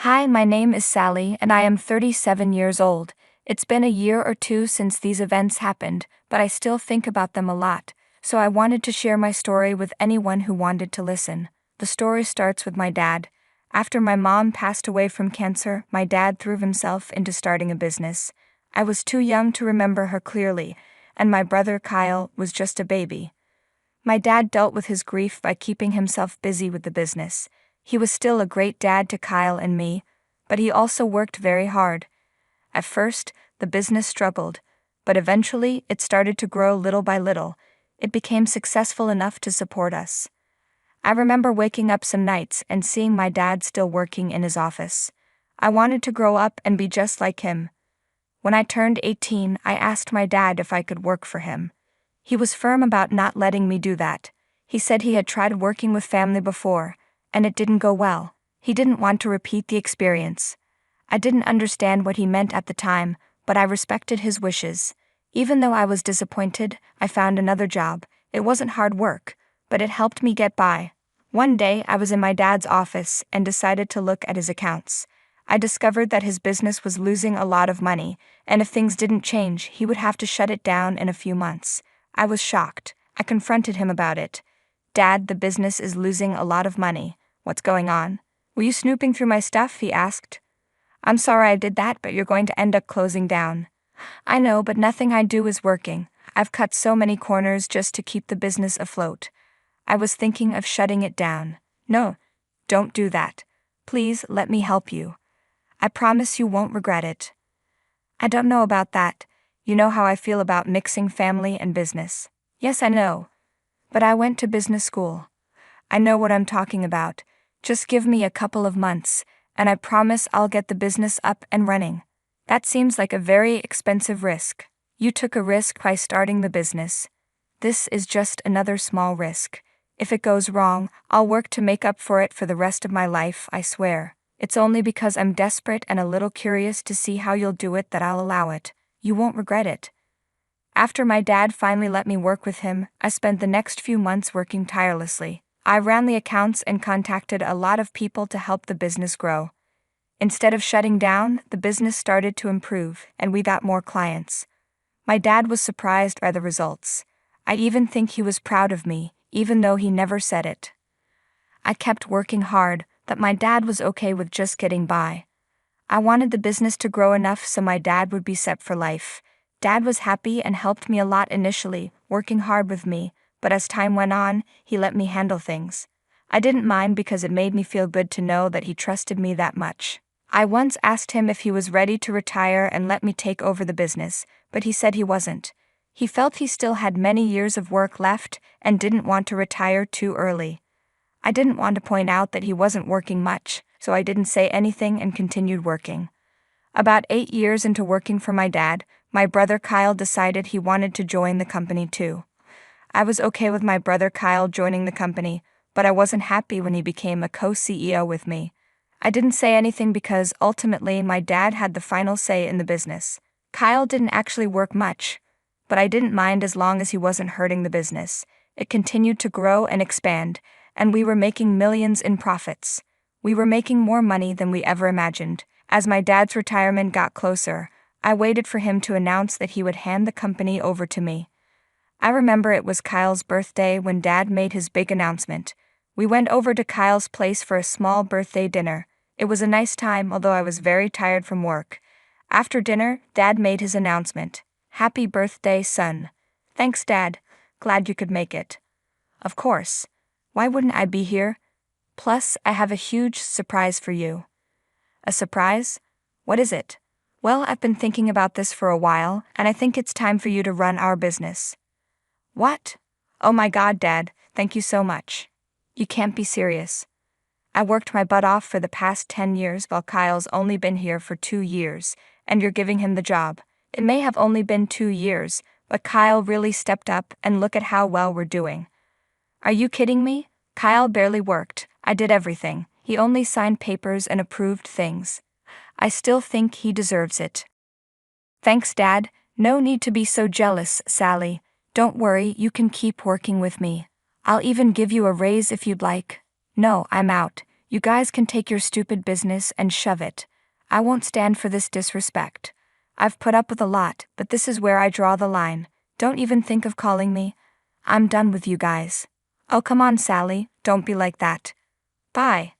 Hi, my name is Sally, and I am 37 years old. It's been a year or two since these events happened, but I still think about them a lot, so I wanted to share my story with anyone who wanted to listen. The story starts with my dad. After my mom passed away from cancer, my dad threw himself into starting a business. I was too young to remember her clearly, and my brother Kyle was just a baby. My dad dealt with his grief by keeping himself busy with the business. He was still a great dad to Kyle and me, but he also worked very hard. At first, the business struggled, but eventually it started to grow little by little. It became successful enough to support us. I remember waking up some nights and seeing my dad still working in his office. I wanted to grow up and be just like him. When I turned 18, I asked my dad if I could work for him. He was firm about not letting me do that. He said he had tried working with family before, and it didn't go well. He didn't want to repeat the experience. I didn't understand what he meant at the time, but I respected his wishes. Even though I was disappointed, I found another job. It wasn't hard work, but it helped me get by. One day, I was in my dad's office and decided to look at his accounts. I discovered that his business was losing a lot of money, and if things didn't change, he would have to shut it down in a few months. I was shocked. I confronted him about it. "Dad, the business is losing a lot of money. What's going on?" "Were you snooping through my stuff?" he asked. "I'm sorry I did that, but you're going to end up closing down." "I know, but nothing I do is working. I've cut so many corners just to keep the business afloat. I was thinking of shutting it down." "No, don't do that. Please let me help you. I promise you won't regret it." "I don't know about that. You know how I feel about mixing family and business." "Yes, I know. But I went to business school. I know what I'm talking about. Just give me a couple of months, and I promise I'll get the business up and running." "That seems like a very expensive risk." "You took a risk by starting the business. This is just another small risk. If it goes wrong, I'll work to make up for it for the rest of my life, I swear. It's only because I'm desperate and a little curious to see how you'll do it that I'll allow it. You won't regret it." After my dad finally let me work with him, I spent the next few months working tirelessly. I ran the accounts and contacted a lot of people to help the business grow. Instead of shutting down, the business started to improve, and we got more clients. My dad was surprised by the results. I even think he was proud of me, even though he never said it. I kept working hard, but my dad was okay with just getting by. I wanted the business to grow enough so my dad would be set for life. Dad was happy and helped me a lot initially, working hard with me, but as time went on, he let me handle things. I didn't mind because it made me feel good to know that he trusted me that much. I once asked him if he was ready to retire and let me take over the business, but he said he wasn't. He felt he still had many years of work left and didn't want to retire too early. I didn't want to point out that he wasn't working much, so I didn't say anything and continued working. About 8 years into working for my dad, my brother Kyle decided he wanted to join the company too. I was okay with my brother Kyle joining the company, but I wasn't happy when he became a co-CEO with me. I didn't say anything because ultimately my dad had the final say in the business. Kyle didn't actually work much, but I didn't mind as long as he wasn't hurting the business. It continued to grow and expand, and we were making millions in profits. We were making more money than we ever imagined. As my dad's retirement got closer, I waited for him to announce that he would hand the company over to me. I remember it was Kyle's birthday when Dad made his big announcement. We went over to Kyle's place for a small birthday dinner. It was a nice time, although I was very tired from work. After dinner, Dad made his announcement. "Happy birthday, son." "Thanks, Dad. Glad you could make it." "Of course. Why wouldn't I be here? Plus, I have a huge surprise for you." "A surprise? What is it?" "Well, I've been thinking about this for a while, and I think it's time for you to run our business." "What? Oh my God, Dad, thank you so much. You can't be serious. I worked my butt off for the past 10 years while Kyle's only been here for 2 years, and you're giving him the job. It may have only been 2 years, but Kyle really stepped up and look at how well we're doing." "Are you kidding me? Kyle barely worked. I did everything. He only signed papers and approved things. I still think he deserves it." "Thanks, Dad. No need to be so jealous, Sally. Don't worry, you can keep working with me. I'll even give you a raise if you'd like." "No, I'm out. You guys can take your stupid business and shove it. I won't stand for this disrespect. I've put up with a lot, but this is where I draw the line. Don't even think of calling me. I'm done with you guys. Oh, come on, Sally, don't be like that. Bye.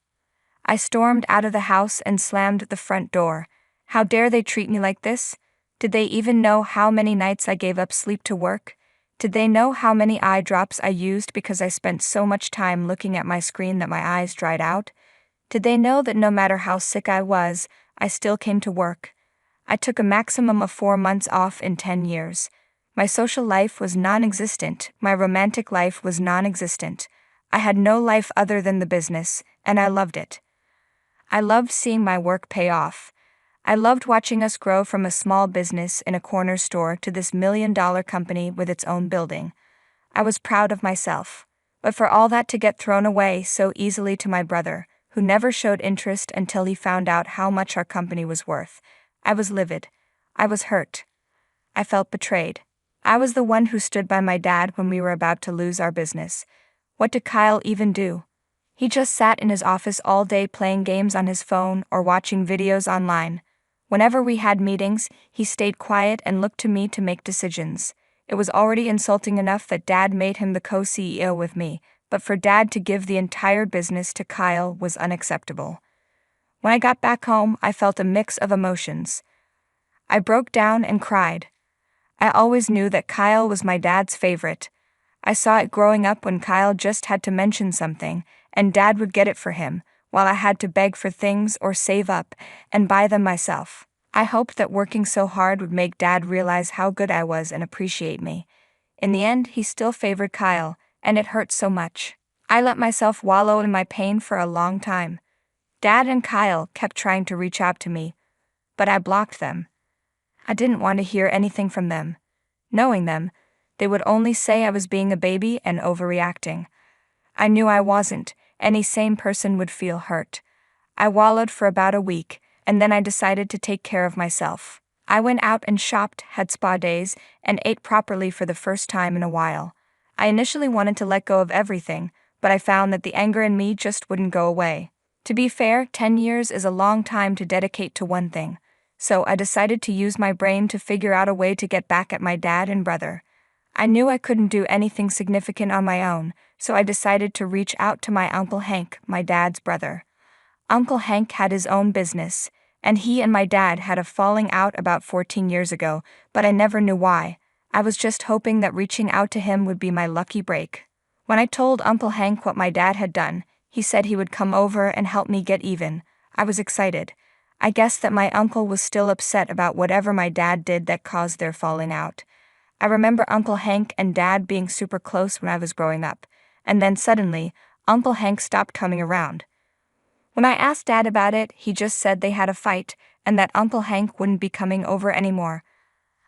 I stormed out of the house and slammed the front door. How dare they treat me like this? Did they even know how many nights I gave up sleep to work? Did they know how many eye drops I used because I spent so much time looking at my screen that my eyes dried out? Did they know that no matter how sick I was, I still came to work? I took a maximum of 4 months off in 10 years. My social life was non-existent, my romantic life was non-existent. I had no life other than the business, and I loved it. I loved seeing my work pay off. I loved watching us grow from a small business in a corner store to this $1 million company with its own building. I was proud of myself. But for all that to get thrown away so easily to my brother, who never showed interest until he found out how much our company was worth, I was livid. I was hurt. I felt betrayed. I was the one who stood by my dad when we were about to lose our business. What did Kyle even do? He just sat in his office all day playing games on his phone or watching videos online. Whenever we had meetings, he stayed quiet and looked to me to make decisions. It was already insulting enough that Dad made him the co-CEO with me, but for Dad to give the entire business to Kyle was unacceptable. When I got back home, I felt a mix of emotions. I broke down and cried. I always knew that Kyle was my dad's favorite. I saw it growing up when Kyle just had to mention something, and Dad would get it for him, while I had to beg for things or save up and buy them myself. I hoped that working so hard would make Dad realize how good I was and appreciate me. In the end, he still favored Kyle, and it hurt so much. I let myself wallow in my pain for a long time. Dad and Kyle kept trying to reach out to me, but I blocked them. I didn't want to hear anything from them. Knowing them, they would only say I was being a baby and overreacting. I knew I wasn't. Any sane person would feel hurt. I wallowed for about a week, and then I decided to take care of myself. I went out and shopped, had spa days, and ate properly for the first time in a while. I initially wanted to let go of everything, but I found that the anger in me just wouldn't go away. To be fair, 10 years is a long time to dedicate to one thing, so I decided to use my brain to figure out a way to get back at my dad and brother. I knew I couldn't do anything significant on my own, so I decided to reach out to my Uncle Hank, my dad's brother. Uncle Hank had his own business, and he and my dad had a falling out about 14 years ago, but I never knew why. I was just hoping that reaching out to him would be my lucky break. When I told Uncle Hank what my dad had done, he said he would come over and help me get even. I was excited. I guessed that my uncle was still upset about whatever my dad did that caused their falling out. I remember Uncle Hank and Dad being super close when I was growing up, and then suddenly, Uncle Hank stopped coming around. When I asked Dad about it, he just said they had a fight, and that Uncle Hank wouldn't be coming over anymore.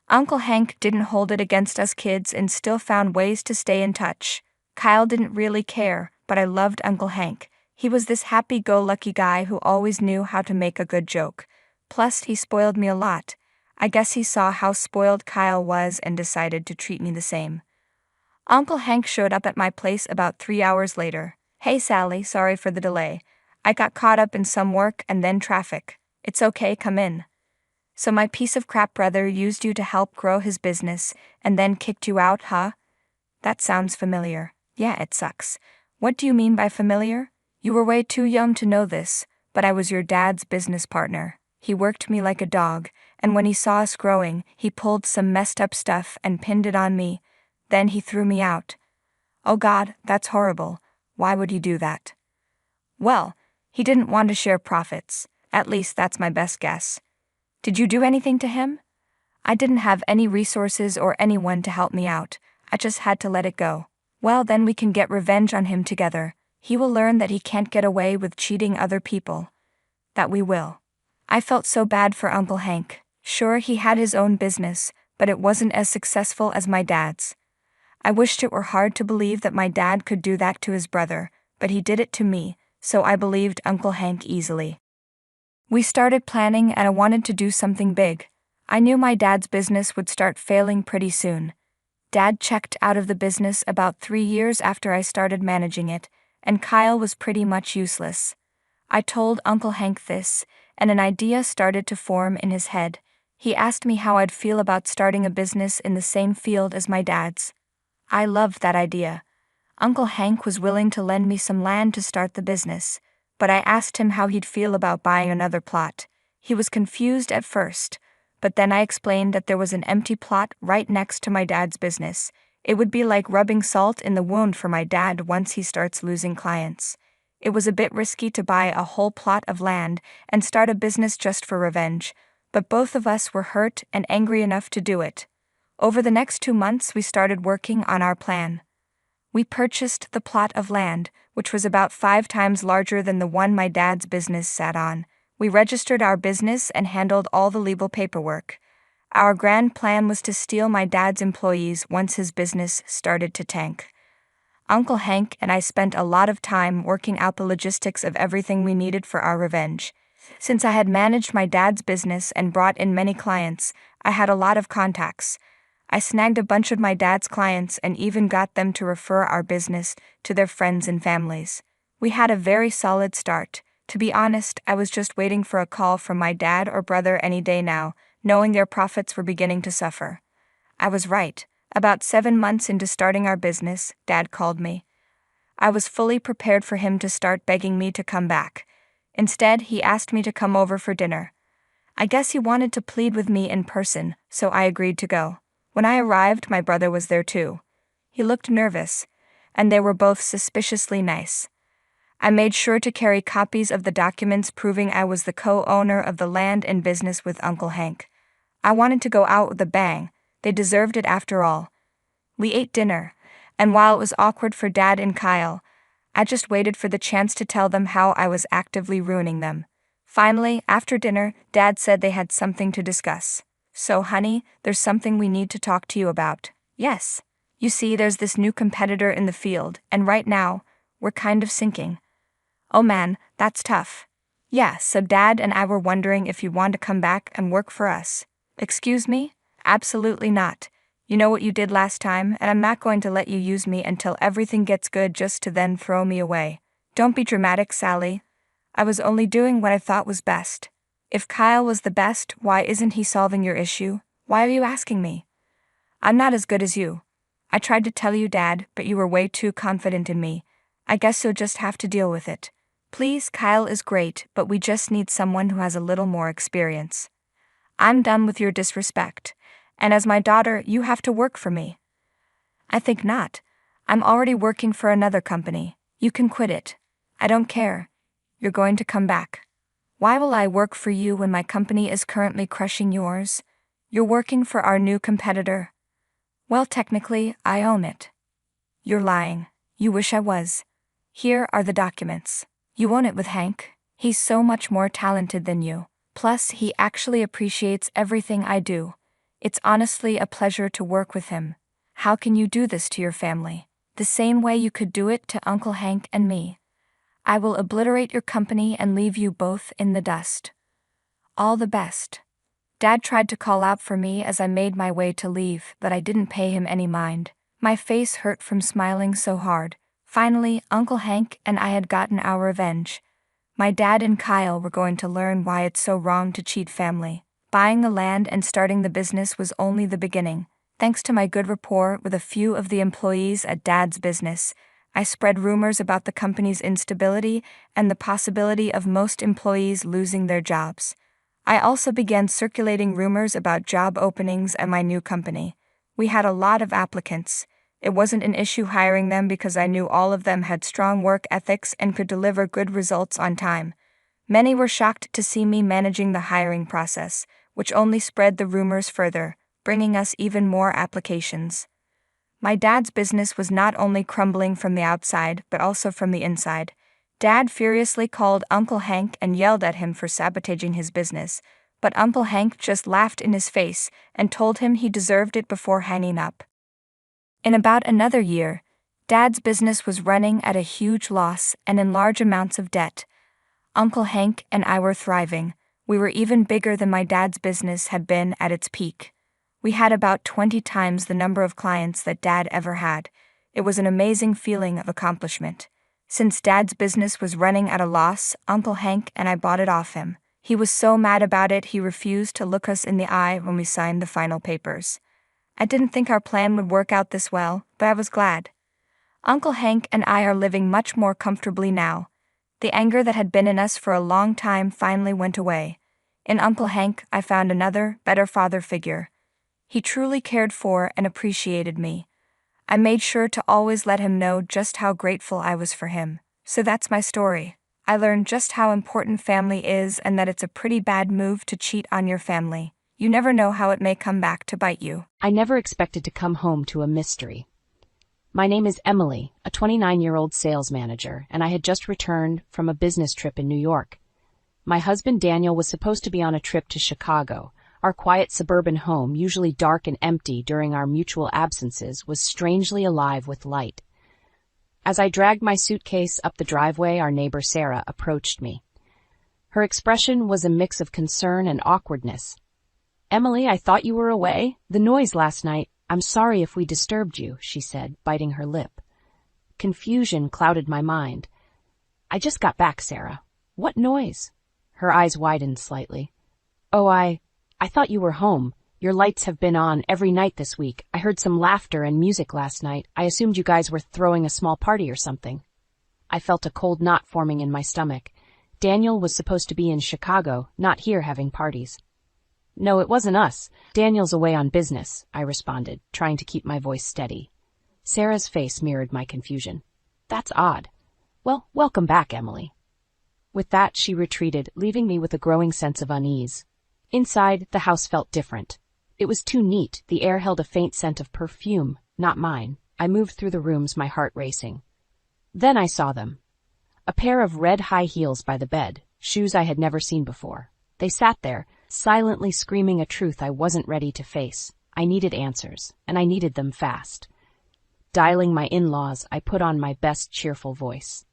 Uncle Hank didn't hold it against us kids and still found ways to stay in touch. Kyle didn't really care, but I loved Uncle Hank. He was this happy-go-lucky guy who always knew how to make a good joke. Plus, he spoiled me a lot. I guess he saw how spoiled Kyle was and decided to treat me the same. Uncle Hank showed up at my place about 3 hours later. Hey Sally, sorry for the delay. I got caught up in some work and then traffic. It's okay, come in. So my piece of crap brother used you to help grow his business and then kicked you out, huh? That sounds familiar. Yeah, it sucks. What do you mean by familiar? You were way too young to know this, but I was your dad's business partner. He worked me like a dog, and when he saw us growing, he pulled some messed up stuff and pinned it on me. Then he threw me out. Oh God, that's horrible. Why would he do that? Well, he didn't want to share profits. At least that's my best guess. Did you do anything to him? I didn't have any resources or anyone to help me out. I just had to let it go. Well, then we can get revenge on him together. He will learn that he can't get away with cheating other people. That we will. I felt so bad for Uncle Hank. Sure, he had his own business, but it wasn't as successful as my dad's. I wished it were hard to believe that my dad could do that to his brother, but he did it to me, so I believed Uncle Hank easily. We started planning and I wanted to do something big. I knew my dad's business would start failing pretty soon. Dad checked out of the business about 3 years after I started managing it, and Kyle was pretty much useless. I told Uncle Hank this, and an idea started to form in his head. He asked me how I'd feel about starting a business in the same field as my dad's. I loved that idea. Uncle Hank was willing to lend me some land to start the business, but I asked him how he'd feel about buying another plot. He was confused at first, but then I explained that there was an empty plot right next to my dad's business. It would be like rubbing salt in the wound for my dad once he starts losing clients. It was a bit risky to buy a whole plot of land and start a business just for revenge, but both of us were hurt and angry enough to do it. Over the next 2 months, we started working on our plan. We purchased the plot of land, which was about 5 times larger than the one my dad's business sat on. We registered our business and handled all the legal paperwork. Our grand plan was to steal my dad's employees once his business started to tank. Uncle Hank and I spent a lot of time working out the logistics of everything we needed for our revenge. Since I had managed my dad's business and brought in many clients, I had a lot of contacts. I snagged a bunch of my dad's clients and even got them to refer our business to their friends and families. We had a very solid start. To be honest, I was just waiting for a call from my dad or brother any day now, knowing their profits were beginning to suffer. I was right. About 7 months into starting our business, Dad called me. I was fully prepared for him to start begging me to come back. Instead, he asked me to come over for dinner. I guess he wanted to plead with me in person, so I agreed to go. When I arrived, my brother was there too. He looked nervous, and they were both suspiciously nice. I made sure to carry copies of the documents proving I was the co-owner of the land and business with Uncle Hank. I wanted to go out with a bang. They deserved it after all. We ate dinner, and while it was awkward for Dad and Kyle, I just waited for the chance to tell them how I was actively ruining them. Finally, after dinner, Dad said they had something to discuss. So, honey, there's something we need to talk to you about. Yes. You see, there's this new competitor in the field, and right now, we're kind of sinking. Oh man, that's tough. Yeah, so Dad and I were wondering if you want to come back and work for us. Excuse me? Absolutely not. You know what you did last time, and I'm not going to let you use me until everything gets good just to then throw me away. Don't be dramatic, Sally. I was only doing what I thought was best. If Kyle was the best, why isn't he solving your issue? Why are you asking me? I'm not as good as you. I tried to tell you, Dad, but you were way too confident in me. I guess you'll just have to deal with it. Please, Kyle is great, but we just need someone who has a little more experience. I'm done with your disrespect. And as my daughter, you have to work for me. I think not. I'm already working for another company. You can quit it. I don't care. You're going to come back. Why will I work for you when my company is currently crushing yours? You're working for our new competitor. Well, technically, I own it. You're lying. You wish I was. Here are the documents. You own it with Hank. He's so much more talented than you. Plus, he actually appreciates everything I do. It's honestly a pleasure to work with him. How can you do this to your family? The same way you could do it to Uncle Hank and me. I will obliterate your company and leave you both in the dust. All the best. Dad tried to call out for me as I made my way to leave, but I didn't pay him any mind. My face hurt from smiling so hard. Finally, Uncle Hank and I had gotten our revenge. My dad and Kyle were going to learn why it's so wrong to cheat family. Buying the land and starting the business was only the beginning. Thanks to my good rapport with a few of the employees at Dad's business, I spread rumors about the company's instability and the possibility of most employees losing their jobs. I also began circulating rumors about job openings at my new company. We had a lot of applicants. It wasn't an issue hiring them because I knew all of them had strong work ethics and could deliver good results on time. Many were shocked to see me managing the hiring process, which only spread the rumors further, bringing us even more applications. My dad's business was not only crumbling from the outside, but also from the inside. Dad furiously called Uncle Hank and yelled at him for sabotaging his business, but Uncle Hank just laughed in his face and told him he deserved it before hanging up. In about another year, Dad's business was running at a huge loss and in large amounts of debt. Uncle Hank and I were thriving. We were even bigger than my dad's business had been at its peak. We had about 20 times the number of clients that Dad ever had. It was an amazing feeling of accomplishment. Since Dad's business was running at a loss, Uncle Hank and I bought it off him. He was so mad about it he refused to look us in the eye when we signed the final papers. I didn't think our plan would work out this well, but I was glad. Uncle Hank and I are living much more comfortably now. The anger that had been in us for a long time finally went away. In Uncle Hank, I found another, better father figure. He truly cared for and appreciated me. I made sure to always let him know just how grateful I was for him. So that's my story. I learned just how important family is and that it's a pretty bad move to cheat on your family. You never know how it may come back to bite you. I never expected to come home to a mystery. My name is Emily, a 29-year-old sales manager, and I had just returned from a business trip in New York. My husband Daniel was supposed to be on a trip to Chicago. Our quiet suburban home, usually dark and empty during our mutual absences, was strangely alive with light. As I dragged my suitcase up the driveway, our neighbor Sarah approached me. Her expression was a mix of concern and awkwardness. "Emily, I thought you were away. The noise last night. I'm sorry if we disturbed you," she said, biting her lip. Confusion clouded my mind. "I just got back, Sarah. What noise?" Her eyes widened slightly. "Oh, I thought you were home. Your lights have been on every night this week. I heard some laughter and music last night. I assumed you guys were throwing a small party or something." I felt a cold knot forming in my stomach. Daniel was supposed to be in Chicago, not here having parties. "No, it wasn't us. Daniel's away on business," I responded, trying to keep my voice steady. Sarah's face mirrored my confusion. "That's odd. Well, welcome back, Emily." With that, she retreated, leaving me with a growing sense of unease. Inside, the house felt different. It was too neat. The air held a faint scent of perfume, not mine. I moved through the rooms, my heart racing. Then I saw them. A pair of red high heels by the bed, shoes I had never seen before. They sat there, silently screaming a truth I wasn't ready to face. I needed answers, and I needed them fast. Dialing my in-laws, I put on my best cheerful voice.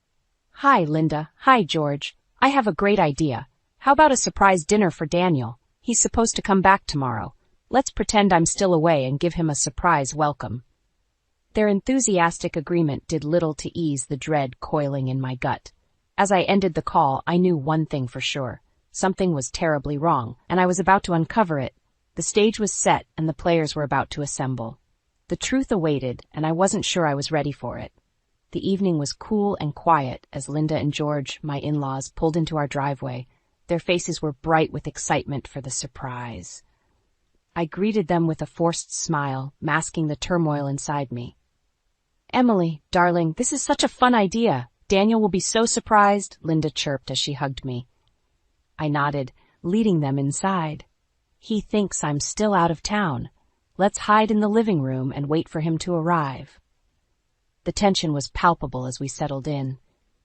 "Hi, Linda. Hi, George. I have a great idea. How about a surprise dinner for Daniel? He's supposed to come back tomorrow. Let's pretend I'm still away and give him a surprise welcome." Their enthusiastic agreement did little to ease the dread coiling in my gut. As I ended the call, I knew one thing for sure. Something was terribly wrong, and I was about to uncover it. The stage was set, and the players were about to assemble. The truth awaited, and I wasn't sure I was ready for it. The evening was cool and quiet as Linda and George, my in-laws, pulled into our driveway. Their faces were bright with excitement for the surprise. I greeted them with a forced smile, masking the turmoil inside me. "Emily, darling, this is such a fun idea. Daniel will be so surprised," Linda chirped as she hugged me. I nodded, leading them inside. "He thinks I'm still out of town. Let's hide in the living room and wait for him to arrive." The tension was palpable as we settled in.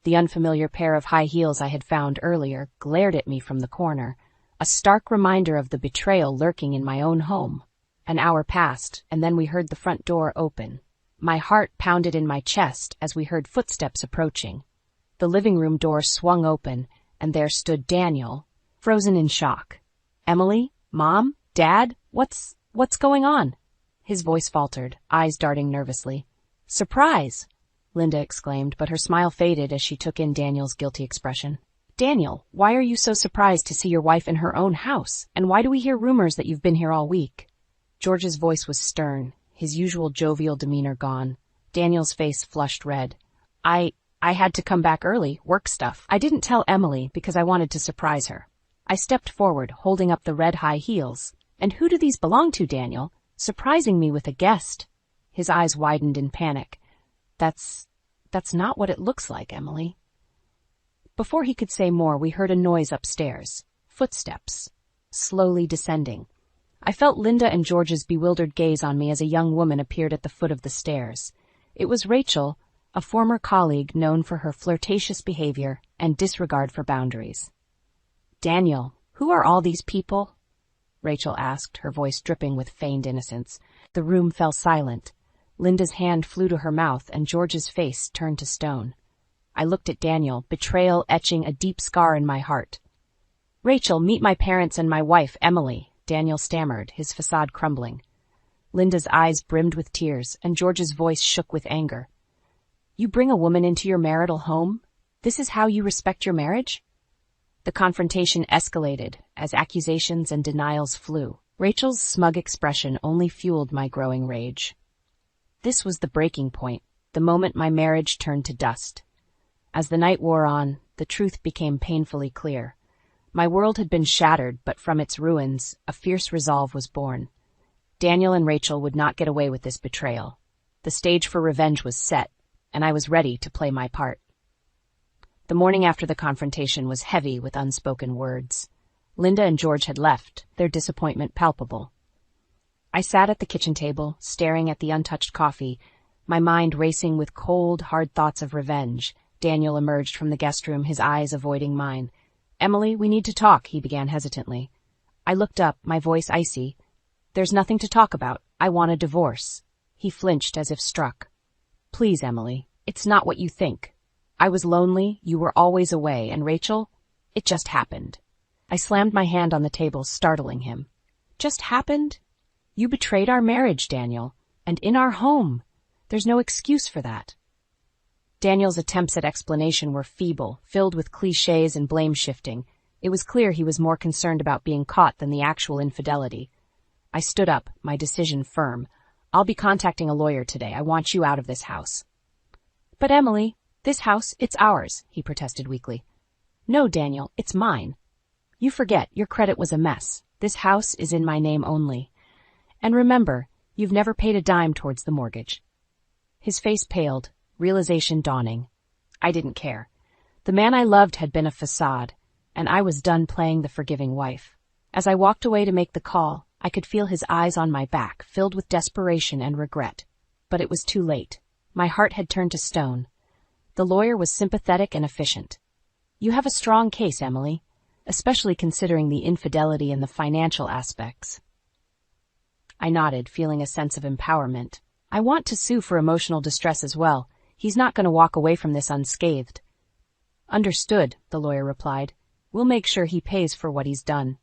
The unfamiliar pair of high heels I had found earlier glared at me from the corner, a stark reminder of the betrayal lurking in my own home. An hour passed, and then we heard the front door open. My heart pounded in my chest as we heard footsteps approaching. The living room door swung open, and there stood Daniel, frozen in shock. "Emily? Mom? Dad? What's going on?" His voice faltered, eyes darting nervously. "Surprise!" Linda exclaimed, but her smile faded as she took in Daniel's guilty expression. "Daniel, why are you so surprised to see your wife in her own house? And why do we hear rumors that you've been here all week?" George's voice was stern, his usual jovial demeanor gone. Daniel's face flushed red. I had to come back early, work stuff. I didn't tell Emily because I wanted to surprise her." I stepped forward, holding up the red high heels. "And who do these belong to, Daniel? Surprising me with a guest." His eyes widened in panic. That's not what it looks like, Emily." Before he could say more, we heard a noise upstairs. Footsteps. Slowly descending. I felt Linda and George's bewildered gaze on me as a young woman appeared at the foot of the stairs. It was Rachel, a former colleague known for her flirtatious behavior and disregard for boundaries. "Daniel, who are all these people?" Rachel asked, her voice dripping with feigned innocence. The room fell silent. Linda's hand flew to her mouth, and George's face turned to stone. I looked at Daniel, betrayal etching a deep scar in my heart. "Rachel, meet my parents and my wife, Emily," Daniel stammered, his facade crumbling. Linda's eyes brimmed with tears, and George's voice shook with anger. You bring a woman into your marital home? This is how you respect your marriage? The confrontation escalated as accusations and denials flew. Rachel's smug expression only fueled my growing rage. This was the breaking point, the moment my marriage turned to dust. As the night wore on, the truth became painfully clear. My world had been shattered, but from its ruins, a fierce resolve was born. Daniel and Rachel would not get away with this betrayal. The stage for revenge was set, and I was ready to play my part. The morning after the confrontation was heavy with unspoken words. Linda and George had left, their disappointment palpable. I sat at the kitchen table, staring at the untouched coffee, my mind racing with cold, hard thoughts of revenge. Daniel emerged from the guest room, his eyes avoiding mine. "Emily, we need to talk," he began hesitantly. I looked up, my voice icy. "There's nothing to talk about. I want a divorce." He flinched as if struck. "Please, Emily, it's not what you think. I was lonely, you were always away, and Rachel, it just happened." I slammed my hand on the table, startling him. "Just happened? You betrayed our marriage, Daniel, and in our home. There's no excuse for that." Daniel's attempts at explanation were feeble, filled with cliches and blame-shifting. It was clear he was more concerned about being caught than the actual infidelity. I stood up, my decision firm. "I'll be contacting a lawyer today. I want you out of this house." "But Emily, this house, it's ours," he protested weakly. "No, Daniel, it's mine. You forget, your credit was a mess. This house is in my name only. And remember, you've never paid a dime towards the mortgage." His face paled, realization dawning. I didn't care. The man I loved had been a facade, and I was done playing the forgiving wife. As I walked away to make the call, I could feel his eyes on my back, filled with desperation and regret. But it was too late. My heart had turned to stone. The lawyer was sympathetic and efficient. "You have a strong case, Emily, especially considering the infidelity and the financial aspects." I nodded, feeling a sense of empowerment. "I want to sue for emotional distress as well. He's not going to walk away from this unscathed." "Understood," the lawyer replied. "We'll make sure he pays for what he's done."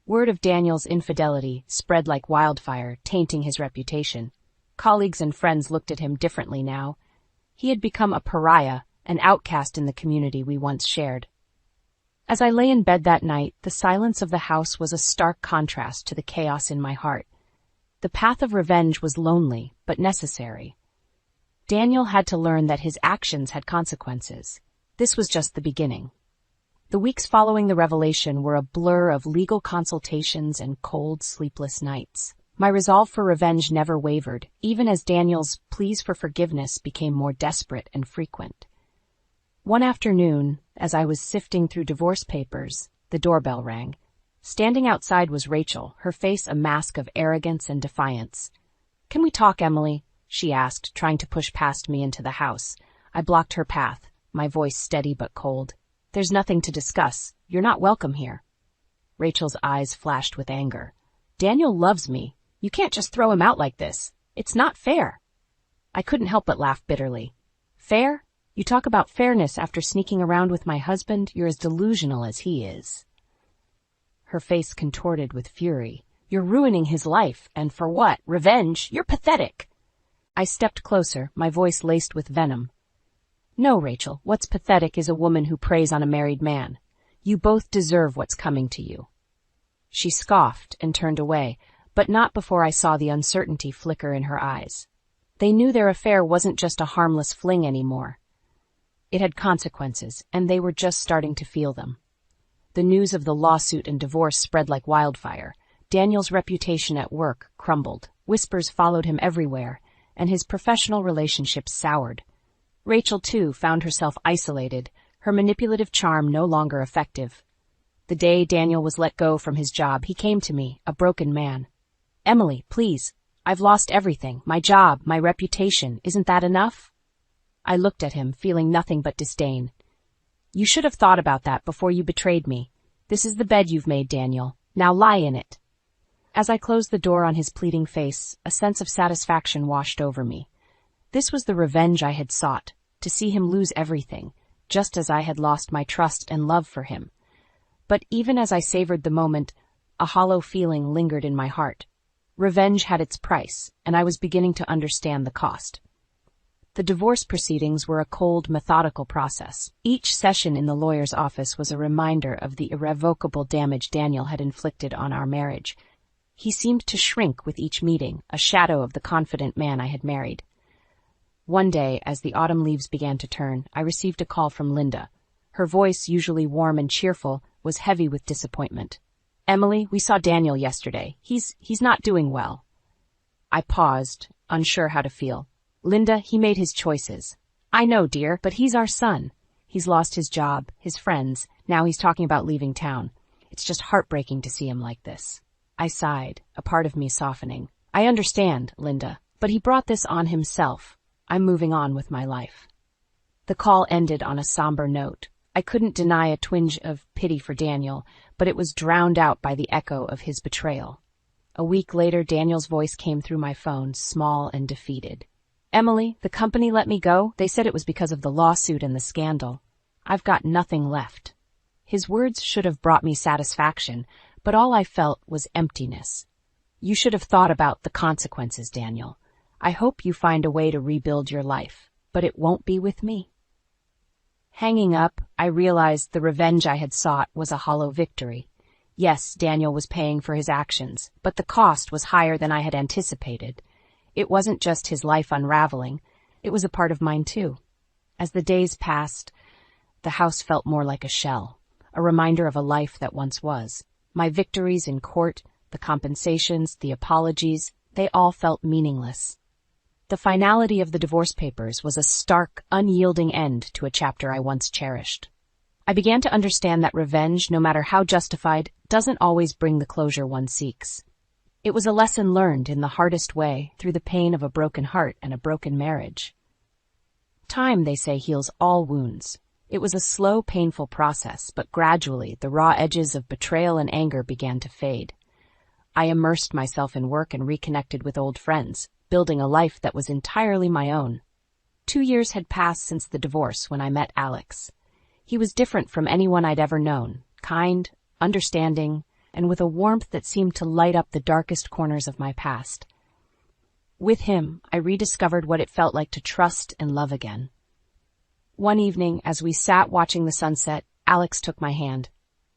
Word of Daniel's infidelity spread like wildfire, tainting his reputation. Colleagues and friends looked at him differently now. He had become a pariah, an outcast in the community we once shared. As I lay in bed that night, the silence of the house was a stark contrast to the chaos in my heart. The path of revenge was lonely, but necessary. Daniel had to learn that his actions had consequences. This was just the beginning. The weeks following the revelation were a blur of legal consultations and cold, sleepless nights. My resolve for revenge never wavered, even as Daniel's pleas for forgiveness became more desperate and frequent. One afternoon, as I was sifting through divorce papers, the doorbell rang. Standing outside was Rachel, her face a mask of arrogance and defiance. "Can we talk, Emily?" she asked, trying to push past me into the house. I blocked her path, my voice steady but cold. "There's nothing to discuss. You're not welcome here." Rachel's eyes flashed with anger. "Daniel loves me. You can't just throw him out like this. It's not fair." I couldn't help but laugh bitterly. "Fair? You talk about fairness after sneaking around with my husband? You're as delusional as he is." Her face contorted with fury. "You're ruining his life, and for what? Revenge? You're pathetic." I stepped closer, my voice laced with venom. "No, Rachel, what's pathetic is a woman who preys on a married man. You both deserve what's coming to you." She scoffed and turned away, but not before I saw the uncertainty flicker in her eyes. They knew their affair wasn't just a harmless fling anymore. It had consequences, and they were just starting to feel them. The news of the lawsuit and divorce spread like wildfire. Daniel's reputation at work crumbled. Whispers followed him everywhere, and his professional relationships soured. Rachel, too, found herself isolated, her manipulative charm no longer effective. The day Daniel was let go from his job, he came to me, a broken man. "Emily, please. I've lost everything. My job, my reputation. Isn't that enough?" I looked at him, feeling nothing but disdain. "You should have thought about that before you betrayed me. This is the bed you've made, Daniel. Now lie in it." As I closed the door on his pleading face, a sense of satisfaction washed over me. This was the revenge I had sought, to see him lose everything, just as I had lost my trust and love for him. But even as I savored the moment, a hollow feeling lingered in my heart. Revenge had its price, and I was beginning to understand the cost. The divorce proceedings were a cold, methodical process. Each session in the lawyer's office was a reminder of the irrevocable damage Daniel had inflicted on our marriage. He seemed to shrink with each meeting, a shadow of the confident man I had married. One day, as the autumn leaves began to turn, I received a call from Linda. Her voice, usually warm and cheerful, was heavy with disappointment. "Emily, we saw Daniel yesterday. He's not doing well." I paused, unsure how to feel. "Linda, he made his choices." "I know, dear, but he's our son. He's lost his job, his friends. Now he's talking about leaving town. It's just heartbreaking to see him like this." I sighed, a part of me softening. "I understand, Linda, but he brought this on himself. I'm moving on with my life." The call ended on a somber note. I couldn't deny a twinge of pity for Daniel, but it was drowned out by the echo of his betrayal. A week later, Daniel's voice came through my phone, small and defeated. "Emily, the company let me go. They said it was because of the lawsuit and the scandal. I've got nothing left." His words should have brought me satisfaction, but all I felt was emptiness. "You should have thought about the consequences, Daniel. I hope you find a way to rebuild your life, but it won't be with me." Hanging up, I realized the revenge I had sought was a hollow victory. Yes, Daniel was paying for his actions, but the cost was higher than I had anticipated. It wasn't just his life unraveling, it was a part of mine too. As the days passed, the house felt more like a shell, a reminder of a life that once was. My victories in court, the compensations, the apologies, they all felt meaningless. The finality of the divorce papers was a stark, unyielding end to a chapter I once cherished. I began to understand that revenge, no matter how justified, doesn't always bring the closure one seeks. It was a lesson learned in the hardest way, through the pain of a broken heart and a broken marriage. Time, they say, heals all wounds. It was a slow, painful process, but gradually the raw edges of betrayal and anger began to fade. I immersed myself in work and reconnected with old friends, building a life that was entirely my own. 2 years had passed since the divorce when I met Alex. He was different from anyone I'd ever known, kind, understanding, and with a warmth that seemed to light up the darkest corners of my past. With him, I rediscovered what it felt like to trust and love again. One evening, as we sat watching the sunset, Alex took my hand.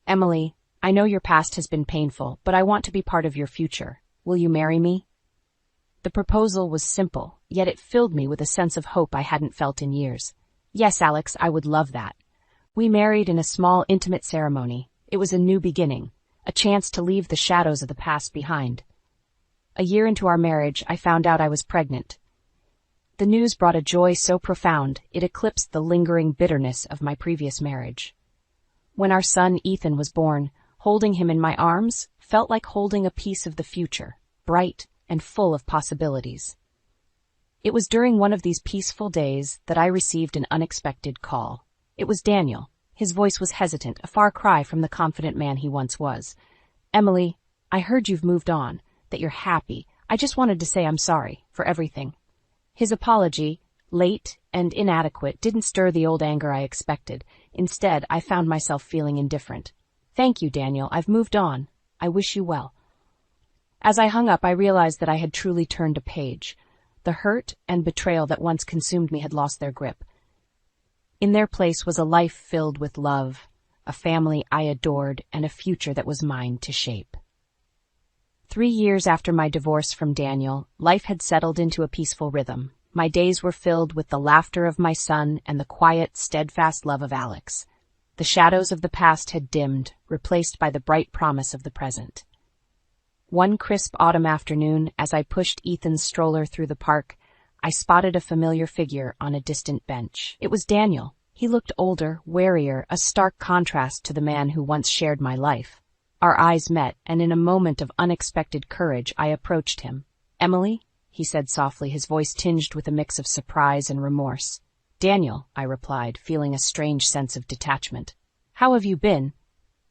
"Emily, I know your past has been painful, but I want to be part of your future. Will you marry me?" The proposal was simple, yet it filled me with a sense of hope I hadn't felt in years. "Yes, Alex, I would love that." We married in a small, intimate ceremony. It was a new beginning, a chance to leave the shadows of the past behind. A year into our marriage, I found out I was pregnant. The news brought a joy so profound, it eclipsed the lingering bitterness of my previous marriage. When our son Ethan was born, holding him in my arms felt like holding a piece of the future, bright and full of possibilities. It was during one of these peaceful days that I received an unexpected call. It was Daniel. His voice was hesitant, a far cry from the confident man he once was. "Emily, I heard you've moved on, that you're happy. I just wanted to say I'm sorry for everything." His apology, late and inadequate, didn't stir the old anger I expected. Instead, I found myself feeling indifferent. "Thank you, Daniel. I've moved on. I wish you well." As I hung up, I realized that I had truly turned a page. The hurt and betrayal that once consumed me had lost their grip. In their place was a life filled with love, a family I adored, and a future that was mine to shape. 3 years after my divorce from Daniel, life had settled into a peaceful rhythm. My days were filled with the laughter of my son and the quiet, steadfast love of Alex. The shadows of the past had dimmed, replaced by the bright promise of the present. One crisp autumn afternoon, as I pushed Ethan's stroller through the park, I spotted a familiar figure on a distant bench. It was Daniel. He looked older, warier, a stark contrast to the man who once shared my life. Our eyes met, and in a moment of unexpected courage, I approached him. "Emily?" he said softly, his voice tinged with a mix of surprise and remorse. "Daniel," I replied, feeling a strange sense of detachment. "How have you been?"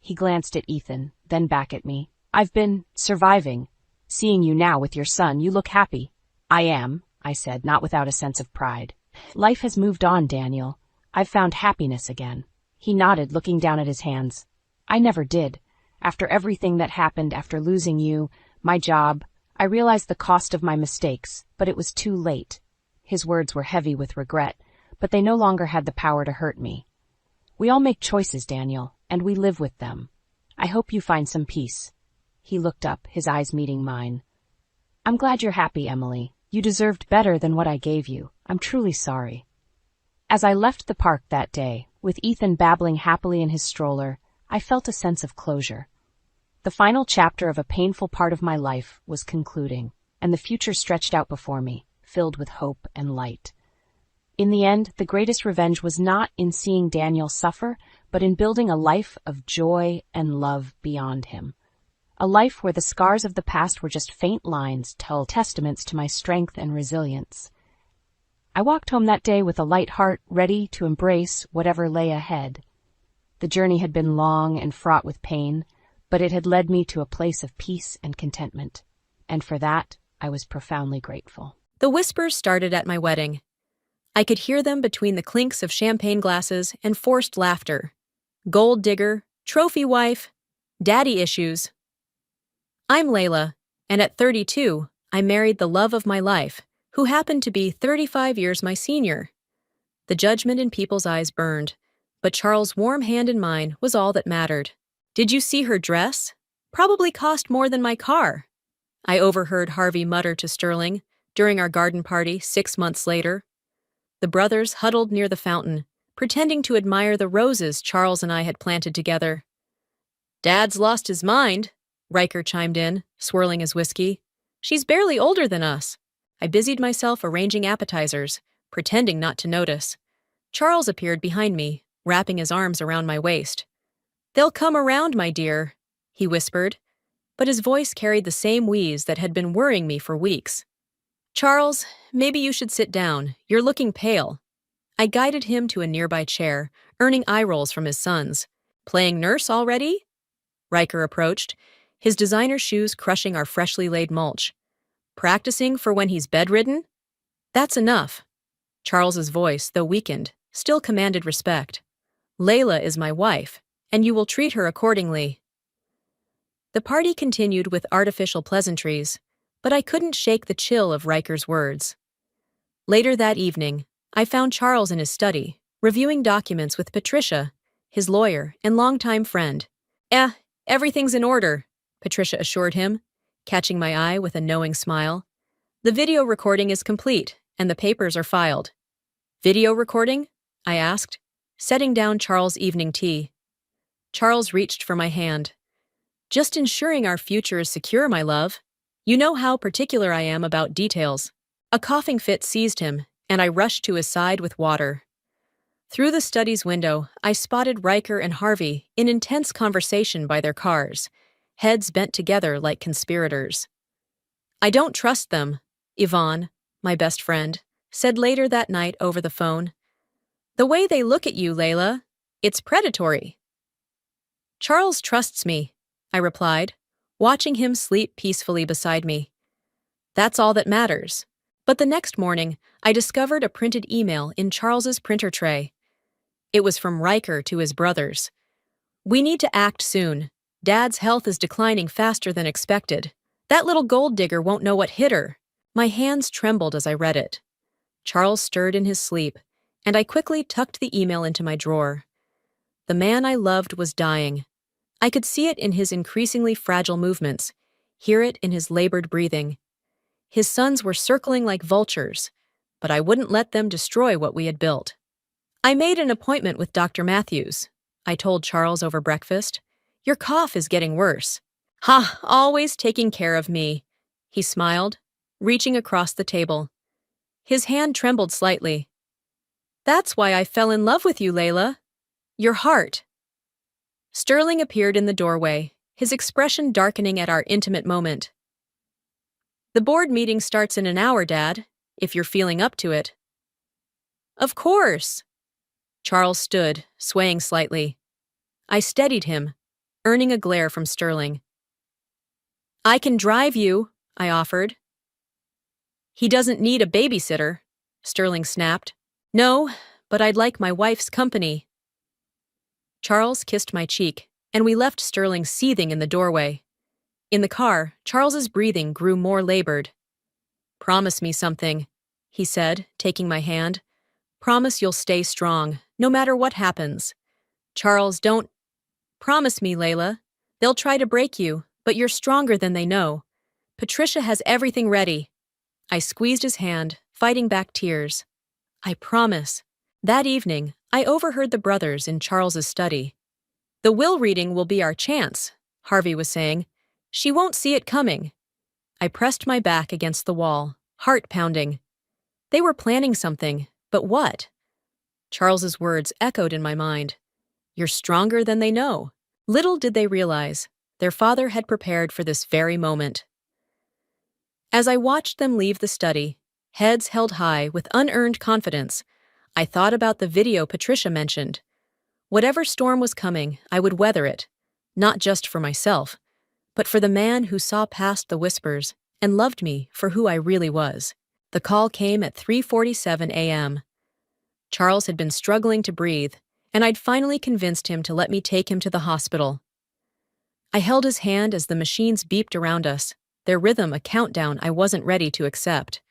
He glanced at Ethan, then back at me. "I've been surviving. Seeing you now with your son, you look happy." "I am," I said, not without a sense of pride. "Life has moved on, Daniel. I've found happiness again." He nodded, looking down at his hands. "I never did. After everything that happened, after losing you, my job, I realized the cost of my mistakes, but it was too late." His words were heavy with regret, but they no longer had the power to hurt me. We all make choices, Daniel, and we live with them. I hope you find some peace. He looked up, his eyes meeting mine. I'm glad you're happy, Emily. You deserved better than what I gave you. I'm truly sorry. As I left the park that day, with Ethan babbling happily in his stroller, I felt a sense of closure. The final chapter of a painful part of my life was concluding, and the future stretched out before me, filled with hope and light. In the end, the greatest revenge was not in seeing Daniel suffer, but in building a life of joy and love beyond him. A life where the scars of the past were just faint lines, testaments to my strength and resilience. I walked home that day with a light heart, ready to embrace whatever lay ahead. The journey had been long and fraught with pain, but it had led me to a place of peace and contentment, and for that, I was profoundly grateful. The whispers started at my wedding. I could hear them between the clinks of champagne glasses and forced laughter. Gold digger, trophy wife, daddy issues. I'm Layla, and at 32, I married the love of my life, who happened to be 35 years my senior. The judgment in people's eyes burned, but Charles' warm hand in mine was all that mattered. Did you see her dress? Probably cost more than my car. I overheard Harvey mutter to Sterling during our garden party 6 months later. The brothers huddled near the fountain, pretending to admire the roses Charles and I had planted together. Dad's lost his mind, Riker chimed in, swirling his whiskey. She's barely older than us. I busied myself arranging appetizers, pretending not to notice. Charles appeared behind me, wrapping his arms around my waist. They'll come around, my dear, he whispered, but his voice carried the same wheeze that had been worrying me for weeks. Charles, maybe you should sit down. You're looking pale. I guided him to a nearby chair, earning eye rolls from his sons. Playing nurse already? Riker approached, his designer shoes crushing our freshly laid mulch. Practicing for when he's bedridden? That's enough. Charles's voice, though weakened, still commanded respect. Layla is my wife, and you will treat her accordingly. The party continued with artificial pleasantries, but I couldn't shake the chill of Riker's words. Later that evening, I found Charles in his study, reviewing documents with Patricia, his lawyer and longtime friend. Everything's in order, Patricia assured him, catching my eye with a knowing smile. The video recording is complete, and the papers are filed. Video recording? I asked, setting down Charles' evening tea. Charles reached for my hand. Just ensuring our future is secure, my love. You know how particular I am about details. A coughing fit seized him, and I rushed to his side with water. Through the study's window, I spotted Riker and Harvey in intense conversation by their cars, heads bent together like conspirators. I don't trust them, Yvonne, my best friend, said later that night over the phone. The way they look at you, Layla, it's predatory. Charles trusts me, I replied, watching him sleep peacefully beside me. That's all that matters. But the next morning, I discovered a printed email in Charles's printer tray. It was from Riker to his brothers. We need to act soon. Dad's health is declining faster than expected. That little gold digger won't know what hit her. My hands trembled as I read it. Charles stirred in his sleep, and I quickly tucked the email into my drawer. The man I loved was dying. I could see it in his increasingly fragile movements, hear it in his labored breathing. His sons were circling like vultures, but I wouldn't let them destroy what we had built. I made an appointment with Dr. Matthews, I told Charles over breakfast. Your cough is getting worse. Ha, always taking care of me, he smiled, reaching across the table. His hand trembled slightly. That's why I fell in love with you, Layla. Your heart. Sterling appeared in the doorway, his expression darkening at our intimate moment. The board meeting starts in an hour, Dad, if you're feeling up to it. Of course. Charles stood, swaying slightly. I steadied him, earning a glare from Sterling. I can drive you, I offered. He doesn't need a babysitter, Sterling snapped. No, but I'd like my wife's company. Charles kissed my cheek, and we left Sterling seething in the doorway. In the car, Charles's breathing grew more labored. Promise me something. he said, taking my hand. Promise you'll stay strong, no matter what happens. Charles, don't. Promise me, Layla. They'll try to break you, but you're stronger than they know. Patricia has everything ready. I squeezed his hand, fighting back tears. I promise. That evening, I overheard the brothers in Charles's study. The will reading will be our chance, Harvey was saying. She won't see it coming. I pressed my back against the wall, heart pounding. They were planning something, but what? Charles's words echoed in my mind. You're stronger than they know. Little did they realize, their father had prepared for this very moment. As I watched them leave the study, heads held high with unearned confidence, I thought about the video Patricia mentioned. Whatever storm was coming, I would weather it, not just for myself, but for the man who saw past the whispers and loved me for who I really was. The call came at 3:47 a.m. Charles had been struggling to breathe, and I'd finally convinced him to let me take him to the hospital. I held his hand as the machines beeped around us, their rhythm a countdown I wasn't ready to accept.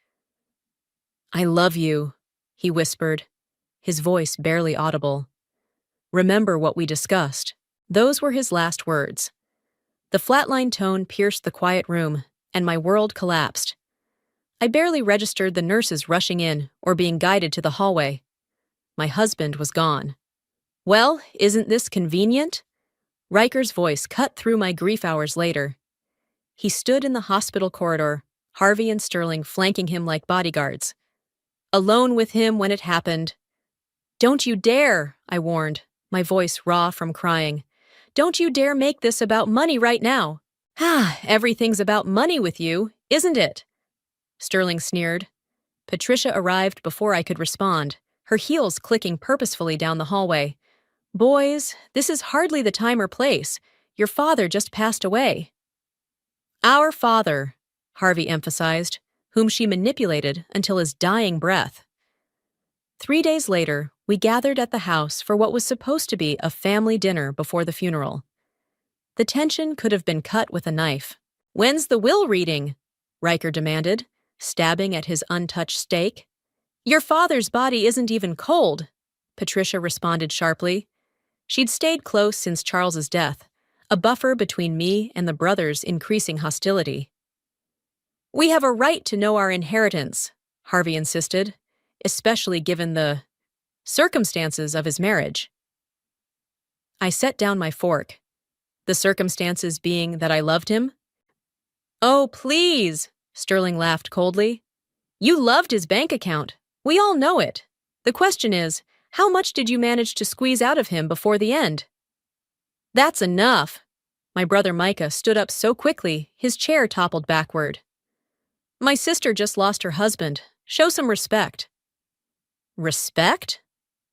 I love you, he whispered, his voice barely audible. Remember what we discussed. Those were his last words. The flatline tone pierced the quiet room, and my world collapsed. I barely registered the nurses rushing in or being guided to the hallway. My husband was gone. Well, isn't this convenient? Riker's voice cut through my grief hours later. He stood in the hospital corridor, Harvey and Sterling flanking him like bodyguards. Alone with him when it happened. Don't you dare, I warned, my voice raw from crying. Don't you dare make this about money right now. Everything's about money with you, isn't it? Sterling sneered. Patricia arrived before I could respond, her heels clicking purposefully down the hallway. Boys, this is hardly the time or place. Your father just passed away. Our father, Harvey emphasized, whom she manipulated until his dying breath. 3 days later, we gathered at the house for what was supposed to be a family dinner before the funeral. The tension could have been cut with a knife. When's the will reading? Riker demanded, stabbing at his untouched steak. Your father's body isn't even cold, Patricia responded sharply. She'd stayed close since Charles's death, a buffer between me and the brothers' increasing hostility. We have a right to know our inheritance, Harvey insisted, especially given the circumstances of his marriage. I set down my fork, the circumstances being that I loved him. Oh, please, Sterling laughed coldly. You loved his bank account. We all know it. The question is, how much did you manage to squeeze out of him before the end? That's enough. My brother Micah stood up so quickly, his chair toppled backward. My sister just lost her husband. Show some respect. Respect?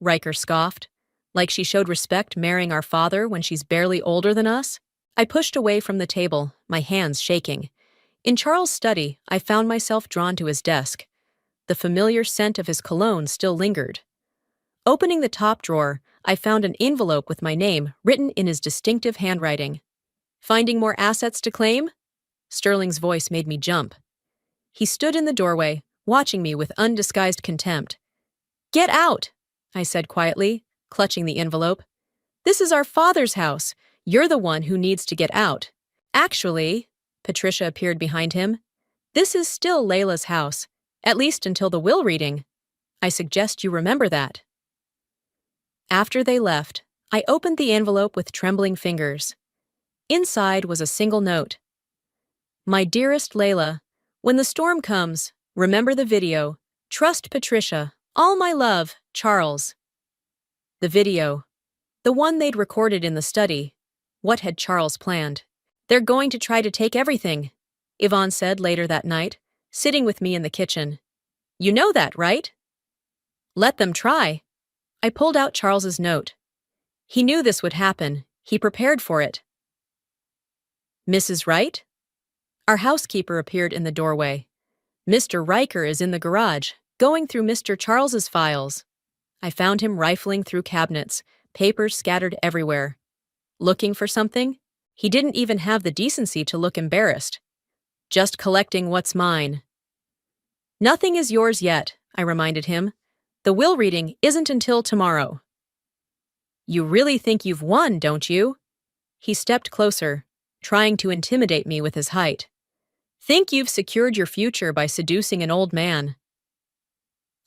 Riker scoffed. Like she showed respect marrying our father when she's barely older than us? I pushed away from the table, my hands shaking. In Charles' study, I found myself drawn to his desk. The familiar scent of his cologne still lingered. Opening the top drawer, I found an envelope with my name written in his distinctive handwriting. Finding more assets to claim? Sterling's voice made me jump. He stood in the doorway, watching me with undisguised contempt. Get out, I said quietly, clutching the envelope. This is our father's house. You're the one who needs to get out. Actually, Patricia appeared behind him, this is still Layla's house, at least until the will reading. I suggest you remember that. After they left, I opened the envelope with trembling fingers. Inside was a single note. My dearest Layla, when the storm comes, remember the video. Trust Patricia. All my love, Charles. The video. The one they'd recorded in the study. What had Charles planned? They're going to try to take everything, Yvonne said later that night, sitting with me in the kitchen. You know that, right? Let them try. I pulled out Charles's note. He knew this would happen. He prepared for it. Mrs. Wright? Our housekeeper appeared in the doorway. Mr. Riker is in the garage, going through Mr. Charles's files. I found him rifling through cabinets, papers scattered everywhere. Looking for something? He didn't even have the decency to look embarrassed. Just collecting what's mine. Nothing is yours yet, I reminded him. The will reading isn't until tomorrow. You really think you've won, don't you? He stepped closer, trying to intimidate me with his height. Think you've secured your future by seducing an old man.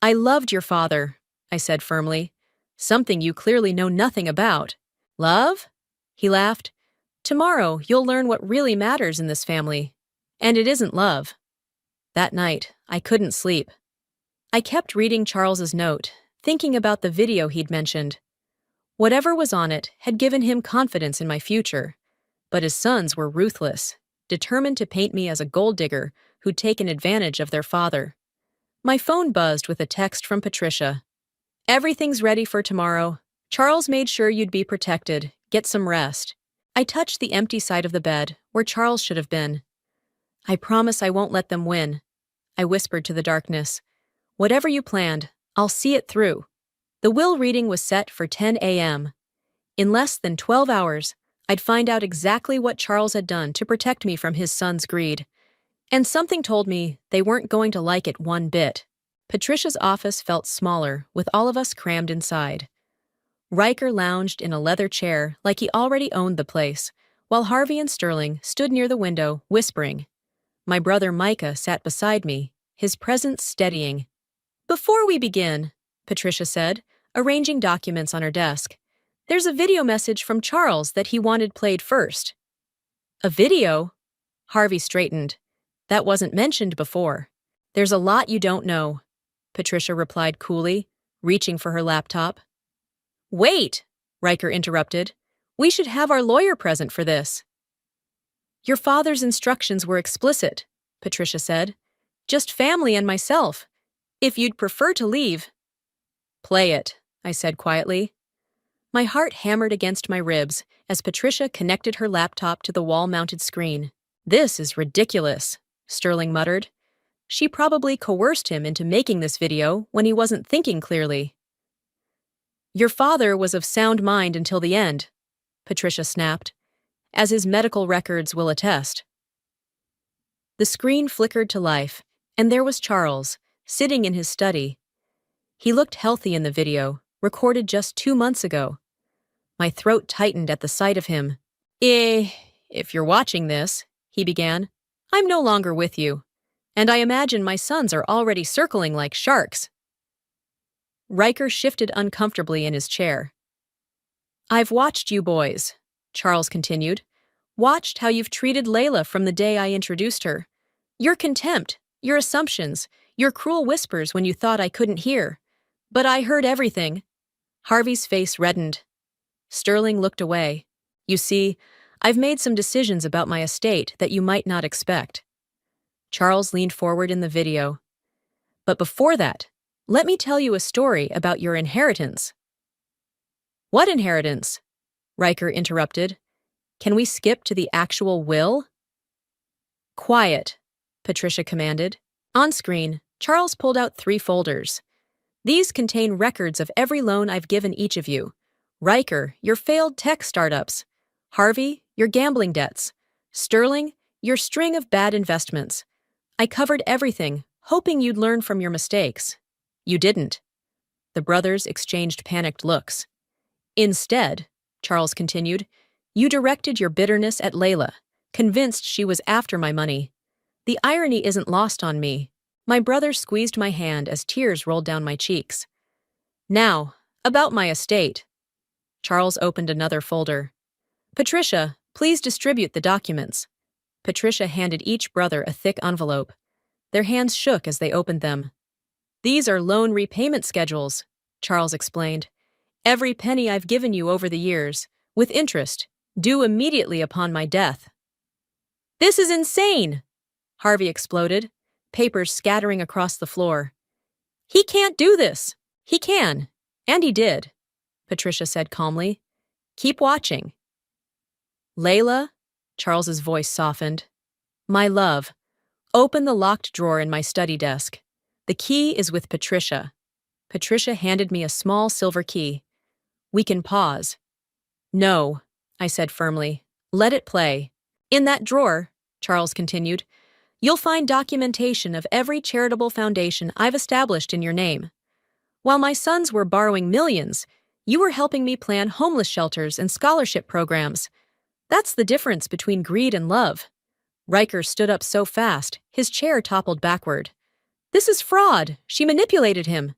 I loved your father, I said firmly. Something you clearly know nothing about. Love? He laughed. Tomorrow you'll learn what really matters in this family. And it isn't love. That night, I couldn't sleep. I kept reading Charles's note, thinking about the video he'd mentioned. Whatever was on it had given him confidence in my future, but his sons were ruthless, determined to paint me as a gold digger who'd taken advantage of their father. My phone buzzed with a text from Patricia. Everything's ready for tomorrow. Charles made sure you'd be protected. Get some rest. I touched the empty side of the bed, where Charles should have been. I promise I won't let them win, I whispered to the darkness. Whatever you planned, I'll see it through. The will reading was set for 10 a.m. In less than 12 hours, I'd find out exactly what Charles had done to protect me from his son's greed. And something told me they weren't going to like it one bit. Patricia's office felt smaller, with all of us crammed inside. Riker lounged in a leather chair like he already owned the place, while Harvey and Sterling stood near the window, whispering. My brother Micah sat beside me, his presence steadying. Before we begin, Patricia said, arranging documents on her desk, there's a video message from Charles that he wanted played first. A video? Harvey straightened. That wasn't mentioned before. There's a lot you don't know, Patricia replied coolly, reaching for her laptop. Wait, Riker interrupted. We should have our lawyer present for this. Your father's instructions were explicit, Patricia said. Just family and myself. If you'd prefer to leave. Play it, I said quietly. My heart hammered against my ribs as Patricia connected her laptop to the wall-mounted screen. This is ridiculous, Sterling muttered. She probably coerced him into making this video when he wasn't thinking clearly. Your father was of sound mind until the end, Patricia snapped, as his medical records will attest. The screen flickered to life, and there was Charles, sitting in his study. He looked healthy in the video, recorded just 2 months ago. My throat tightened at the sight of him. If you're watching this, he began, I'm no longer with you, and I imagine my sons are already circling like sharks. Riker shifted uncomfortably in his chair. I've watched you boys, Charles continued. Watched how you've treated Layla from the day I introduced her. Your contempt, your assumptions, your cruel whispers when you thought I couldn't hear. But I heard everything. Harvey's face reddened. Sterling looked away. You see, I've made some decisions about my estate that you might not expect. Charles leaned forward in the video. But before that, let me tell you a story about your inheritance. What inheritance? Riker interrupted. Can we skip to the actual will? Quiet, Patricia commanded. On screen, Charles pulled out 3 folders. These contain records of every loan I've given each of you. Riker, your failed tech startups. Harvey, your gambling debts. Sterling, your string of bad investments. I covered everything, hoping you'd learn from your mistakes. You didn't. The brothers exchanged panicked looks. Instead, Charles continued, you directed your bitterness at Layla, convinced she was after my money. The irony isn't lost on me. My brother squeezed my hand as tears rolled down my cheeks. Now, about my estate. Charles opened another folder. Patricia, please distribute the documents. Patricia handed each brother a thick envelope. Their hands shook as they opened them. These are loan repayment schedules, Charles explained. Every penny I've given you over the years, with interest, due immediately upon my death. This is insane! Harvey exploded, papers scattering across the floor. He can't do this. He can. And he did, Patricia said calmly. Keep watching. Layla, Charles's voice softened. My love, open the locked drawer in my study desk. The key is with Patricia. Patricia handed me a small silver key. We can pause. No, I said firmly. Let it play. In that drawer, Charles continued, You'll find documentation of every charitable foundation I've established in your name. While my sons were borrowing millions, you were helping me plan homeless shelters and scholarship programs. That's the difference between greed and love. Riker stood up so fast, his chair toppled backward. This is fraud. She manipulated him.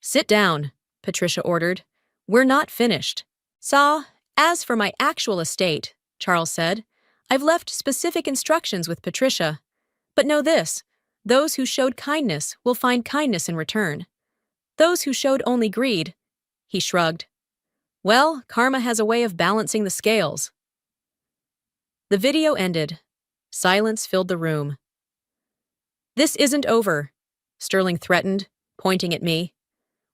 Sit down, Patricia ordered. We're not finished. As for my actual estate, Charles said, I've left specific instructions with Patricia. But know this, those who showed kindness will find kindness in return. Those who showed only greed, he shrugged. Well, karma has a way of balancing the scales. The video ended. Silence filled the room. This isn't over, Sterling threatened, pointing at me.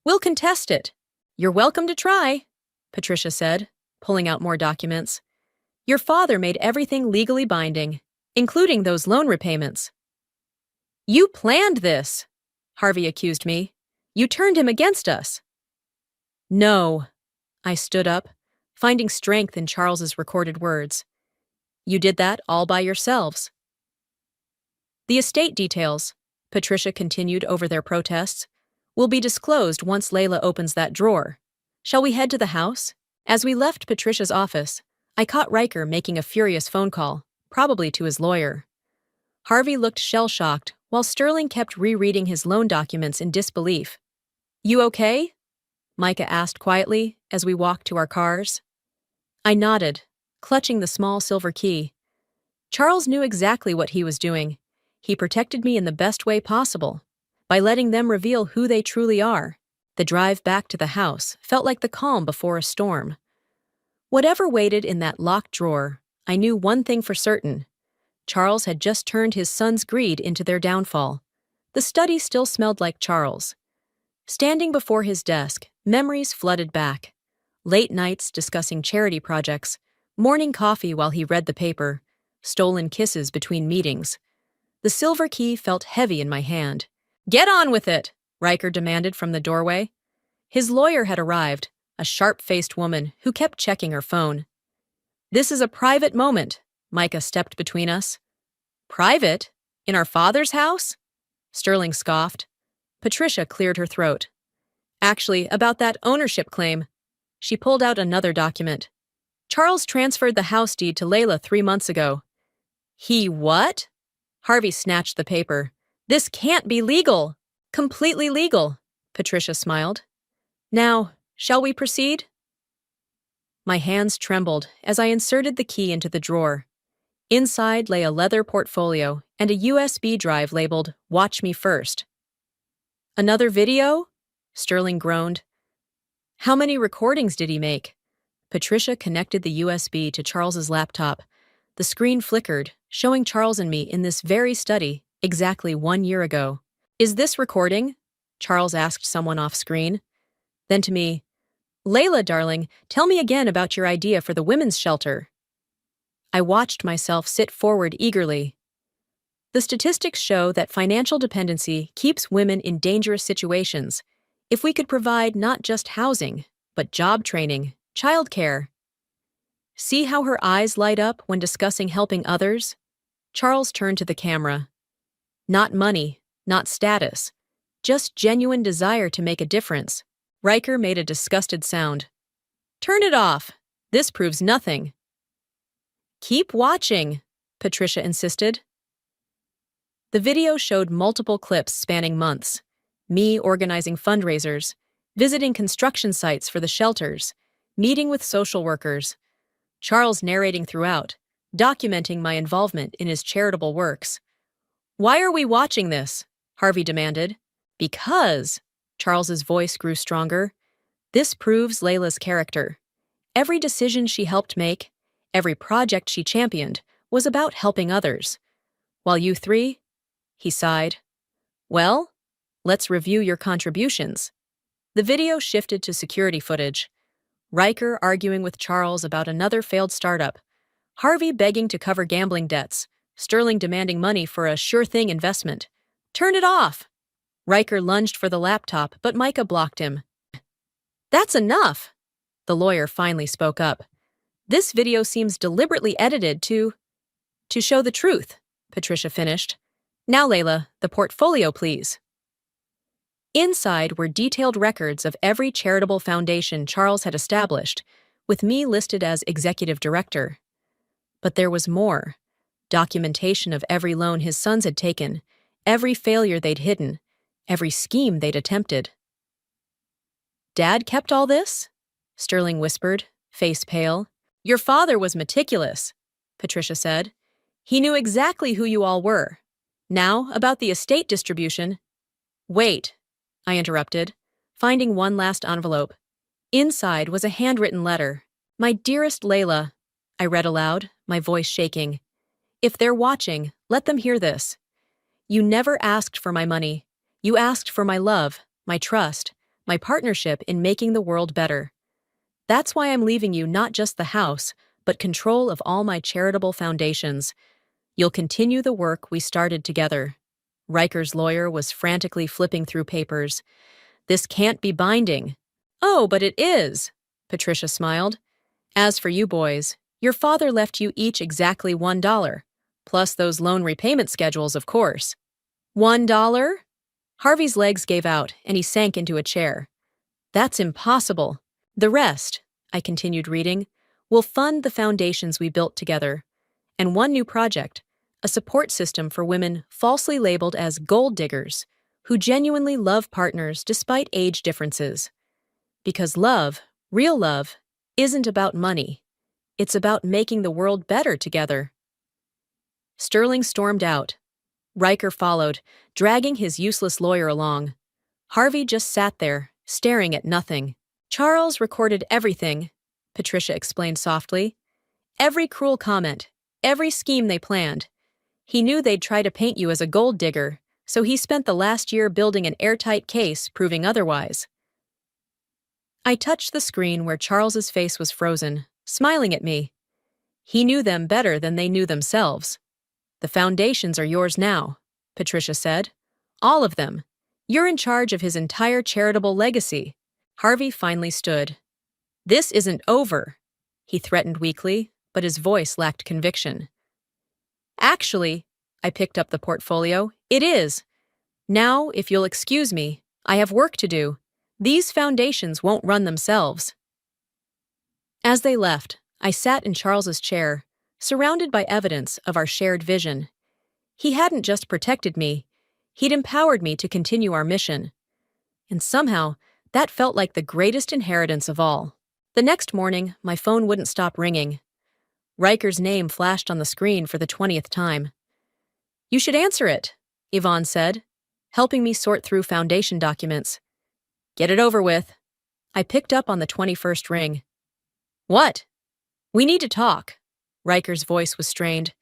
We'll contest it. You're welcome to try, Patricia said, pulling out more documents. Your father made everything legally binding, including those loan repayments. You planned this, Harvey accused me. You turned him against us. No, I stood up, finding strength in Charles's recorded words. You did that all by yourselves. The estate details, Patricia continued over their protests, will be disclosed once Layla opens that drawer. Shall we head to the house? As we left Patricia's office, I caught Riker making a furious phone call, probably to his lawyer. Harvey looked shell-shocked, while Sterling kept rereading his loan documents in disbelief. You okay? Micah asked quietly as we walked to our cars. I nodded, clutching the small silver key. Charles knew exactly what he was doing. He protected me in the best way possible, by letting them reveal who they truly are. The drive back to the house felt like the calm before a storm. Whatever waited in that locked drawer, I knew one thing for certain. Charles had just turned his son's greed into their downfall. The study still smelled like Charles. Standing before his desk, memories flooded back. Late nights discussing charity projects, morning coffee while he read the paper, stolen kisses between meetings. The silver key felt heavy in my hand. Get on with it, Riker demanded from the doorway. His lawyer had arrived, a sharp-faced woman who kept checking her phone. This is a private moment, Micah stepped between us. Private? In our father's house? Sterling scoffed. Patricia cleared her throat. Actually, about that ownership claim. She pulled out another document. Charles transferred the house deed to Layla 3 months ago. He what? Harvey snatched the paper. This can't be legal. Completely legal, Patricia smiled. Now, shall we proceed? My hands trembled as I inserted the key into the drawer. Inside lay a leather portfolio and a USB drive labeled, Watch Me First. Another video? Sterling groaned. How many recordings did he make? Patricia connected the USB to Charles's laptop. The screen flickered, showing Charles and me in this very study exactly 1 year ago. Is this recording? Charles asked someone off screen. Then to me, Layla, darling, tell me again about your idea for the women's shelter. I watched myself sit forward eagerly. The statistics show that financial dependency keeps women in dangerous situations. If we could provide not just housing, but job training, childcare. See how her eyes light up when discussing helping others? Charles turned to the camera. Not money, not status, just genuine desire to make a difference. Riker made a disgusted sound. Turn it off. This proves nothing. Keep watching, Patricia insisted. The video showed multiple clips spanning months. Me organizing fundraisers, visiting construction sites for the shelters, meeting with social workers. Charles narrating throughout, documenting my involvement in his charitable works. Why are we watching this? Harvey demanded. Because, Charles's voice grew stronger, this proves Layla's character. Every decision she helped make, every project she championed, was about helping others. While you three, he sighed. Well, let's review your contributions. The video shifted to security footage. Riker arguing with Charles about another failed startup. Harvey begging to cover gambling debts. Sterling demanding money for a sure-thing investment. Turn it off! Riker lunged for the laptop, but Micah blocked him. That's enough! The lawyer finally spoke up. This video seems deliberately edited to show the truth, Patricia finished. Now, Layla, the portfolio, please. Inside were detailed records of every charitable foundation Charles had established, with me listed as executive director. But there was more. Documentation of every loan his sons had taken, every failure they'd hidden, every scheme they'd attempted. Dad kept all this? Sterling whispered, face pale. Your father was meticulous, Patricia said. He knew exactly who you all were. Now, about the estate distribution. Wait, I interrupted, finding one last envelope. Inside was a handwritten letter. My dearest Layla, I read aloud, my voice shaking. If they're watching, let them hear this. You never asked for my money. You asked for my love, my trust, my partnership in making the world better. That's why I'm leaving you not just the house, but control of all my charitable foundations. You'll continue the work we started together. Riker's lawyer was frantically flipping through papers. This can't be binding. Oh, but it is, Patricia smiled. As for you boys, your father left you each exactly $1, plus those loan repayment schedules, of course. $1? Harvey's legs gave out, and he sank into a chair. That's impossible. The rest, I continued reading, will fund the foundations we built together. And one new project, a support system for women falsely labeled as gold diggers, who genuinely love partners despite age differences. Because love, real love, isn't about money. It's about making the world better together. Sterling stormed out. Riker followed, dragging his useless lawyer along. Harvey just sat there, staring at nothing. Charles recorded everything, Patricia explained softly. Every cruel comment, every scheme they planned. He knew they'd try to paint you as a gold digger, so he spent the last year building an airtight case proving otherwise. I touched the screen where Charles's face was frozen, smiling at me. He knew them better than they knew themselves. The foundations are yours now, Patricia said. All of them. You're in charge of his entire charitable legacy. Harvey finally stood. This isn't over, he threatened weakly, but his voice lacked conviction. Actually, I picked up the portfolio, it is. Now, if you'll excuse me, I have work to do. These foundations won't run themselves. As they left, I sat in Charles's chair, surrounded by evidence of our shared vision. He hadn't just protected me, he'd empowered me to continue our mission. And somehow, that felt like the greatest inheritance of all. The next morning, my phone wouldn't stop ringing. Riker's name flashed on the screen for the 20th time. You should answer it, Yvonne said, helping me sort through foundation documents. Get it over with. I picked up on the 21st ring. What? We need to talk. Riker's voice was strained.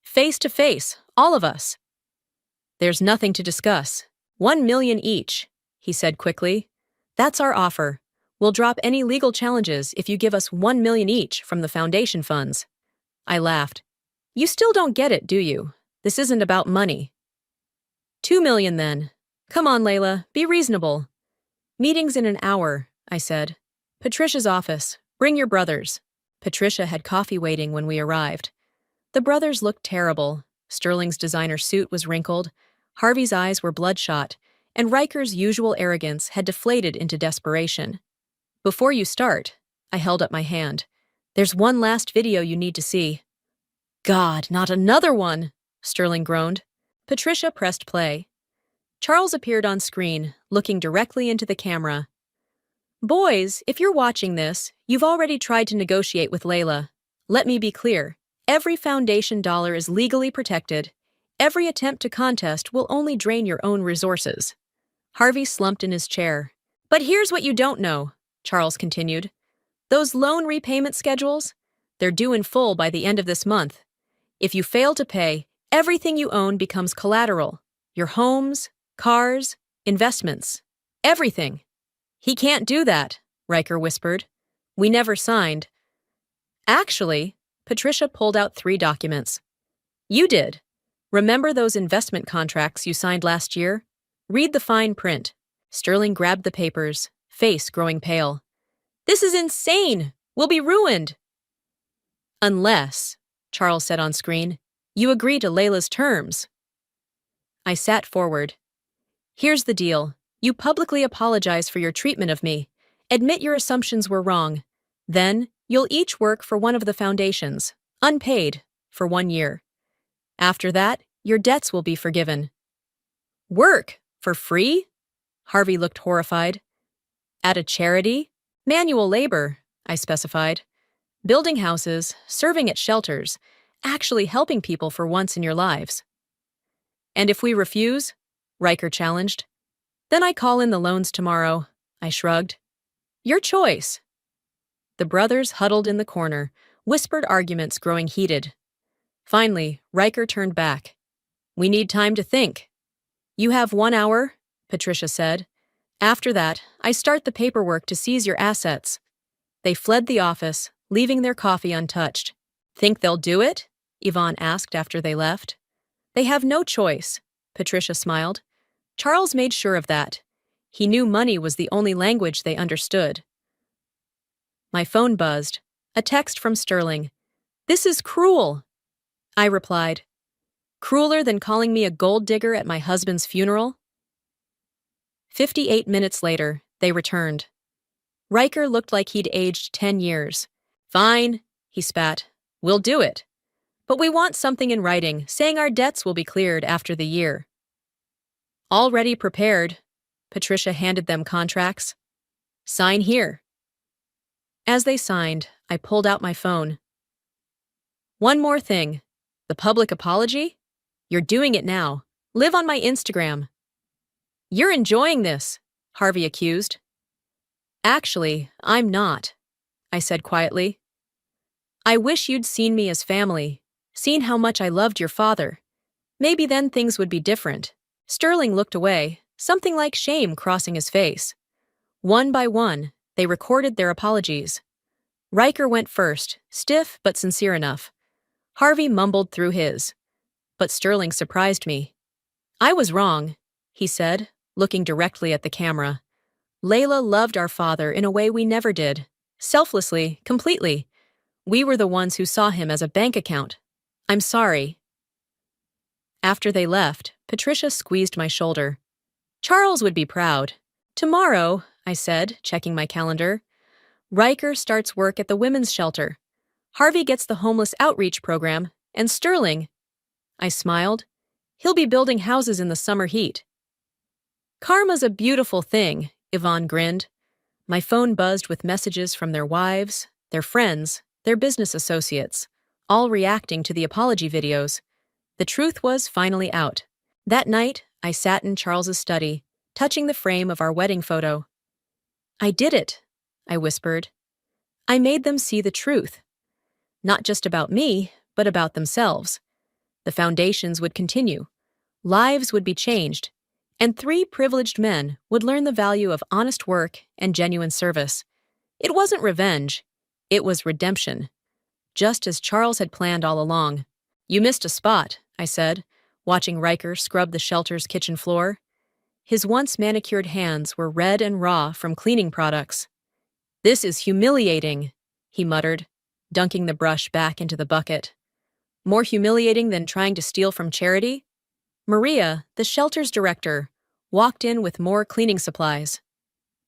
Face to face, all of us. There's nothing to discuss. 1 million each, he said quickly. That's our offer. We'll drop any legal challenges if you give us 1 million each from the foundation funds. I laughed. You still don't get it, do you? This isn't about money. 2 million then. Come on, Layla, be reasonable. Meeting's in an hour, I said. Patricia's office. Bring your brothers. Patricia had coffee waiting when we arrived. The brothers looked terrible. Sterling's designer suit was wrinkled, Harvey's eyes were bloodshot, and Riker's usual arrogance had deflated into desperation. Before you start, I held up my hand. There's one last video you need to see. God, not another one, Sterling groaned. Patricia pressed play. Charles appeared on screen, looking directly into the camera. Boys, if you're watching this, you've already tried to negotiate with Layla. Let me be clear. Every foundation dollar is legally protected. Every attempt to contest will only drain your own resources. Harvey slumped in his chair. But here's what you don't know, Charles continued. Those loan repayment schedules? They're due in full by the end of this month. If you fail to pay, everything you own becomes collateral. Your homes, cars, investments. Everything. He can't do that, Riker whispered. We never signed. Actually, Patricia pulled out 3 documents. You did. Remember those investment contracts you signed last year? Read the fine print. Sterling grabbed the papers, face growing pale. This is insane! We'll be ruined! Unless, Charles said on screen, You agree to Layla's terms. I sat forward. Here's the deal. You publicly apologize for your treatment of me. Admit your assumptions were wrong. Then, you'll each work for one of the foundations, unpaid, for 1 year. After that, your debts will be forgiven. Work? For free? Harvey looked horrified. At a charity? Manual labor, I specified. Building houses, serving at shelters, actually helping people for once in your lives. And if we refuse? Riker challenged. Then I call in the loans tomorrow, I shrugged. Your choice. The brothers huddled in the corner, whispered arguments growing heated. Finally, Riker turned back. We need time to think. You have 1 hour, Patricia said. After that, I start the paperwork to seize your assets. They fled the office, leaving their coffee untouched. Think they'll do it? Yvonne asked after they left. They have no choice, Patricia smiled. Charles made sure of that. He knew money was the only language they understood. My phone buzzed. A text from Sterling. This is cruel. I replied. Crueler than calling me a gold digger at my husband's funeral? 58 minutes later, they returned. Riker looked like he'd aged 10 years. Fine, he spat. We'll do it. But we want something in writing, saying our debts will be cleared after the year. Already prepared. Patricia handed them contracts. Sign here. As they signed, I pulled out my phone. One more thing. The public apology? You're doing it now. Live on my Instagram. You're enjoying this, Harvey accused. Actually, I'm not, I said quietly. I wish you'd seen me as family, seen how much I loved your father. Maybe then things would be different. Sterling looked away, something like shame crossing his face. One by one, they recorded their apologies. Riker went first, stiff but sincere enough. Harvey mumbled through his. But Sterling surprised me. I was wrong, he said, looking directly at the camera. Layla loved our father in a way we never did. Selflessly, completely. We were the ones who saw him as a bank account. I'm sorry. After they left, Patricia squeezed my shoulder. Charles would be proud. Tomorrow, I said, checking my calendar. Riker starts work at the women's shelter. Harvey gets the homeless outreach program, and Sterling, I smiled, he'll be building houses in the summer heat. Karma's a beautiful thing, Yvonne grinned. My phone buzzed with messages from their wives, their friends, their business associates, all reacting to the apology videos. The truth was finally out. That night, I sat in Charles's study, touching the frame of our wedding photo. I did it, I whispered. I made them see the truth. Not just about me, but about themselves. The foundations would continue. Lives would be changed. And 3 privileged men would learn the value of honest work and genuine service. It wasn't revenge. It was redemption. Just as Charles had planned all along. You missed a spot, I said, watching Riker scrub the shelter's kitchen floor. His once manicured hands were red and raw from cleaning products. This is humiliating, he muttered, dunking the brush back into the bucket. More humiliating than trying to steal from charity? Maria, the shelter's director, walked in with more cleaning supplies.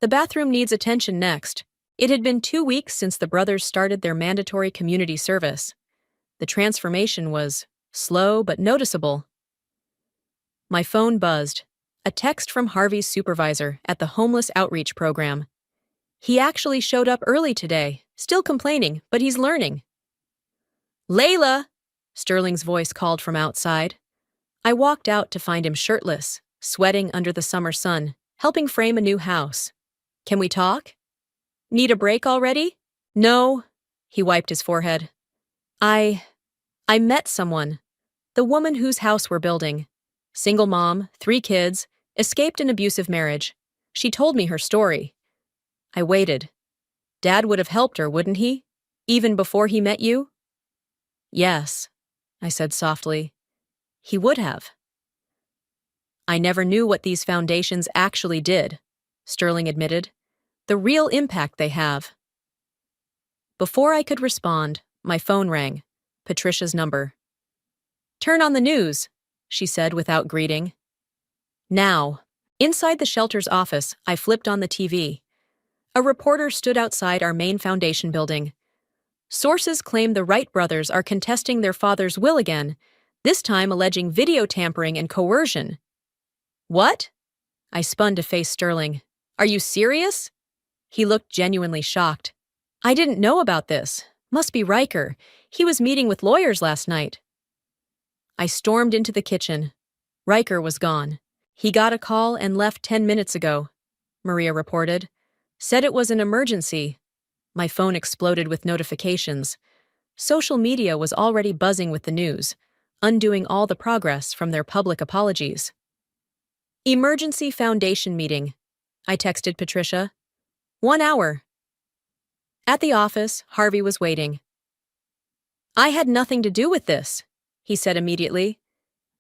The bathroom needs attention next. It had been 2 weeks since the brothers started their mandatory community service. The transformation was slow but noticeable. My phone buzzed. A text from Harvey's supervisor at the homeless outreach program. He actually showed up early today, still complaining, but he's learning. Layla! Sterling's voice called from outside. I walked out to find him shirtless, sweating under the summer sun, helping frame a new house. Can we talk? Need a break already? No. He wiped his forehead. I met someone. The woman whose house we're building. Single mom, 3 kids, escaped an abusive marriage. She told me her story. I waited. Dad would have helped her, wouldn't he? Even before he met you? Yes, I said softly. He would have. I never knew what these foundations actually did, Sterling admitted. The real impact they have. Before I could respond, my phone rang. Patricia's number. "Turn on the news," she said without greeting. Now. Inside the shelter's office, I flipped on the TV. A reporter stood outside our main foundation building. Sources claim the Wright brothers are contesting their father's will again, this time alleging video tampering and coercion. What? I spun to face Sterling. Are you serious? He looked genuinely shocked. I didn't know about this. Must be Riker. He was meeting with lawyers last night. I stormed into the kitchen. Riker was gone. He got a call and left 10 minutes ago, Maria reported. Said it was an emergency. My phone exploded with notifications. Social media was already buzzing with the news, undoing all the progress from their public apologies. Emergency Foundation meeting, I texted Patricia. 1 hour. At the office, Harvey was waiting. I had nothing to do with this, he said immediately.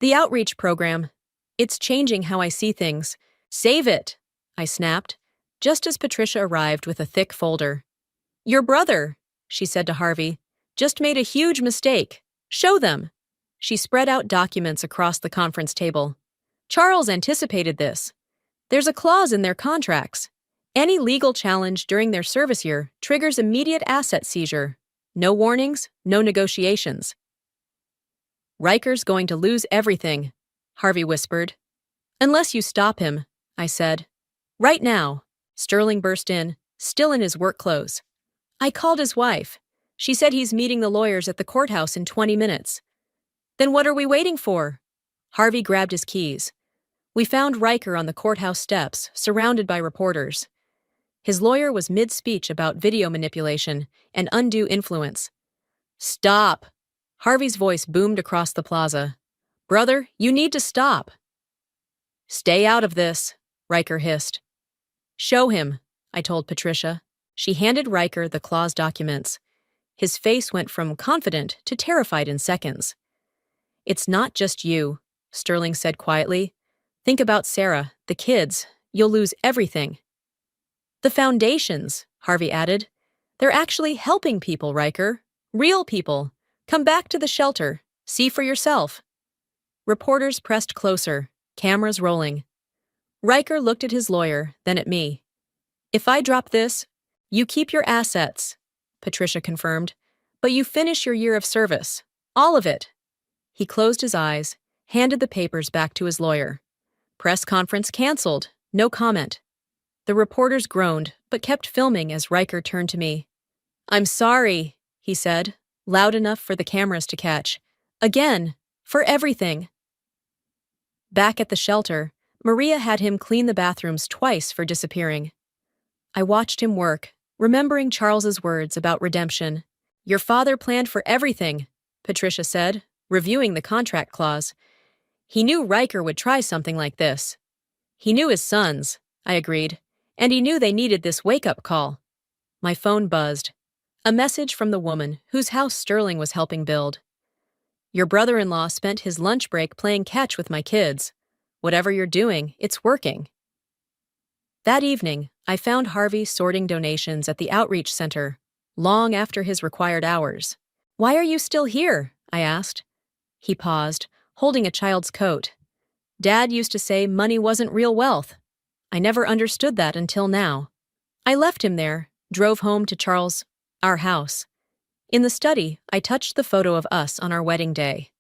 The outreach program. It's changing how I see things. Save it, I snapped, just as Patricia arrived with a thick folder. Your brother, she said to Harvey, just made a huge mistake. Show them. She spread out documents across the conference table. Charles anticipated this. There's a clause in their contracts. Any legal challenge during their service year triggers immediate asset seizure. No warnings, no negotiations. Riker's going to lose everything, Harvey whispered. Unless you stop him, I said. Right now, Sterling burst in, still in his work clothes. I called his wife. She said he's meeting the lawyers at the courthouse in 20 minutes. Then what are we waiting for? Harvey grabbed his keys. We found Riker on the courthouse steps, surrounded by reporters. His lawyer was mid-speech about video manipulation and undue influence. Stop! Harvey's voice boomed across the plaza. Brother, you need to stop. Stay out of this, Riker hissed. Show him, I told Patricia. She handed Riker the clause documents. His face went from confident to terrified in seconds. It's not just you, Sterling said quietly. Think about Sarah, the kids. You'll lose everything. The foundations, Harvey added. They're actually helping people, Riker. Real people. Come back to the shelter. See for yourself. Reporters pressed closer, cameras rolling. Riker looked at his lawyer, then at me. If I drop this, you keep your assets, Patricia confirmed, but you finish your year of service. All of it. He closed his eyes, handed the papers back to his lawyer. Press conference canceled. No comment. The reporters groaned, but kept filming as Riker turned to me. I'm sorry, he said, loud enough for the cameras to catch. Again, for everything. Back at the shelter, Maria had him clean the bathrooms twice for disappearing. I watched him work, remembering Charles's words about redemption. Your father planned for everything, Patricia said, reviewing the contract clause. He knew Riker would try something like this. He knew his sons, I agreed, and he knew they needed this wake-up call. My phone buzzed. A message from the woman whose house Sterling was helping build. Your brother-in-law spent his lunch break playing catch with my kids. Whatever you're doing, it's working. That evening, I found Harvey sorting donations at the outreach center, long after his required hours. Why are you still here? I asked. He paused, holding a child's coat. Dad used to say money wasn't real wealth. I never understood that until now. I left him there, drove home to Charles, our house. In the study, I touched the photo of us on our wedding day.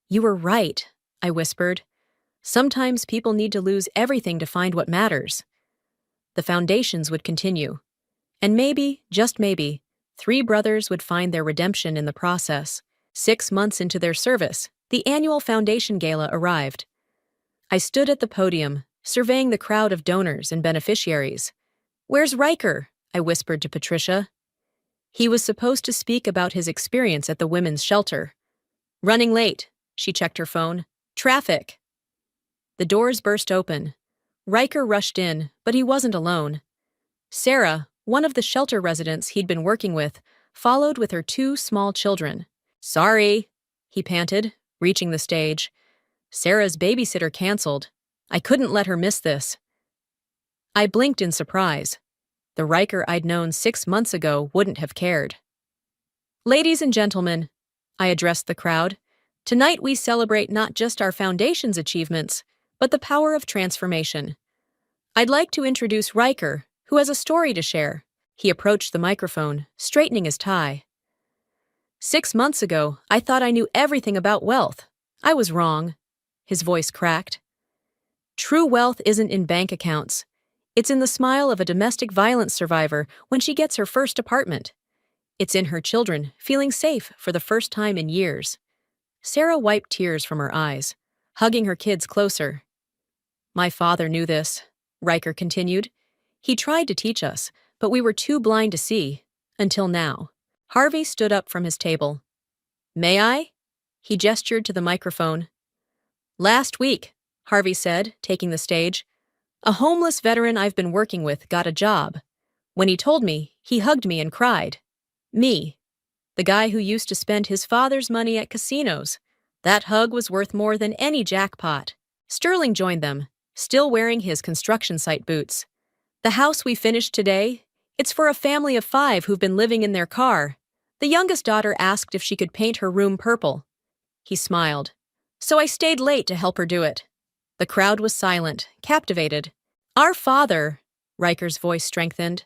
You were right, I whispered. Sometimes people need to lose everything to find what matters. The foundations would continue. And maybe, just maybe, 3 brothers would find their redemption in the process. 6 months into their service, the annual foundation gala arrived. I stood at the podium, surveying the crowd of donors and beneficiaries. Where's Riker? I whispered to Patricia. He was supposed to speak about his experience at the women's shelter. Running late, she checked her phone. Traffic. The doors burst open. Riker rushed in, but he wasn't alone. Sarah, one of the shelter residents he'd been working with, followed with her 2 small children. Sorry, he panted, reaching the stage. Sarah's babysitter canceled. I couldn't let her miss this. I blinked in surprise. The Riker I'd known 6 months ago wouldn't have cared. Ladies and gentlemen, I addressed the crowd, Tonight we celebrate not just our foundation's achievements, but the power of transformation. I'd like to introduce Riker, who has a story to share. He approached the microphone, straightening his tie. 6 months ago, I thought I knew everything about wealth. I was wrong. His voice cracked. True wealth isn't in bank accounts. It's in the smile of a domestic violence survivor when she gets her first apartment. It's in her children feeling safe for the first time in years. Sarah wiped tears from her eyes, hugging her kids closer. My father knew this, Riker continued. He tried to teach us, but we were too blind to see, until now. Harvey stood up from his table. May I? He gestured to the microphone. Last week, Harvey said, taking the stage, a homeless veteran I've been working with got a job. When he told me, he hugged me and cried. Me, the guy who used to spend his father's money at casinos. That hug was worth more than any jackpot. Sterling joined them, still wearing his construction site boots. The house we finished today, it's for a family of 5 who've been living in their car. The youngest daughter asked if she could paint her room purple. He smiled. So I stayed late to help her do it. The crowd was silent, captivated. Our father, Riker's voice strengthened,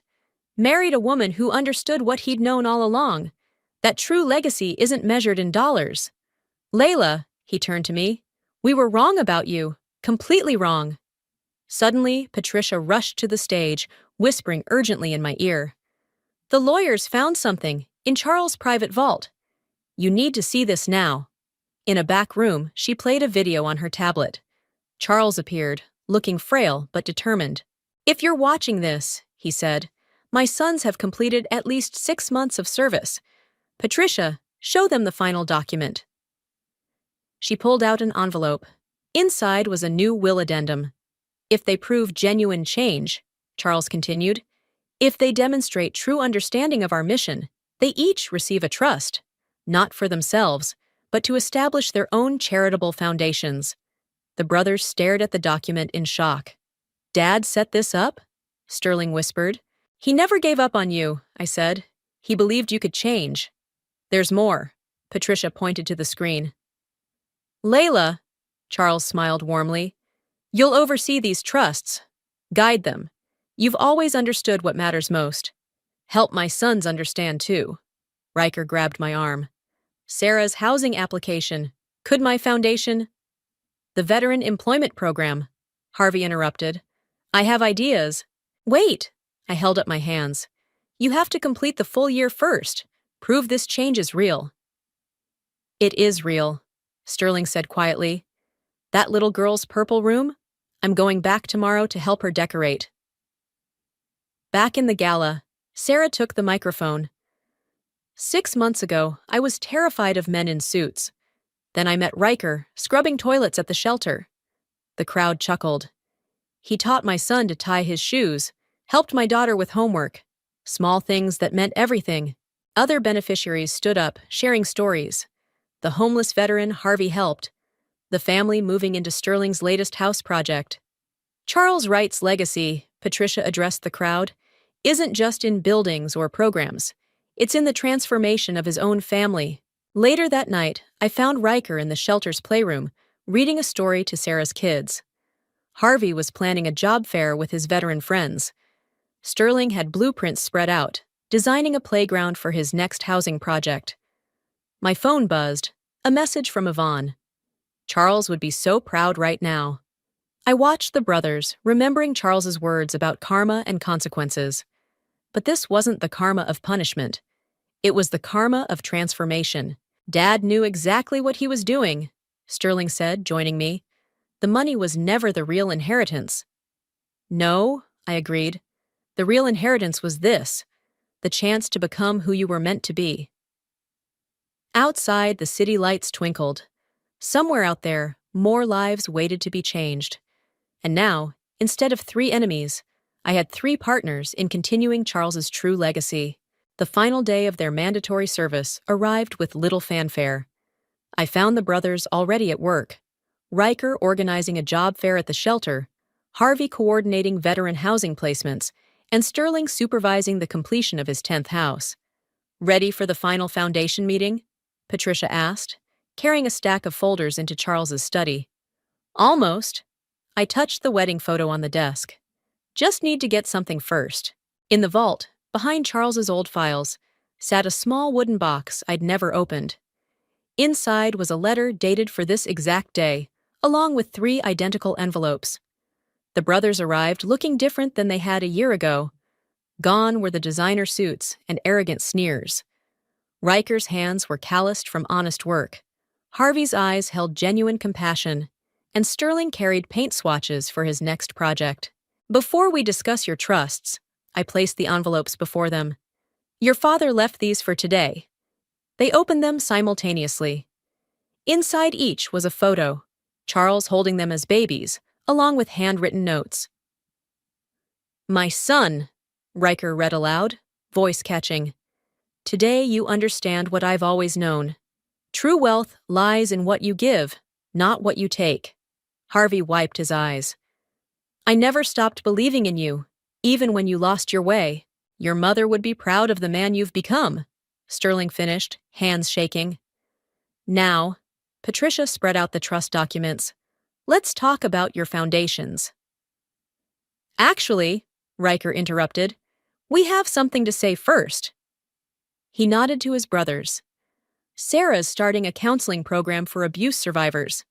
married a woman who understood what he'd known all along, that true legacy isn't measured in dollars. Layla, he turned to me, we were wrong about you, completely wrong. Suddenly, Patricia rushed to the stage, whispering urgently in my ear. The lawyers found something in Charles' private vault. You need to see this now. In a back room, she played a video on her tablet. Charles appeared, looking frail but determined. If you're watching this, he said, my sons have completed at least 6 months of service. Patricia, show them the final document. She pulled out an envelope. Inside was a new will addendum. If they prove genuine change, Charles continued, if they demonstrate true understanding of our mission, they each receive a trust, not for themselves, but to establish their own charitable foundations. The brothers stared at the document in shock. Dad set this up? Sterling whispered. He never gave up on you, I said. He believed you could change. There's more. Patricia pointed to the screen. Layla, Charles smiled warmly, you'll oversee these trusts. Guide them. You've always understood what matters most. Help my sons understand, too. Riker grabbed my arm. Sarah's housing application. Could my foundation? The Veteran Employment Program, Harvey interrupted. I have ideas. Wait, I held up my hands. You have to complete the full year first. Prove this change is real. It is real, Sterling said quietly. That little girl's purple room? I'm going back tomorrow to help her decorate. Back in the gala, Sarah took the microphone. 6 months ago, I was terrified of men in suits. Then I met Riker, scrubbing toilets at the shelter. The crowd chuckled. He taught my son to tie his shoes, helped my daughter with homework. Small things that meant everything. Other beneficiaries stood up, sharing stories. The homeless veteran Harvey helped. The family moving into Sterling's latest house project. Charles Wright's legacy, Patricia addressed the crowd, isn't just in buildings or programs. It's in the transformation of his own family. Later that night, I found Riker in the shelter's playroom, reading a story to Sarah's kids. Harvey was planning a job fair with his veteran friends. Sterling had blueprints spread out, designing a playground for his next housing project. My phone buzzed, a message from Yvonne. Charles would be so proud right now. I watched the brothers, remembering Charles's words about karma and consequences. But this wasn't the karma of punishment. It was the karma of transformation. Dad knew exactly what he was doing, Sterling said, joining me. The money was never the real inheritance. No, I agreed. The real inheritance was this, the chance to become who you were meant to be. Outside, the city lights twinkled. Somewhere out there, more lives waited to be changed. And now, instead of 3 enemies, I had 3 partners in continuing Charles's true legacy. The final day of their mandatory service arrived with little fanfare. I found the brothers already at work. Riker organizing a job fair at the shelter, Harvey coordinating veteran housing placements, and Sterling supervising the completion of his 10th house. Ready for the final foundation meeting? Patricia asked. carrying a stack of folders into Charles's study. Almost. I touched the wedding photo on the desk. Just need to get something first. In the vault, behind Charles's old files, sat a small wooden box I'd never opened. Inside was a letter dated for this exact day, along with 3 identical envelopes. The brothers arrived looking different than they had a year ago. Gone were the designer suits and arrogant sneers. Riker's hands were calloused from honest work. Harvey's eyes held genuine compassion, and Sterling carried paint swatches for his next project. Before we discuss your trusts, I placed the envelopes before them. Your father left these for today. They opened them simultaneously. Inside each was a photo, Charles holding them as babies, along with handwritten notes. My son, Riker read aloud, voice catching. Today you understand what I've always known. True wealth lies in what you give, not what you take. Harvey wiped his eyes. I never stopped believing in you, even when you lost your way. Your mother would be proud of the man you've become, Sterling finished, hands shaking. Now, Patricia spread out the trust documents. Let's talk about your foundations. Actually, Riker interrupted, we have something to say first. He nodded to his brothers. Sarah's starting a counseling program for abuse survivors.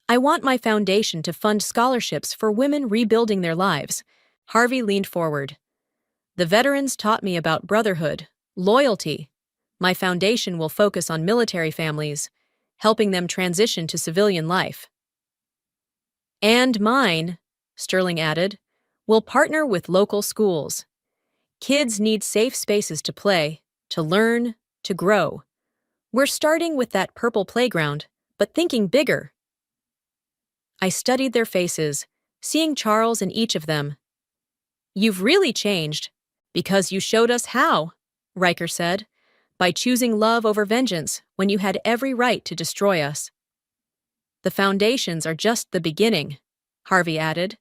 I want my foundation to fund scholarships for women rebuilding their lives. Harvey leaned forward. The veterans taught me about brotherhood, loyalty. My foundation will focus on military families, helping them transition to civilian life. And mine, Sterling added, will partner with local schools. Kids need safe spaces to play, to learn, to grow. We're starting with that purple playground, but thinking bigger. I studied their faces, seeing Charles in each of them. You've really changed, because you showed us how, Riker said, by choosing love over vengeance when you had every right to destroy us. The foundations are just the beginning, Harvey added.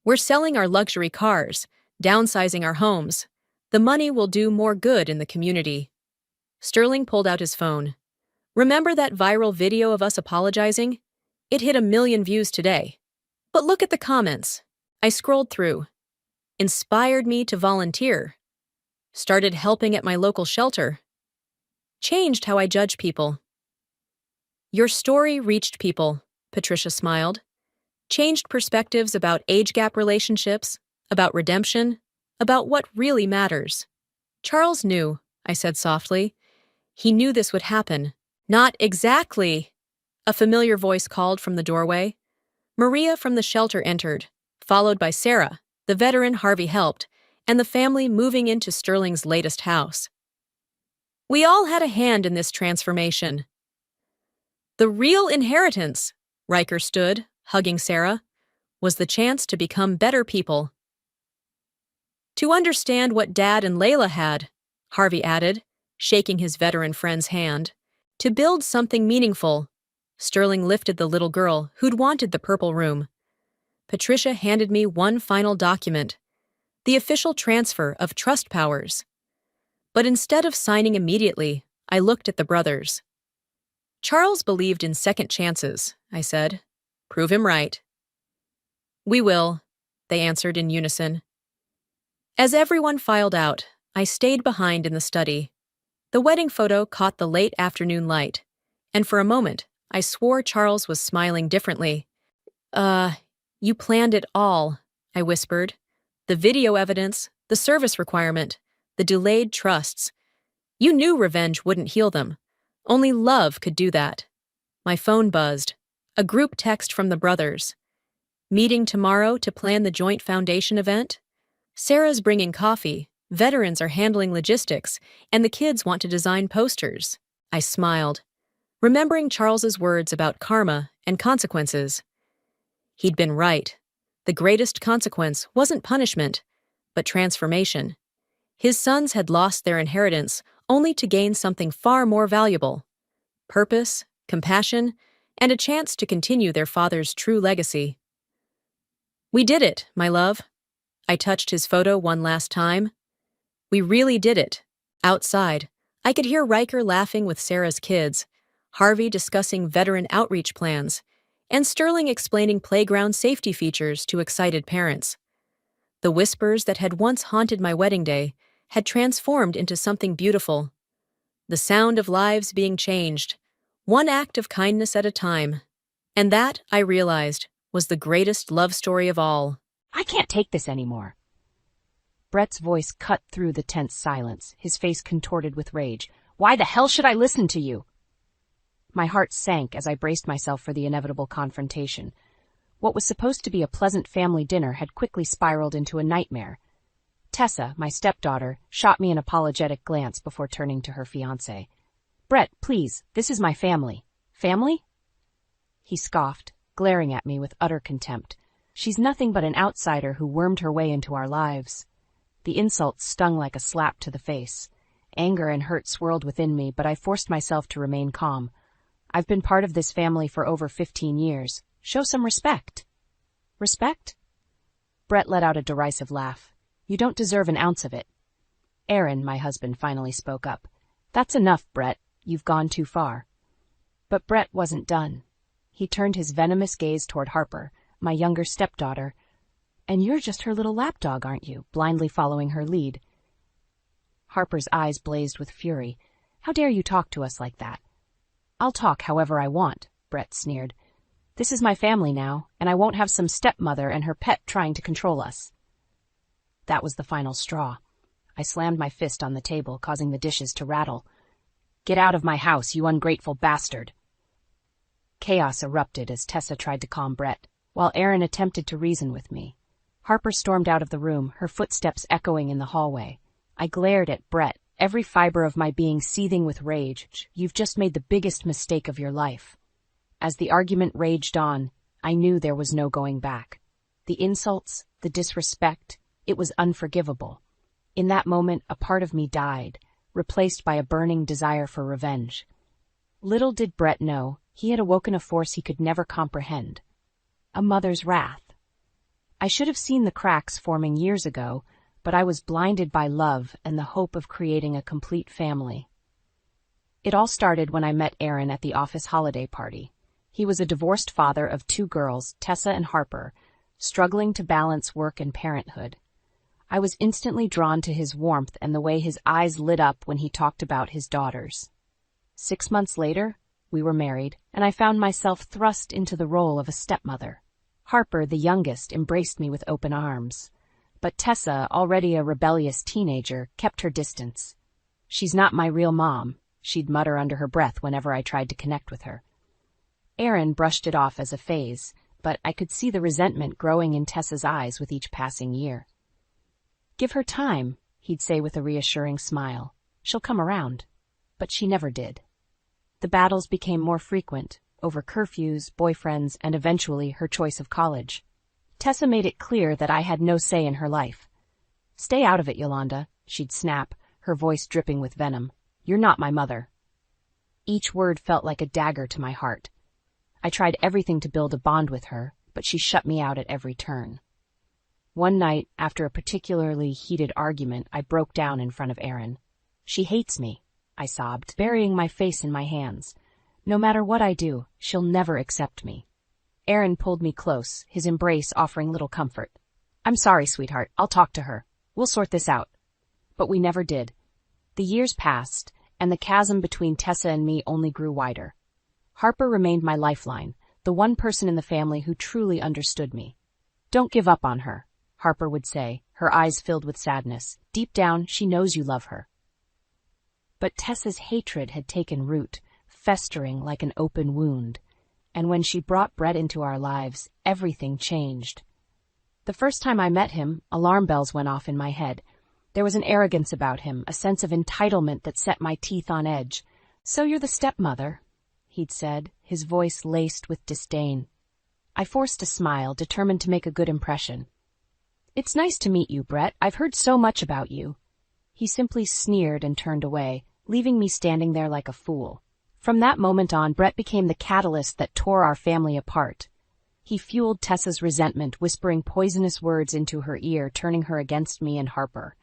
We're selling our luxury cars, downsizing our homes. The money will do more good in the community. Sterling pulled out his phone. Remember that viral video of us apologizing? It hit 1 million views today. But look at the comments. I scrolled through. Inspired me to volunteer. Started helping at my local shelter. Changed how I judge people. Your story reached people, Patricia smiled. Changed perspectives about age gap relationships, about redemption, about what really matters. Charles knew, I said softly. He knew this would happen. Not exactly, a familiar voice called from the doorway. Maria from the shelter entered, followed by Sarah, the veteran Harvey helped, and the family moving into Sterling's latest house. We all had a hand in this transformation. The real inheritance, Riker stood, hugging Sarah, was the chance to become better people. To understand what Dad and Layla had, Harvey added, shaking his veteran friend's hand. To build something meaningful. Sterling lifted the little girl who'd wanted the purple room. Patricia handed me one final document, the official transfer of trust powers. But instead of signing immediately, I looked at the brothers. Charles believed in second chances, I said. Prove him right. We will, they answered in unison. As everyone filed out, I stayed behind in the study. The wedding photo caught the late afternoon light, and for a moment, I swore Charles was smiling differently. You planned it all, I whispered. The video evidence, the service requirement, the delayed trusts. You knew revenge wouldn't heal them. Only love could do that. My phone buzzed. A group text from the brothers. Meeting tomorrow to plan the joint foundation event? Sarah's bringing coffee, veterans are handling logistics, and the kids want to design posters. I smiled, remembering Charles's words about karma and consequences. He'd been right. The greatest consequence wasn't punishment, but transformation. His sons had lost their inheritance only to gain something far more valuable: purpose, compassion, and a chance to continue their father's true legacy. We did it, my love. I touched his photo one last time. We really did it. Outside, I could hear Riker laughing with Sarah's kids. Harvey discussing veteran outreach plans, and Sterling explaining playground safety features to excited parents. The whispers that had once haunted my wedding day had transformed into something beautiful. The sound of lives being changed, one act of kindness at a time. And that, I realized, was the greatest love story of all. I can't take this anymore. Brett's voice cut through the tense silence, his face contorted with rage. Why the hell should I listen to you? My heart sank as I braced myself for the inevitable confrontation. What was supposed to be a pleasant family dinner had quickly spiraled into a nightmare. Tessa, my stepdaughter, shot me an apologetic glance before turning to her fiancé. Brett, please, this is my family. Family? He scoffed, glaring at me with utter contempt. She's nothing but an outsider who wormed her way into our lives. The insult stung like a slap to the face. Anger and hurt swirled within me, but I forced myself to remain calm. I've been part of this family for over 15 years. Show some respect. Respect? Brett let out a derisive laugh. You don't deserve an ounce of it. Aaron, my husband, finally spoke up. That's enough, Brett. You've gone too far. But Brett wasn't done. He turned his venomous gaze toward Harper, my younger stepdaughter. And you're just her little lapdog, aren't you? Blindly following her lead. Harper's eyes blazed with fury. How dare you talk to us like that? I'll talk however I want, Brett sneered. This is my family now, and I won't have some stepmother and her pet trying to control us. That was the final straw. I slammed my fist on the table, causing the dishes to rattle. Get out of my house, you ungrateful bastard. Chaos erupted as Tessa tried to calm Brett, while Aaron attempted to reason with me. Harper stormed out of the room, her footsteps echoing in the hallway. I glared at Brett, every fiber of my being seething with rage. You've just made the biggest mistake of your life. As the argument raged on, I knew there was no going back. The insults, the disrespect, it was unforgivable. In that moment, a part of me died, replaced by a burning desire for revenge. Little did Brett know, he had awoken a force he could never comprehend. A mother's wrath. I should have seen the cracks forming years ago, but I was blinded by love and the hope of creating a complete family. It all started when I met Aaron at the office holiday party. He was a divorced father of 2 girls, Tessa and Harper, struggling to balance work and parenthood. I was instantly drawn to his warmth and the way his eyes lit up when he talked about his daughters. 6 months later, we were married, and I found myself thrust into the role of a stepmother. Harper, the youngest, embraced me with open arms. But Tessa, already a rebellious teenager, kept her distance. She's not my real mom, she'd mutter under her breath whenever I tried to connect with her. Aaron brushed it off as a phase, but I could see the resentment growing in Tessa's eyes with each passing year. Give her time, he'd say with a reassuring smile. She'll come around. But she never did. The battles became more frequent, over curfews, boyfriends, and eventually her choice of college. Tessa made it clear that I had no say in her life. Stay out of it, Yolanda, she'd snap, her voice dripping with venom. You're not my mother. Each word felt like a dagger to my heart. I tried everything to build a bond with her, but she shut me out at every turn. One night, after a particularly heated argument, I broke down in front of Aaron. She hates me, I sobbed, burying my face in my hands. No matter what I do, she'll never accept me. Aaron pulled me close, his embrace offering little comfort. I'm sorry, sweetheart, I'll talk to her. We'll sort this out. But we never did. The years passed, and the chasm between Tessa and me only grew wider. Harper remained my lifeline, the one person in the family who truly understood me. Don't give up on her, Harper would say, her eyes filled with sadness. Deep down, she knows you love her. But Tessa's hatred had taken root, festering like an open wound. And when she brought Brett into our lives, everything changed. The first time I met him, alarm bells went off in my head. There was an arrogance about him, a sense of entitlement that set my teeth on edge. So you're the stepmother, he'd said, his voice laced with disdain. I forced a smile, determined to make a good impression. It's nice to meet you, Brett. I've heard so much about you. He simply sneered and turned away, leaving me standing there like a fool. From that moment on, Brett became the catalyst that tore our family apart. He fueled Tessa's resentment, whispering poisonous words into her ear, turning her against me and Harper.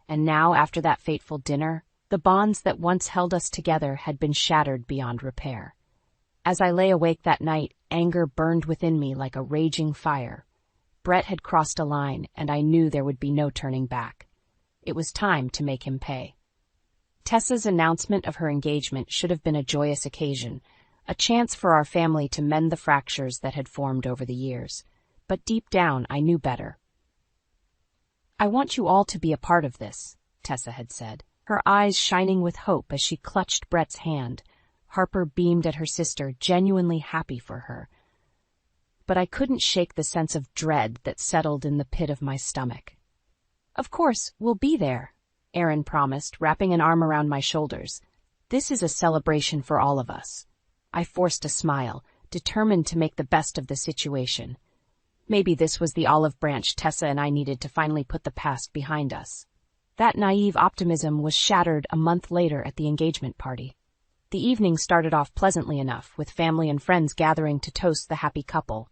And now, after that fateful dinner, The bonds that once held us together had been shattered beyond repair. As I lay awake that night, anger burned within me like a raging fire. Brett had crossed a line, and I knew there would be no turning back. It was time to make him pay. Tessa's announcement of her engagement should have been a joyous occasion, a chance for our family to mend the fractures that had formed over the years. But deep down, I knew better. "I want you all to be a part of this," Tessa had said, her eyes shining with hope as she clutched Brett's hand. Harper beamed at her sister, genuinely happy for her. But I couldn't shake the sense of dread that settled in the pit of my stomach. "Of course, we'll be there," Erin promised, wrapping an arm around my shoulders. "This is a celebration for all of us." I forced a smile, determined to make the best of the situation. Maybe this was the olive branch Tessa and I needed to finally put the past behind us. That naive optimism was shattered a month later at the engagement party. The evening started off pleasantly enough, with family and friends gathering to toast the happy couple.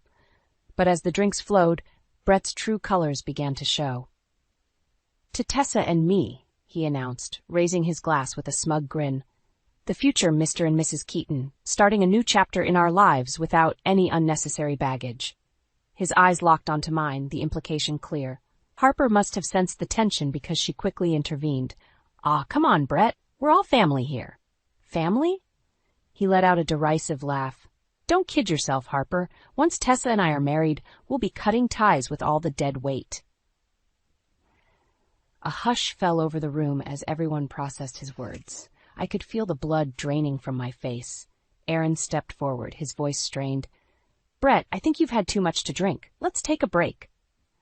But as the drinks flowed, Brett's true colors began to show. "To Tessa and me," he announced, raising his glass with a smug grin. "The future Mr. and Mrs. Keaton, starting a new chapter in our lives without any unnecessary baggage." His eyes locked onto mine, the implication clear. Harper must have sensed the tension because she quickly intervened. "Aw, come on, Brett. We're all family here." "Family?" He let out a derisive laugh. "Don't kid yourself, Harper. Once Tessa and I are married, we'll be cutting ties with all the dead weight." A hush fell over the room as everyone processed his words. I could feel the blood draining from my face. Aaron stepped forward, his voice strained. "Brett, I think you've had too much to drink. Let's take a break."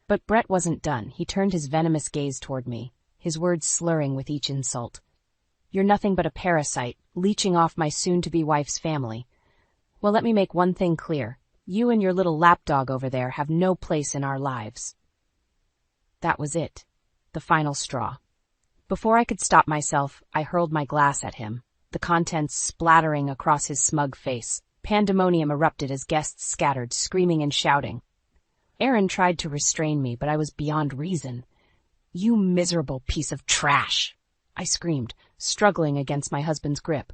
But Brett wasn't done. He turned his venomous gaze toward me, his words slurring with each insult. "You're nothing but a parasite, leeching off my soon-to-be wife's family. Well, let me make one thing clear. You and your little lapdog over there have no place in our lives." That was it. The final straw. Before I could stop myself, I hurled my glass at him, the contents splattering across his smug face. Pandemonium erupted as guests scattered, screaming and shouting. Aaron tried to restrain me, but I was beyond reason. "You miserable piece of trash!" I screamed, struggling against my husband's grip.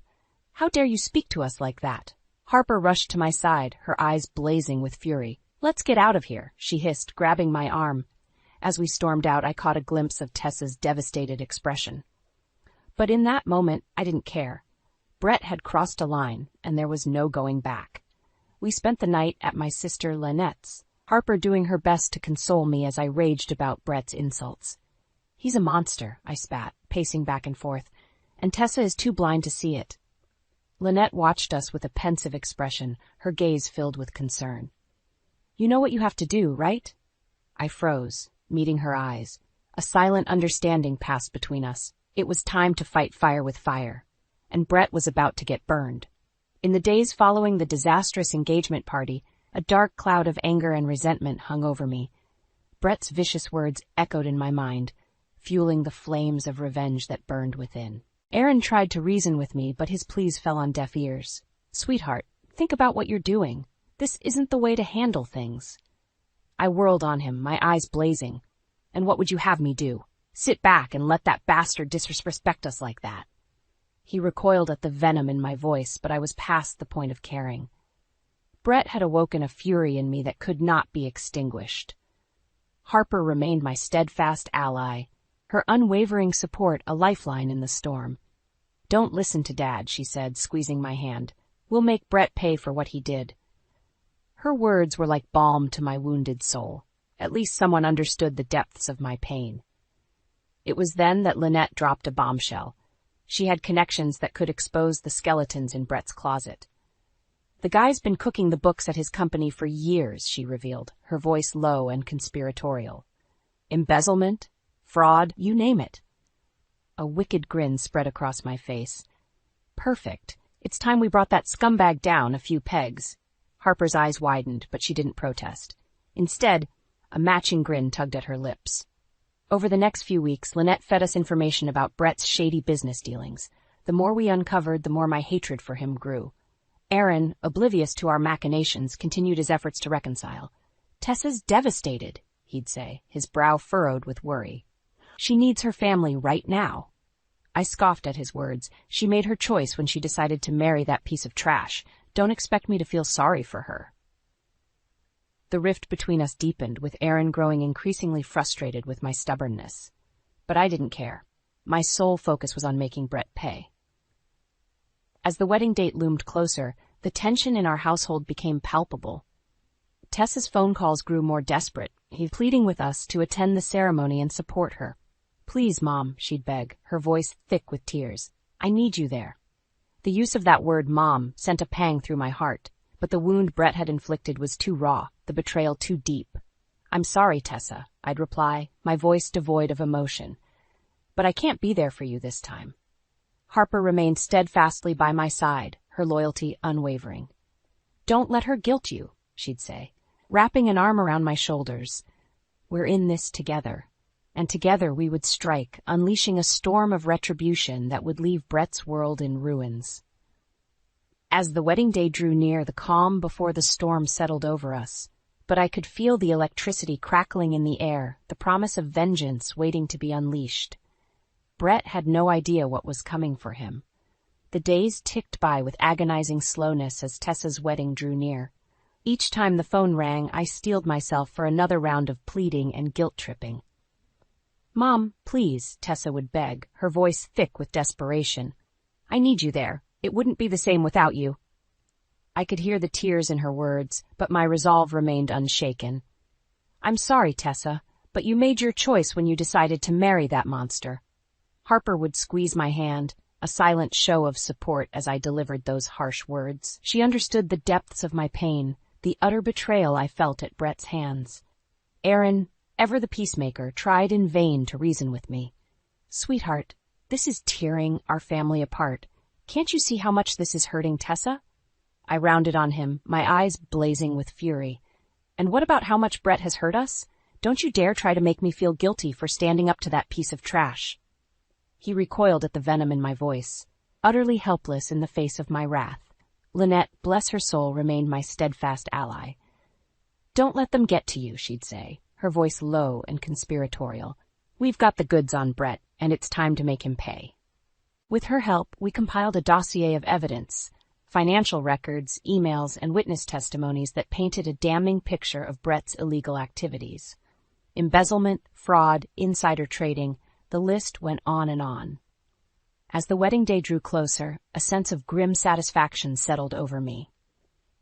"How dare you speak to us like that?" Harper rushed to my side, her eyes blazing with fury. "Let's get out of here," she hissed, grabbing my arm. As we stormed out, I caught a glimpse of Tessa's devastated expression. But in that moment, I didn't care. Brett had crossed a line, and there was no going back. We spent the night at my sister Lynette's, Harper doing her best to console me as I raged about Brett's insults. "He's a monster," I spat, pacing back and forth, "and Tessa is too blind to see it." Lynette watched us with a pensive expression, her gaze filled with concern. "You know what you have to do, right?" I froze, meeting her eyes. A silent understanding passed between us. It was time to fight fire with fire, and Brett was about to get burned. In the days following the disastrous engagement party, a dark cloud of anger and resentment hung over me. Brett's vicious words echoed in my mind, fueling the flames of revenge that burned within. Aaron tried to reason with me, but his pleas fell on deaf ears. "Sweetheart, think about what you're doing. This isn't the way to handle things." I whirled on him, my eyes blazing. "And what would you have me do? Sit back and let that bastard disrespect us like that?" He recoiled at the venom in my voice, but I was past the point of caring. Brett had awoken a fury in me that could not be extinguished. Harper remained my steadfast ally, her unwavering support a lifeline in the storm. "Don't listen to Dad," she said, squeezing my hand. "We'll make Brett pay for what he did." Her words were like balm to my wounded soul. At least someone understood the depths of my pain. It was then that Lynette dropped a bombshell. She had connections that could expose the skeletons in Brett's closet. "The guy's been cooking the books at his company for years," she revealed, her voice low and conspiratorial. "Embezzlement, fraud, you name it." A wicked grin spread across my face. "Perfect. It's time we brought that scumbag down a few pegs." Harper's eyes widened, but she didn't protest. Instead, a matching grin tugged at her lips. Over the next few weeks, Lynette fed us information about Brett's shady business dealings. The more we uncovered, the more my hatred for him grew. Aaron, oblivious to our machinations, continued his efforts to reconcile. "Tessa's devastated," he'd say, his brow furrowed with worry. "She needs her family right now." I scoffed at his words. She made her choice when she decided to marry that piece of trash. Don't expect me to feel sorry for her. The rift between us deepened, with Aaron growing increasingly frustrated with my stubbornness. But I didn't care. My sole focus was on making Brett pay. As the wedding date loomed closer, the tension in our household became palpable. Tessa's phone calls grew more desperate, he pleading with us to attend the ceremony and support her. "Please, Mom," she'd beg, her voice thick with tears. "I need you there." The use of that word, Mom, sent a pang through my heart, but the wound Brett had inflicted was too raw, the betrayal too deep. "I'm sorry, Tessa," I'd reply, my voice devoid of emotion. "But I can't be there for you this time." Harper remained steadfastly by my side, her loyalty unwavering. "Don't let her guilt you," she'd say, wrapping an arm around my shoulders. "We're in this together." And together we would strike, unleashing a storm of retribution that would leave Brett's world in ruins. As the wedding day drew near, the calm before the storm settled over us, but I could feel the electricity crackling in the air, the promise of vengeance waiting to be unleashed. Brett had no idea what was coming for him. The days ticked by with agonizing slowness as Tessa's wedding drew near. Each time the phone rang, I steeled myself for another round of pleading and guilt-tripping. "Mom, please," Tessa would beg, her voice thick with desperation. "I need you there. It wouldn't be the same without you." I could hear the tears in her words, but my resolve remained unshaken. "I'm sorry, Tessa, but you made your choice when you decided to marry that monster." Harper would squeeze my hand, a silent show of support as I delivered those harsh words. She understood the depths of my pain, the utter betrayal I felt at Brett's hands. Aaron, ever the peacemaker, tried in vain to reason with me. "Sweetheart, this is tearing our family apart. Can't you see how much this is hurting Tessa?" I rounded on him, my eyes blazing with fury. "And what about how much Brett has hurt us? Don't you dare try to make me feel guilty for standing up to that piece of trash." He recoiled at the venom in my voice, utterly helpless in the face of my wrath. Lynette, bless her soul, remained my steadfast ally. "Don't let them get to you," she'd say, her voice low and conspiratorial. "We've got the goods on Brett, and it's time to make him pay." With her help, we compiled a dossier of evidence, financial records, emails, and witness testimonies that painted a damning picture of Brett's illegal activities. Embezzlement, fraud, insider trading, the list went on and on. As the wedding day drew closer, a sense of grim satisfaction settled over me.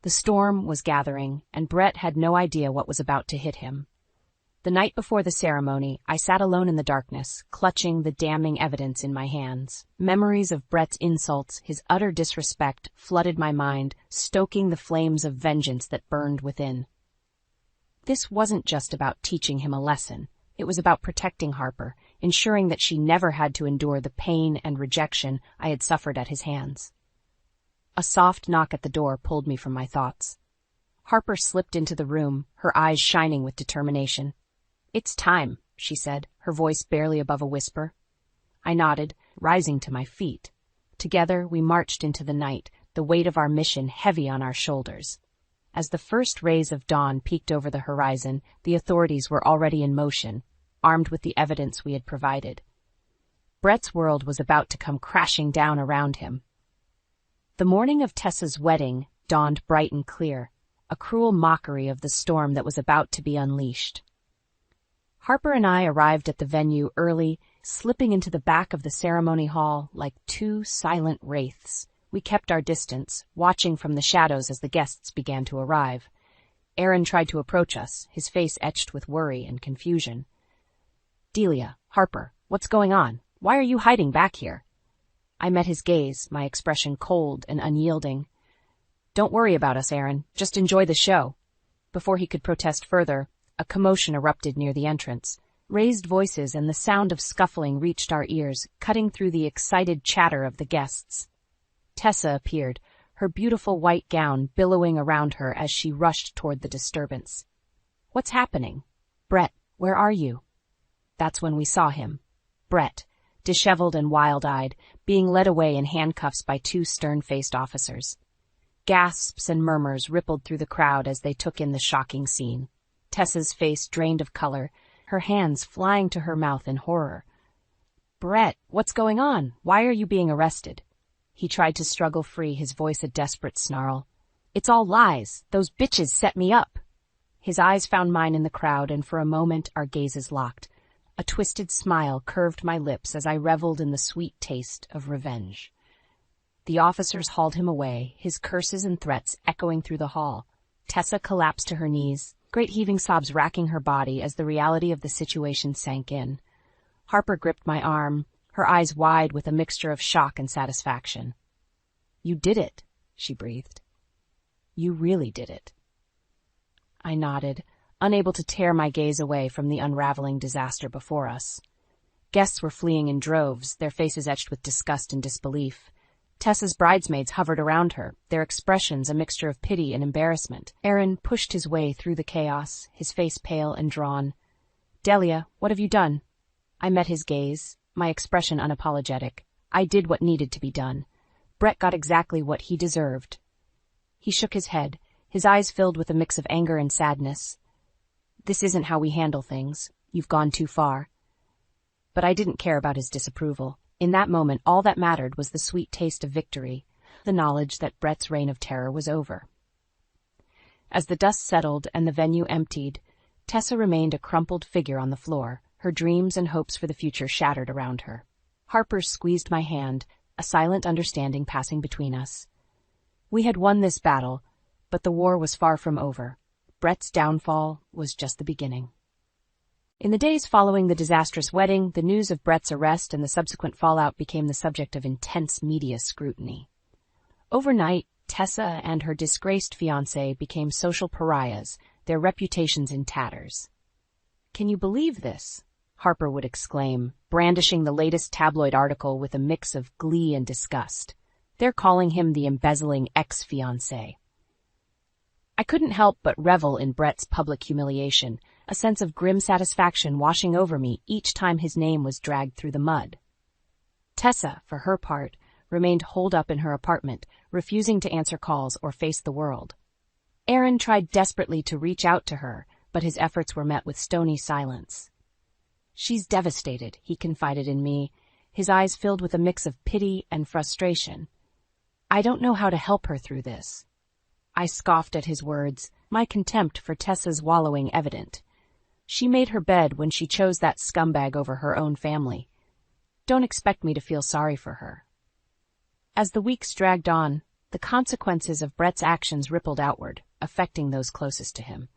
The storm was gathering, and Brett had no idea what was about to hit him. The night before the ceremony, I sat alone in the darkness, clutching the damning evidence in my hands. Memories of Brett's insults, his utter disrespect, flooded my mind, stoking the flames of vengeance that burned within. This wasn't just about teaching him a lesson. It was about protecting Harper, ensuring that she never had to endure the pain and rejection I had suffered at his hands. A soft knock at the door pulled me from my thoughts. Harper slipped into the room, her eyes shining with determination. "It's time," she said, her voice barely above a whisper. I nodded, rising to my feet. Together we marched into the night, the weight of our mission heavy on our shoulders. As the first rays of dawn peeked over the horizon, the authorities were already in motion, armed with the evidence we had provided. Brett's world was about to come crashing down around him. The morning of Tessa's wedding dawned bright and clear, a cruel mockery of the storm that was about to be unleashed. Harper and I arrived at the venue early, slipping into the back of the ceremony hall like two silent wraiths. We kept our distance, watching from the shadows as the guests began to arrive. Aaron tried to approach us, his face etched with worry and confusion. "Delia, Harper, what's going on? Why are you hiding back here?" I met his gaze, my expression cold and unyielding. "Don't worry about us, Aaron. Just enjoy the show." Before he could protest further, a commotion erupted near the entrance. Raised voices and the sound of scuffling reached our ears, cutting through the excited chatter of the guests. Tessa appeared, her beautiful white gown billowing around her as she rushed toward the disturbance. "What's happening? Brett, where are you?" That's when we saw him. Brett, disheveled and wild-eyed, being led away in handcuffs by two stern-faced officers. Gasps and murmurs rippled through the crowd as they took in the shocking scene. Tessa's face drained of color, her hands flying to her mouth in horror. Brett, what's going on? Why are you being arrested? He tried to struggle free, his voice a desperate snarl. It's all lies. Those bitches set me up. His eyes found mine in the crowd, and for a moment our gazes locked. A twisted smile curved my lips as I reveled in the sweet taste of revenge. The officers hauled him away, his curses and threats echoing through the hall. Tessa collapsed to her knees, great heaving sobs racking her body as the reality of the situation sank in. Harper gripped my arm, her eyes wide with a mixture of shock and satisfaction. You did it, she breathed. You really did it. I nodded, unable to tear my gaze away from the unraveling disaster before us. Guests were fleeing in droves, their faces etched with disgust and disbelief. Tessa's bridesmaids hovered around her, their expressions a mixture of pity and embarrassment. Aaron pushed his way through the chaos, his face pale and drawn. Delia, what have you done? I met his gaze, my expression unapologetic. I did what needed to be done. Brett got exactly what he deserved. He shook his head, his eyes filled with a mix of anger and sadness. This isn't how we handle things. You've gone too far. But I didn't care about his disapproval. In that moment, all that mattered was the sweet taste of victory, the knowledge that Brett's reign of terror was over. As the dust settled and the venue emptied, Tessa remained a crumpled figure on the floor, her dreams and hopes for the future shattered around her. Harper squeezed my hand, a silent understanding passing between us. We had won this battle, but the war was far from over. Brett's downfall was just the beginning. In the days following the disastrous wedding, the news of Brett's arrest and the subsequent fallout became the subject of intense media scrutiny. Overnight, Tessa and her disgraced fiancé became social pariahs, their reputations in tatters. Can you believe this? Harper would exclaim, brandishing the latest tabloid article with a mix of glee and disgust. They're calling him the embezzling ex-fiancé. I couldn't help but revel in Brett's public humiliation, a sense of grim satisfaction washing over me each time his name was dragged through the mud. Tessa, for her part, remained holed up in her apartment, refusing to answer calls or face the world. Aaron tried desperately to reach out to her, but his efforts were met with stony silence. She's devastated, he confided in me, his eyes filled with a mix of pity and frustration. I don't know how to help her through this. I scoffed at his words, my contempt for Tessa's wallowing evident. She made her bed when she chose that scumbag over her own family. Don't expect me to feel sorry for her. As the weeks dragged on, the consequences of Brett's actions rippled outward, affecting those closest to him.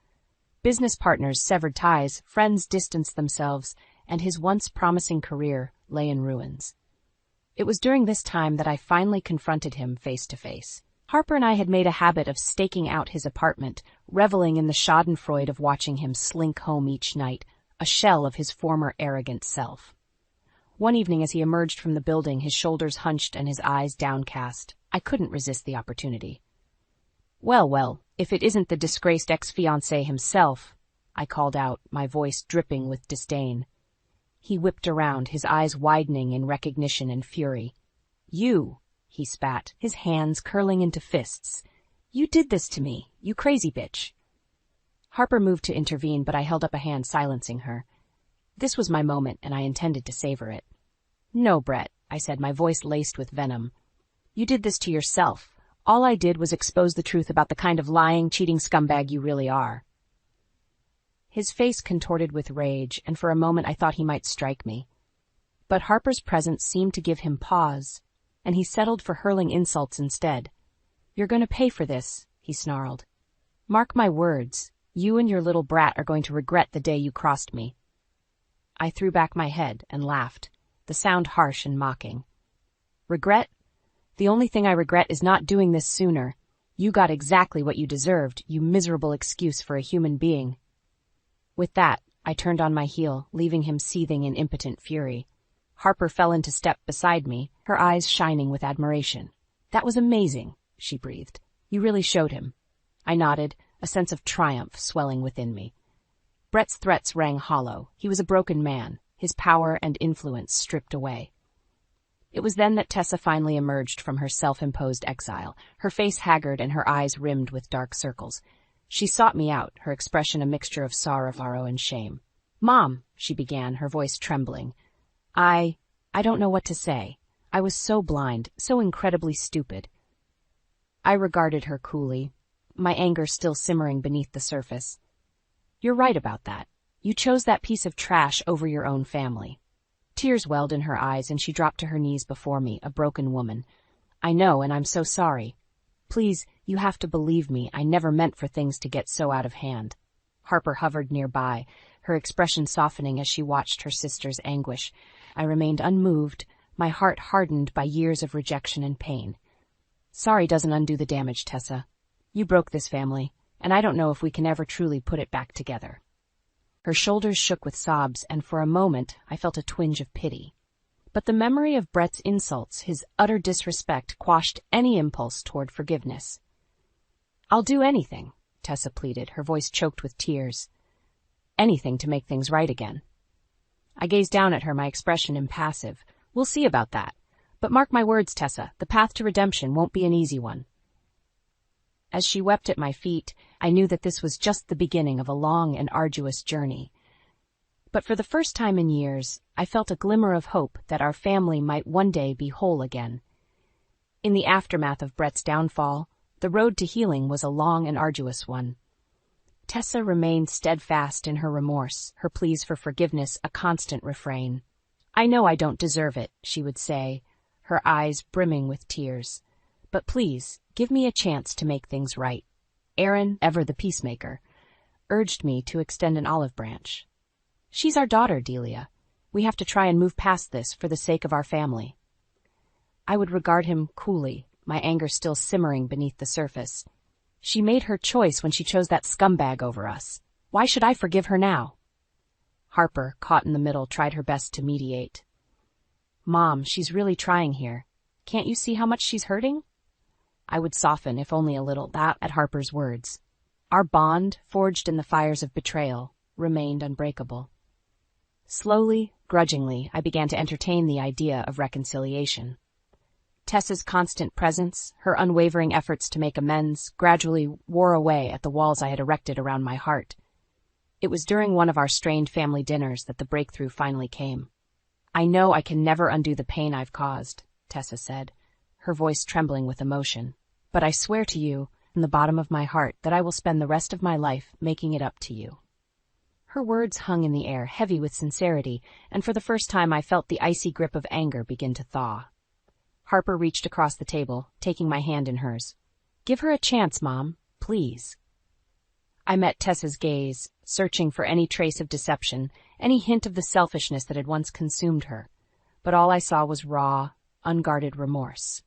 Business partners severed ties, friends distanced themselves, and his once promising career lay in ruins. It was during this time that I finally confronted him face to face. Harper and I had made a habit of staking out his apartment, reveling in the schadenfreude of watching him slink home each night, a shell of his former arrogant self. One evening as he emerged from the building, his shoulders hunched and his eyes downcast, I couldn't resist the opportunity. Well, if it isn't the disgraced ex-fiancé himself, I called out, my voice dripping with disdain. He whipped around, his eyes widening in recognition and fury. You, he spat, his hands curling into fists. You did this to me, you crazy bitch. Harper moved to intervene, but I held up a hand silencing her. This was my moment, and I intended to savor it. No, Brett, I said, my voice laced with venom. You did this to yourself. All I did was expose the truth about the kind of lying, cheating scumbag you really are. His face contorted with rage, and for a moment I thought he might strike me. But Harper's presence seemed to give him pause, and he settled for hurling insults instead. You're going to pay for this, he snarled. Mark my words, you and your little brat are going to regret the day you crossed me. I threw back my head and laughed, the sound harsh and mocking. Regret? The only thing I regret is not doing this sooner. You got exactly what you deserved, you miserable excuse for a human being. With that, I turned on my heel, leaving him seething in impotent fury. Harper fell into step beside me, her eyes shining with admiration. That was amazing, she breathed. You really showed him. I nodded, a sense of triumph swelling within me. Brett's threats rang hollow. He was a broken man, his power and influence stripped away. It was then that Tessa finally emerged from her self-imposed exile, her face haggard and her eyes rimmed with dark circles. She sought me out, her expression a mixture of sorrow and shame. Mom, she began, her voice trembling. I don't know what to say. I was so blind, so incredibly stupid. I regarded her coolly, my anger still simmering beneath the surface. You're right about that. You chose that piece of trash over your own family. Tears welled in her eyes and she dropped to her knees before me, a broken woman. I know, and I'm so sorry. Please, you have to believe me, I never meant for things to get so out of hand. Harper hovered nearby, her expression softening as she watched her sister's anguish. I remained unmoved, my heart hardened by years of rejection and pain. Sorry doesn't undo the damage, Tessa. You broke this family, and I don't know if we can ever truly put it back together. Her shoulders shook with sobs, and for a moment I felt a twinge of pity. But the memory of Brett's insults, his utter disrespect, quashed any impulse toward forgiveness. I'll do anything, Tessa pleaded, her voice choked with tears. Anything to make things right again. I gazed down at her, my expression impassive. We'll see about that. But mark my words, Tessa, the path to redemption won't be an easy one. As she wept at my feet, I knew that this was just the beginning of a long and arduous journey. But for the first time in years, I felt a glimmer of hope that our family might one day be whole again. In the aftermath of Brett's downfall, the road to healing was a long and arduous one. Tessa remained steadfast in her remorse, her pleas for forgiveness a constant refrain. I know I don't deserve it, she would say, her eyes brimming with tears. But please, give me a chance to make things right. Aaron, ever the peacemaker, urged me to extend an olive branch. She's our daughter, Delia. We have to try and move past this for the sake of our family. I would regard him coolly, my anger still simmering beneath the surface. She made her choice when she chose that scumbag over us. Why should I forgive her now? Harper, caught in the middle, tried her best to mediate. Mom, she's really trying here. Can't you see how much she's hurting? I would soften, if only a little, that at Harper's words. Our bond, forged in the fires of betrayal, remained unbreakable. Slowly, grudgingly, I began to entertain the idea of reconciliation. Tessa's constant presence, her unwavering efforts to make amends, gradually wore away at the walls I had erected around my heart. It was during one of our strained family dinners that the breakthrough finally came. I know I can never undo the pain I've caused, Tessa said, her voice trembling with emotion. But I swear to you, from the bottom of my heart, that I will spend the rest of my life making it up to you. Her words hung in the air, heavy with sincerity, and for the first time I felt the icy grip of anger begin to thaw. Harper reached across the table, taking my hand in hers. Give her a chance, Mom, please. I met Tessa's gaze, searching for any trace of deception, any hint of the selfishness that had once consumed her. But all I saw was raw, unguarded remorse.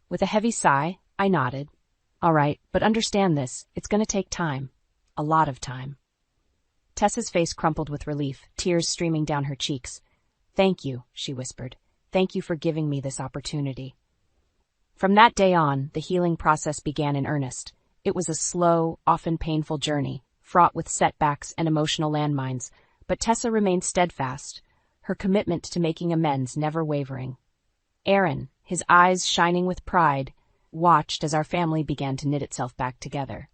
With a heavy sigh, I nodded. All right, but understand this, it's going to take time. A lot of time. Tessa's face crumpled with relief, tears streaming down her cheeks. Thank you, she whispered. Thank you for giving me this opportunity. From that day on, the healing process began in earnest. It was a slow, often painful journey, fraught with setbacks and emotional landmines, but Tessa remained steadfast, her commitment to making amends never wavering. Aaron, his eyes shining with pride, watched as our family began to knit itself back together.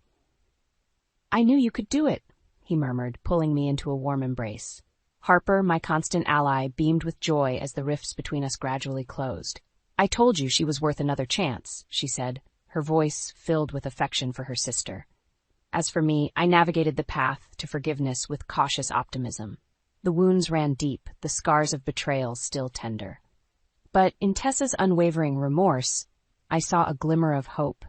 I knew you could do it, he murmured, pulling me into a warm embrace. Harper, my constant ally, beamed with joy as the rifts between us gradually closed. I told you she was worth another chance, she said, her voice filled with affection for her sister. As for me, I navigated the path to forgiveness with cautious optimism. The wounds ran deep, the scars of betrayal still tender. But in Tessa's unwavering remorse, I saw a glimmer of hope,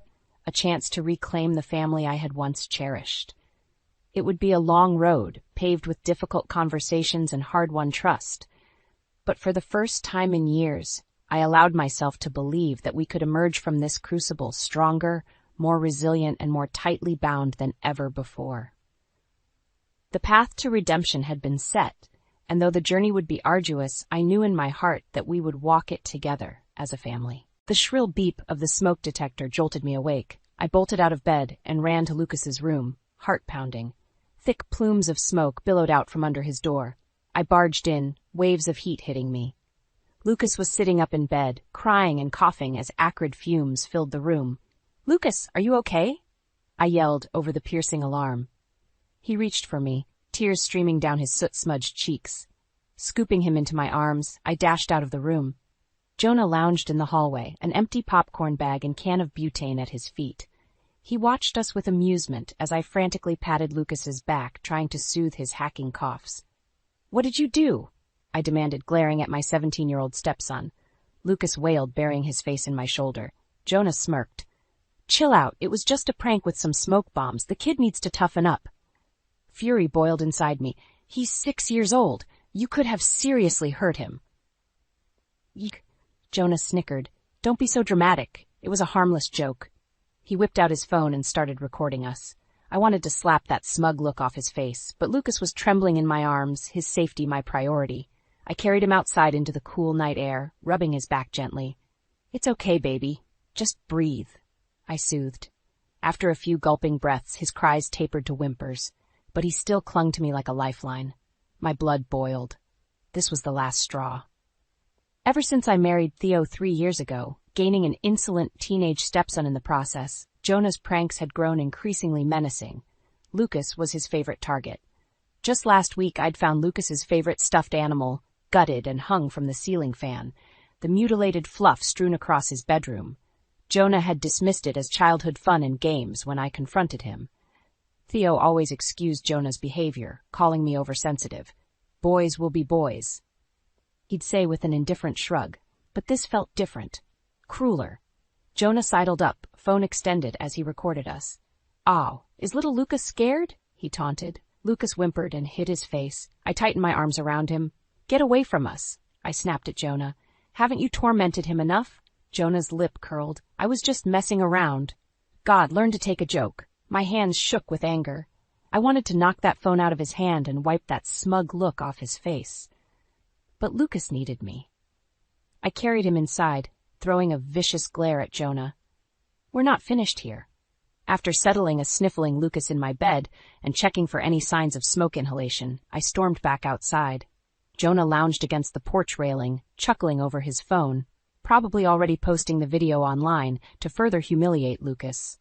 a chance to reclaim the family I had once cherished. It would be a long road, paved with difficult conversations and hard-won trust. But for the first time in years, I allowed myself to believe that we could emerge from this crucible stronger, more resilient, and more tightly bound than ever before. The path to redemption had been set, and though the journey would be arduous, I knew in my heart that we would walk it together as a family. The shrill beep of the smoke detector jolted me awake. I bolted out of bed and ran to Lucas's room, heart pounding. Thick plumes of smoke billowed out from under his door. I barged in, waves of heat hitting me. Lucas was sitting up in bed, crying and coughing as acrid fumes filled the room. "Lucas, are you okay?" I yelled over the piercing alarm. He reached for me, tears streaming down his soot-smudged cheeks. Scooping him into my arms, I dashed out of the room. Jonah lounged in the hallway, an empty popcorn bag and can of butane at his feet. He watched us with amusement as I frantically patted Lucas's back, trying to soothe his hacking coughs. "What did you do?" I demanded, glaring at my 17-year-old stepson. Lucas wailed, burying his face in my shoulder. Jonah smirked. "Chill out, it was just a prank with some smoke bombs. The kid needs to toughen up." Fury boiled inside me. "He's 6 years old. You could have seriously hurt him." "Eek," Jonah snickered. "Don't be so dramatic. It was a harmless joke." He whipped out his phone and started recording us. I wanted to slap that smug look off his face, but Lucas was trembling in my arms, his safety my priority. I carried him outside into the cool night air, rubbing his back gently. "It's okay, baby. Just breathe," I soothed. After a few gulping breaths, his cries tapered to whimpers, but he still clung to me like a lifeline. My blood boiled. This was the last straw. Ever since I married Theo 3 years ago, gaining an insolent teenage stepson in the process, Jonah's pranks had grown increasingly menacing. Lucas was his favorite target. Just last week, I'd found Lucas's favorite stuffed animal, gutted and hung from the ceiling fan, the mutilated fluff strewn across his bedroom. Jonah had dismissed it as childhood fun and games when I confronted him. Theo always excused Jonah's behavior, calling me oversensitive. "Boys will be boys," he'd say with an indifferent shrug. But this felt different. Crueler. Jonah sidled up, phone extended as he recorded us. "Ow, is little Lucas scared?" he taunted. Lucas whimpered and hid his face. I tightened my arms around him. "Get away from us," I snapped at Jonah. "Haven't you tormented him enough?" Jonah's lip curled. "I was just messing around." God, learn to take a joke. My hands shook with anger. I wanted to knock that phone out of his hand and wipe that smug look off his face. But Lucas needed me. I carried him inside, throwing a vicious glare at Jonah. "We're not finished here." After settling a sniffling Lucas in my bed and checking for any signs of smoke inhalation, I stormed back outside. Jonah lounged against the porch railing, chuckling over his phone, probably already posting the video online to further humiliate Lucas.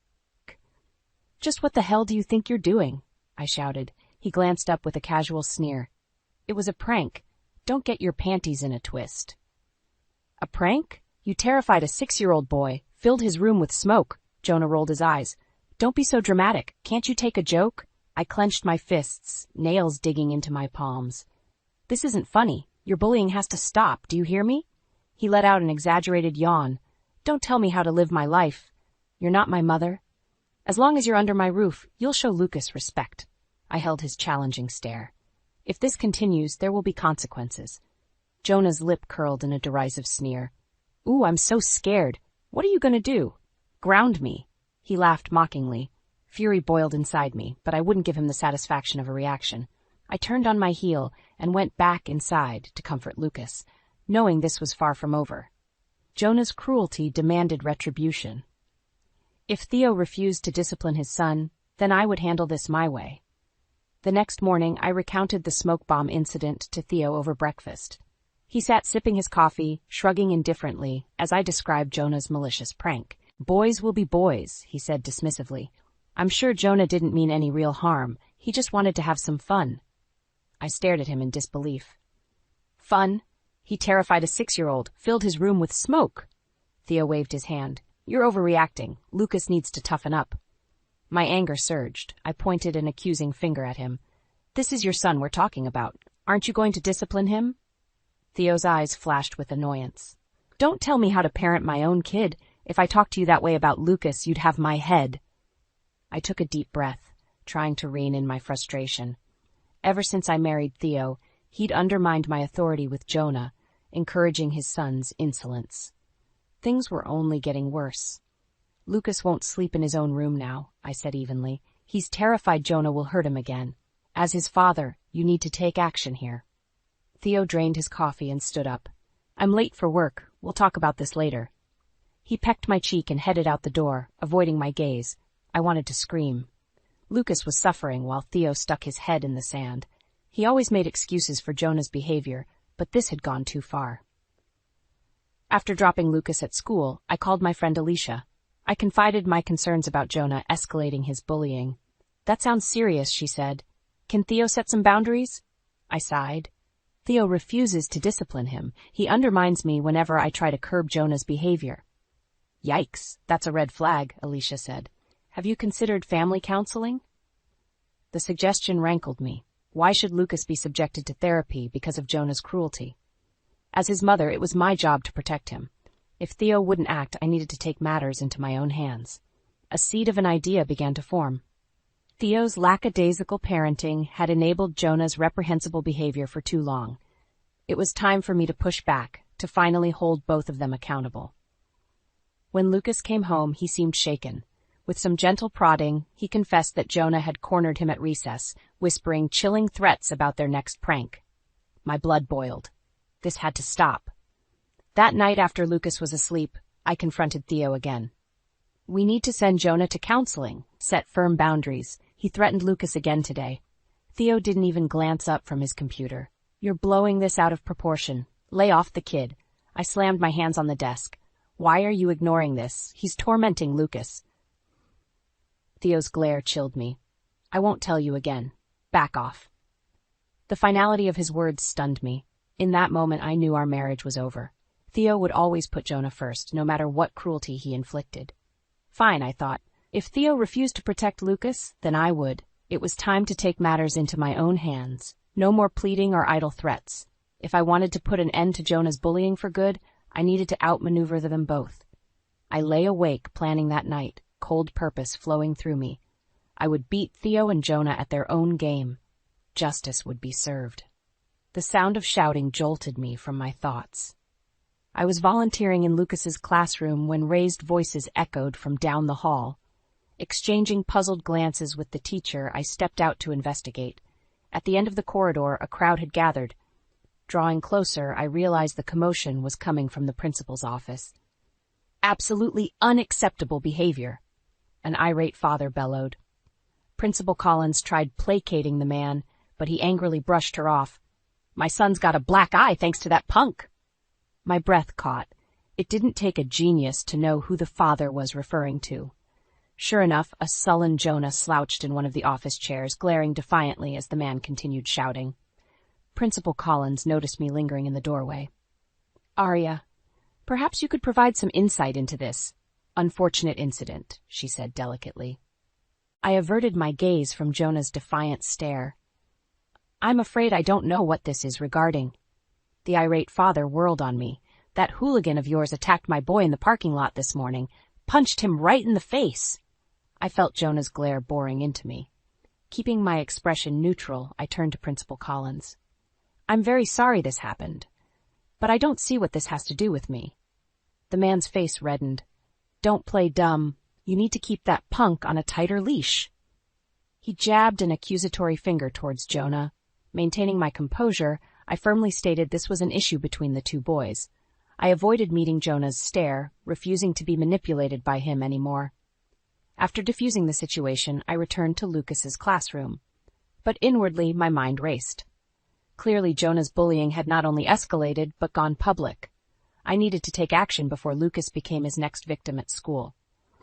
"Just what the hell do you think you're doing?" I shouted. He glanced up with a casual sneer. "It was a prank. Don't get your panties in a twist." "A prank? You terrified a 6-year-old boy, filled his room with smoke." Jonah rolled his eyes. "Don't be so dramatic. Can't you take a joke?" I clenched my fists, nails digging into my palms. "This isn't funny. Your bullying has to stop. Do you hear me?" He let out an exaggerated yawn. "Don't tell me how to live my life. You're not my mother. As long as you're under my roof, you'll show Lucas respect." I held his challenging stare. "If this continues, there will be consequences." Jonah's lip curled in a derisive sneer. "Ooh, I'm so scared. What are you going to do? Ground me?" He laughed mockingly. Fury boiled inside me, but I wouldn't give him the satisfaction of a reaction. I turned on my heel and went back inside to comfort Lucas, knowing this was far from over. Jonah's cruelty demanded retribution. If Theo refused to discipline his son, then I would handle this my way. The next morning, I recounted the smoke bomb incident to Theo over breakfast. He sat sipping his coffee, shrugging indifferently, as I described Jonah's malicious prank. "Boys will be boys," he said dismissively. "I'm sure Jonah didn't mean any real harm. He just wanted to have some fun." I stared at him in disbelief. "Fun? He terrified a 6-year-old, filled his room with smoke." Theo waved his hand. "You're overreacting. Lucas needs to toughen up." My anger surged. I pointed an accusing finger at him. "This is your son we're talking about. Aren't you going to discipline him?" Theo's eyes flashed with annoyance. "Don't tell me how to parent my own kid. If I talked to you that way about Lucas, you'd have my head." I took a deep breath, trying to rein in my frustration. Ever since I married Theo, he'd undermined my authority with Jonah, encouraging his son's insolence. Things were only getting worse. "Lucas won't sleep in his own room now," I said evenly. "He's terrified Jonah will hurt him again. As his father, you need to take action here." Theo drained his coffee and stood up. "I'm late for work. We'll talk about this later." He pecked my cheek and headed out the door, avoiding my gaze. I wanted to scream. Lucas was suffering while Theo stuck his head in the sand. He always made excuses for Jonah's behavior, but this had gone too far. After dropping Lucas at school, I called my friend Alicia. I confided my concerns about Jonah escalating his bullying. "That sounds serious," she said. "Can Theo set some boundaries?" I sighed. Theo refuses to discipline him. He undermines me whenever I try to curb Jonah's behavior. Yikes, that's a red flag, Alicia said. Have you considered family counseling? The suggestion rankled me. Why should Lucas be subjected to therapy because of Jonah's cruelty? As his mother, it was my job to protect him. If Theo wouldn't act, I needed to take matters into my own hands. A seed of an idea began to form. Theo's lackadaisical parenting had enabled Jonah's reprehensible behavior for too long. It was time for me to push back, to finally hold both of them accountable. When Lucas came home, he seemed shaken. With some gentle prodding, he confessed that Jonah had cornered him at recess, whispering chilling threats about their next prank. My blood boiled. This had to stop. That night after Lucas was asleep, I confronted Theo again. We need to send Jonah to counseling, set firm boundaries. He threatened Lucas again today. Theo didn't even glance up from his computer. You're blowing this out of proportion. Lay off the kid. I slammed my hands on the desk. Why are you ignoring this? He's tormenting Lucas. Theo's glare chilled me. I won't tell you again. Back off. The finality of his words stunned me. In that moment, I knew our marriage was over. Theo would always put Jonah first, no matter what cruelty he inflicted. Fine, I thought. If Theo refused to protect Lucas, then I would. It was time to take matters into my own hands. No more pleading or idle threats. If I wanted to put an end to Jonah's bullying for good, I needed to outmaneuver them both. I lay awake planning that night, cold purpose flowing through me. I would beat Theo and Jonah at their own game. Justice would be served. The sound of shouting jolted me from my thoughts. I was volunteering in Lucas's classroom when raised voices echoed from down the hall. Exchanging puzzled glances with the teacher, I stepped out to investigate. At the end of the corridor, a crowd had gathered. Drawing closer, I realized the commotion was coming from the principal's office. Absolutely unacceptable behavior, an irate father bellowed. Principal Collins tried placating the man, but he angrily brushed her off. My son's got a black eye thanks to that punk. My breath caught. It didn't take a genius to know who the father was referring to. Sure enough, a sullen Jonah slouched in one of the office chairs, glaring defiantly as the man continued shouting. Principal Collins noticed me lingering in the doorway. Arya, perhaps you could provide some insight into this unfortunate incident, she said delicately. I averted my gaze from Jonah's defiant stare. I'm afraid I don't know what this is regarding. The irate father whirled on me. That hooligan of yours attacked my boy in the parking lot this morning, punched him right in the face. I felt Jonah's glare boring into me. Keeping my expression neutral, I turned to Principal Collins. I'm very sorry this happened, but I don't see what this has to do with me. The man's face reddened. Don't play dumb. You need to keep that punk on a tighter leash. He jabbed an accusatory finger towards Jonah. Maintaining my composure, I firmly stated this was an issue between the two boys. I avoided meeting Jonah's stare, refusing to be manipulated by him anymore. After diffusing the situation, I returned to Lucas's classroom. But inwardly, my mind raced. Clearly, Jonah's bullying had not only escalated, but gone public. I needed to take action before Lucas became his next victim at school.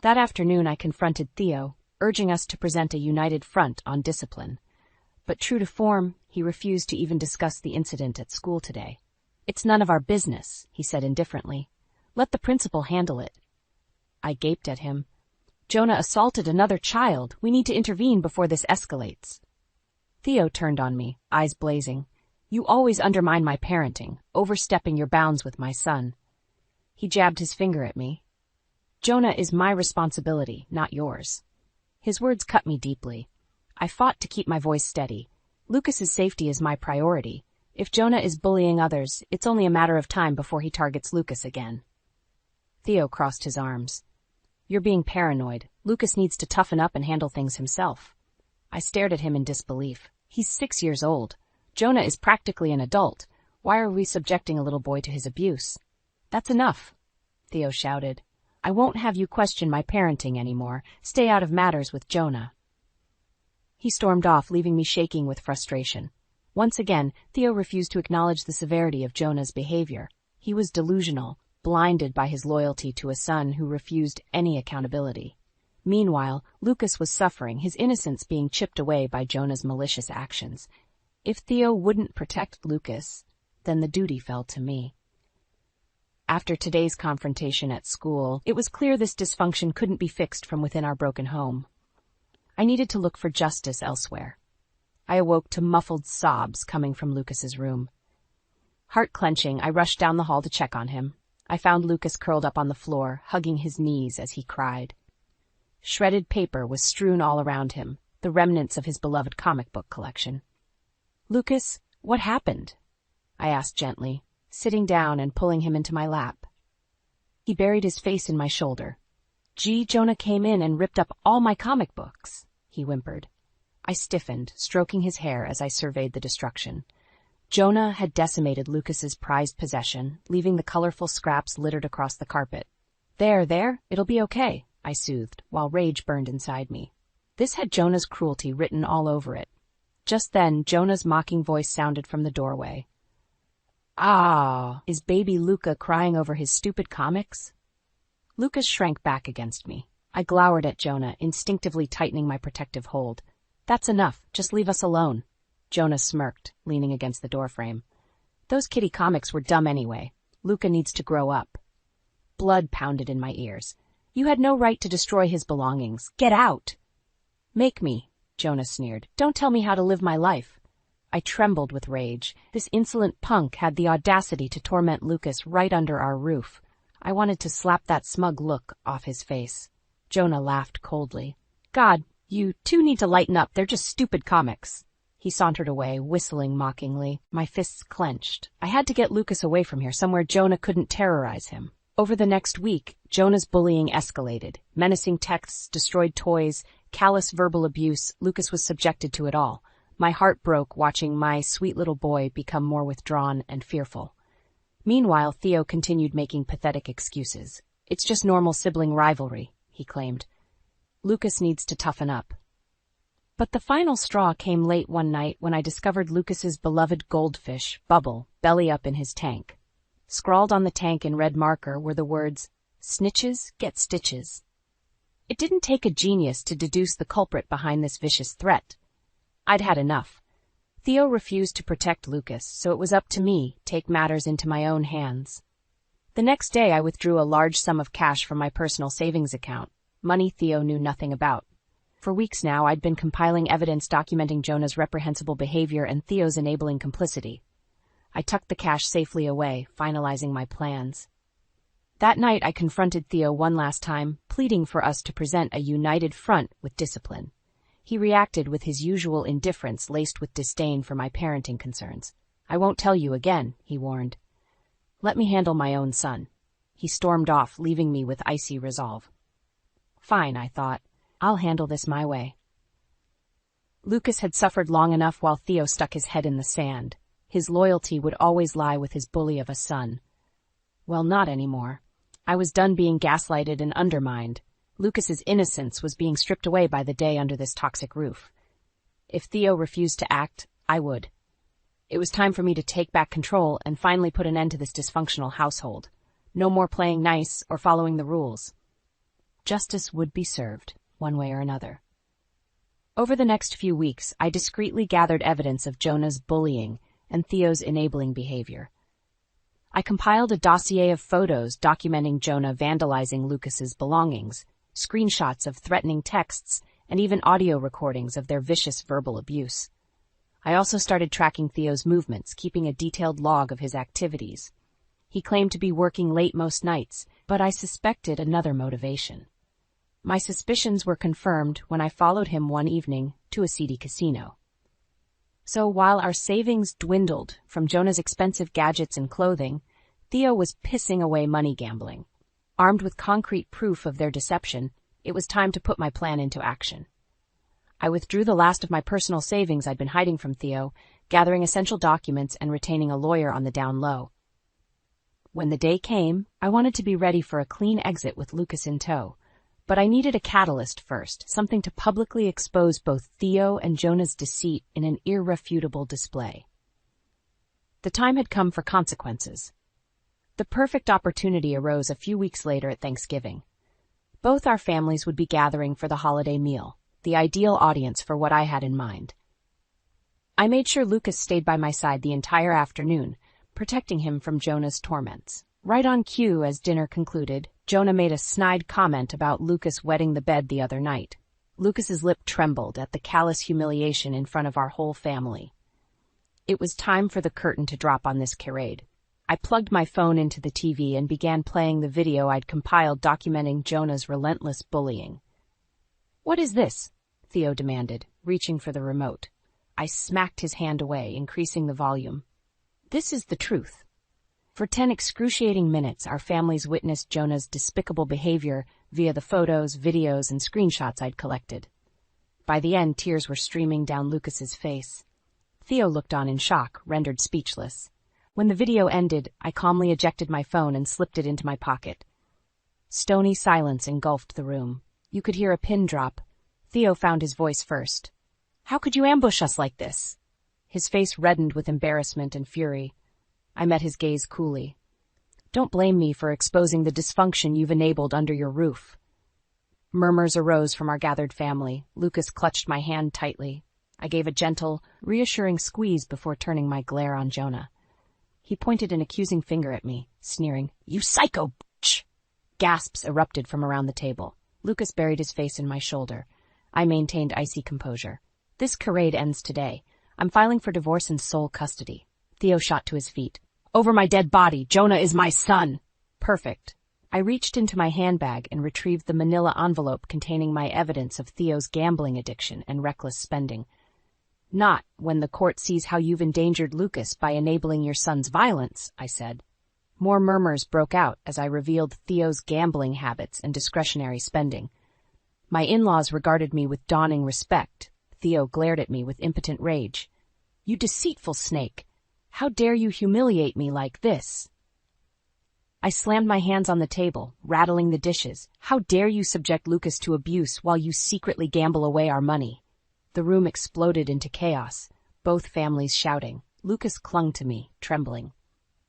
That afternoon, I confronted Theo, urging us to present a united front on discipline. But true to form, he refused to even discuss the incident at school today. It's none of our business, he said indifferently. Let the principal handle it. I gaped at him. Jonah assaulted another child. We need to intervene before this escalates. Theo turned on me, eyes blazing. You always undermine my parenting, overstepping your bounds with my son. He jabbed his finger at me. Jonah is my responsibility, not yours. His words cut me deeply. I fought to keep my voice steady. Lucas's safety is my priority. If Jonah is bullying others, it's only a matter of time before he targets Lucas again. Theo crossed his arms. You're being paranoid. Lucas needs to toughen up and handle things himself. I stared at him in disbelief. He's 6 years old. Jonah is practically an adult. Why are we subjecting a little boy to his abuse? That's enough, Theo shouted. I won't have you question my parenting anymore. Stay out of matters with Jonah. He stormed off, leaving me shaking with frustration. Once again, Theo refused to acknowledge the severity of Jonah's behavior. He was delusional, blinded by his loyalty to a son who refused any accountability. Meanwhile, Lucas was suffering, his innocence being chipped away by Jonah's malicious actions. If Theo wouldn't protect Lucas, then the duty fell to me. After today's confrontation at school, it was clear this dysfunction couldn't be fixed from within our broken home. I needed to look for justice elsewhere. I awoke to muffled sobs coming from Lucas's room. Heart-clenching, I rushed down the hall to check on him. I found Lucas curled up on the floor, hugging his knees as he cried. Shredded paper was strewn all around him, the remnants of his beloved comic book collection. "Lucas, what happened?" I asked gently, sitting down and pulling him into my lap. He buried his face in my shoulder. "Jonah came in and ripped up all my comic books," he whimpered. I stiffened, stroking his hair as I surveyed the destruction. Jonah had decimated Lucas's prized possession, leaving the colorful scraps littered across the carpet. There, it'll be okay," I soothed, while rage burned inside me. This had Jonah's cruelty written all over it. Just then, Jonah's mocking voice sounded from the doorway. "Ah, is baby Luca crying over his stupid comics?" Lucas shrank back against me. I glowered at Jonah, instinctively tightening my protective hold. "That's enough, just leave us alone." Jonah smirked, leaning against the doorframe. "Those kitty comics were dumb anyway. Luca needs to grow up." Blood pounded in my ears. "You had no right to destroy his belongings. Get out!" "Make me," Jonah sneered. "Don't tell me how to live my life." I trembled with rage. This insolent punk had the audacity to torment Lucas right under our roof. I wanted to slap that smug look off his face. Jonah laughed coldly. "God, you two need to lighten up. They're just stupid comics." He sauntered away, whistling mockingly. My fists clenched. I had to get Lucas away from here, somewhere Jonah couldn't terrorize him. Over the next week, Jonah's bullying escalated. Menacing texts, destroyed toys, callous verbal abuse. Lucas was subjected to it all. My heart broke watching my sweet little boy become more withdrawn and fearful. Meanwhile, Theo continued making pathetic excuses. "It's just normal sibling rivalry," he claimed. "Lucas needs to toughen up." But the final straw came late one night when I discovered Lucas's beloved goldfish, Bubble, belly up in his tank. Scrawled on the tank in red marker were the words, "Snitches get stitches." It didn't take a genius to deduce the culprit behind this vicious threat. I'd had enough. Theo refused to protect Lucas, so it was up to me to take matters into my own hands. The next day I withdrew a large sum of cash from my personal savings account, money Theo knew nothing about. For weeks now, I'd been compiling evidence documenting Jonah's reprehensible behavior and Theo's enabling complicity. I tucked the cash safely away, finalizing my plans. That night, I confronted Theo one last time, pleading for us to present a united front with discipline. He reacted with his usual indifference laced with disdain for my parenting concerns. "I won't tell you again," he warned. "Let me handle my own son." He stormed off, leaving me with icy resolve. Fine, I thought. I'll handle this my way. Lucas had suffered long enough while Theo stuck his head in the sand. His loyalty would always lie with his bully of a son. Well, not anymore. I was done being gaslighted and undermined. Lucas's innocence was being stripped away by the day under this toxic roof. If Theo refused to act, I would. It was time for me to take back control and finally put an end to this dysfunctional household. No more playing nice or following the rules. Justice would be served, one way or another. Over the next few weeks, I discreetly gathered evidence of Jonah's bullying and Theo's enabling behavior. I compiled a dossier of photos documenting Jonah vandalizing Lucas's belongings, screenshots of threatening texts, and even audio recordings of their vicious verbal abuse. I also started tracking Theo's movements, keeping a detailed log of his activities. He claimed to be working late most nights, but I suspected another motivation. My suspicions were confirmed when I followed him one evening to a seedy casino. So while our savings dwindled from Jonah's expensive gadgets and clothing, Theo was pissing away money gambling. Armed with concrete proof of their deception, it was time to put my plan into action. I withdrew the last of my personal savings I'd been hiding from Theo, gathering essential documents and retaining a lawyer on the down low. When the day came, I wanted to be ready for a clean exit with Lucas in tow. But I needed a catalyst first, something to publicly expose both Theo and Jonah's deceit in an irrefutable display. The time had come for consequences. The perfect opportunity arose a few weeks later at Thanksgiving. Both our families would be gathering for the holiday meal, the ideal audience for what I had in mind. I made sure Lucas stayed by my side the entire afternoon, protecting him from Jonah's torments. Right on cue, as dinner concluded, Jonah made a snide comment about Lucas wetting the bed the other night. Lucas's lip trembled at the callous humiliation in front of our whole family. It was time for the curtain to drop on this charade. I plugged my phone into the TV and began playing the video I'd compiled documenting Jonah's relentless bullying. "What is this?" Theo demanded, reaching for the remote. I smacked his hand away, increasing the volume. "This is the truth." For 10 excruciating minutes, our families witnessed Jonah's despicable behavior via the photos, videos, and screenshots I'd collected. By the end, tears were streaming down Lucas's face. Theo looked on in shock, rendered speechless. When the video ended, I calmly ejected my phone and slipped it into my pocket. Stony silence engulfed the room. You could hear a pin drop. Theo found his voice first. "How could you ambush us like this?" His face reddened with embarrassment and fury. I met his gaze coolly. "Don't blame me for exposing the dysfunction you've enabled under your roof." Murmurs arose from our gathered family. Lucas clutched my hand tightly. I gave a gentle, reassuring squeeze before turning my glare on Jonah. He pointed an accusing finger at me, sneering, "You psycho bitch!" Gasps erupted from around the table. Lucas buried his face in my shoulder. I maintained icy composure. "This charade ends today. I'm filing for divorce and sole custody." Theo shot to his feet. "Over my dead body, Jonah is my son!" Perfect. I reached into my handbag and retrieved the manila envelope containing my evidence of Theo's gambling addiction and reckless spending. "Not when the court sees how you've endangered Lucas by enabling your son's violence," I said. More murmurs broke out as I revealed Theo's gambling habits and discretionary spending. My in-laws regarded me with dawning respect. Theo glared at me with impotent rage. "You deceitful snake! How dare you humiliate me like this?" I slammed my hands on the table, rattling the dishes. "How dare you subject Lucas to abuse while you secretly gamble away our money?" The room exploded into chaos, both families shouting. Lucas clung to me, trembling.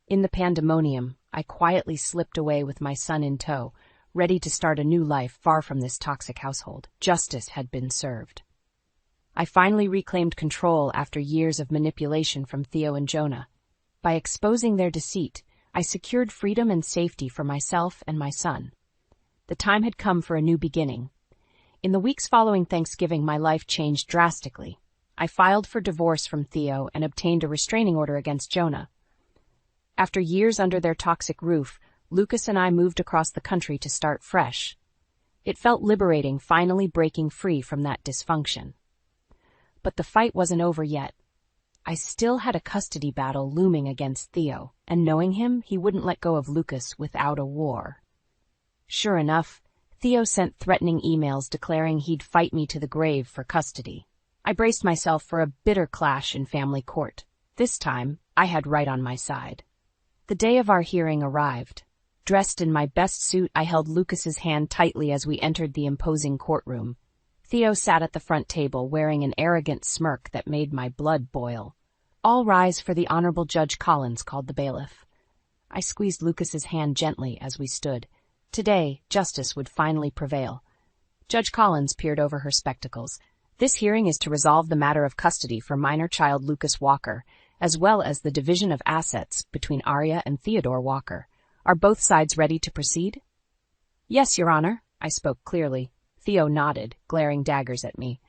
In the pandemonium, I quietly slipped away with my son in tow, ready to start a new life far from this toxic household. Justice had been served. I finally reclaimed control after years of manipulation from Theo and Jonah. By exposing their deceit, I secured freedom and safety for myself and my son. The time had come for a new beginning. In the weeks following Thanksgiving, my life changed drastically. I filed for divorce from Theo and obtained a restraining order against Jonah. After years under their toxic roof, Lucas and I moved across the country to start fresh. It felt liberating finally breaking free from that dysfunction. But the fight wasn't over yet. I still had a custody battle looming against Theo, and knowing him, he wouldn't let go of Lucas without a war. Sure enough, Theo sent threatening emails declaring he'd fight me to the grave for custody. I braced myself for a bitter clash in family court. This time, I had right on my side. The day of our hearing arrived. Dressed in my best suit, I held Lucas's hand tightly as we entered the imposing courtroom. Theo sat at the front table wearing an arrogant smirk that made my blood boil. "All rise for the Honorable Judge Collins," called the bailiff. I squeezed Lucas's hand gently as we stood. Today, justice would finally prevail. Judge Collins peered over her spectacles. "This hearing is to resolve the matter of custody for minor child Lucas Walker, as well as the division of assets between Arya and Theodore Walker. Are both sides ready to proceed?" "Yes, Your Honor," I spoke clearly. Theo nodded, glaring daggers at me.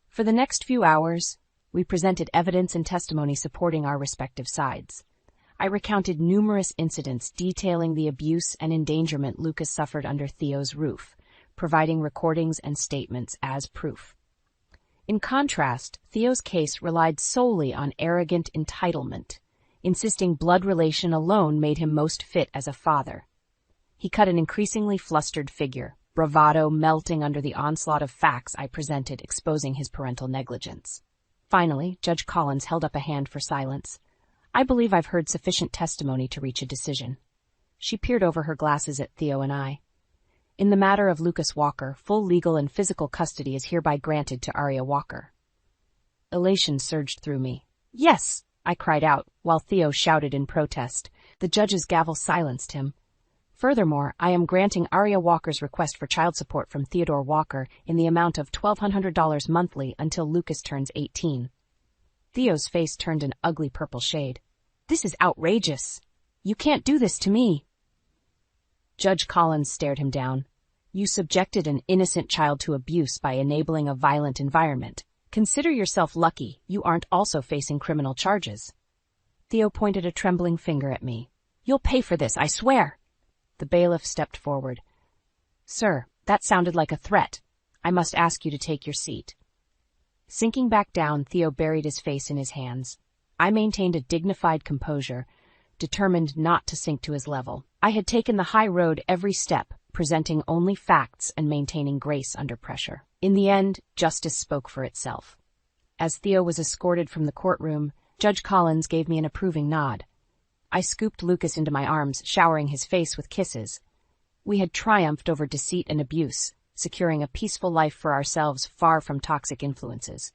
For the next few hours, we presented evidence and testimony supporting our respective sides. I recounted numerous incidents detailing the abuse and endangerment Lucas suffered under Theo's roof, providing recordings and statements as proof. In contrast, Theo's case relied solely on arrogant entitlement, insisting blood relation alone made him most fit as a father. He cut an increasingly flustered figure, bravado melting under the onslaught of facts I presented exposing his parental negligence. Finally, Judge Collins held up a hand for silence. "I believe I've heard sufficient testimony to reach a decision." She peered over her glasses at Theo and I. "In the matter of Lucas Walker, full legal and physical custody is hereby granted to Arya Walker." Elation surged through me. "Yes!" I cried out, while Theo shouted in protest. The judge's gavel silenced him. "Furthermore, I am granting Arya Walker's request for child support from Theodore Walker in the amount of $1,200 monthly until Lucas turns 18. Theo's face turned an ugly purple shade. This is outrageous. You can't do this to me. Judge Collins stared him down. You subjected an innocent child to abuse by enabling a violent environment. Consider yourself lucky you aren't also facing criminal charges. Theo pointed a trembling finger at me. You'll pay for this, I swear. The bailiff stepped forward. Sir, that sounded like a threat. I must ask you to take your seat. Sinking back down, Theo buried his face in his hands. I maintained a dignified composure, determined not to sink to his level. I had taken the high road every step, presenting only facts and maintaining grace under pressure. In the end, justice spoke for itself. As Theo was escorted from the courtroom, Judge Collins gave me an approving nod. I scooped Lucas into my arms, showering his face with kisses. We had triumphed over deceit and abuse, securing a peaceful life for ourselves far from toxic influences.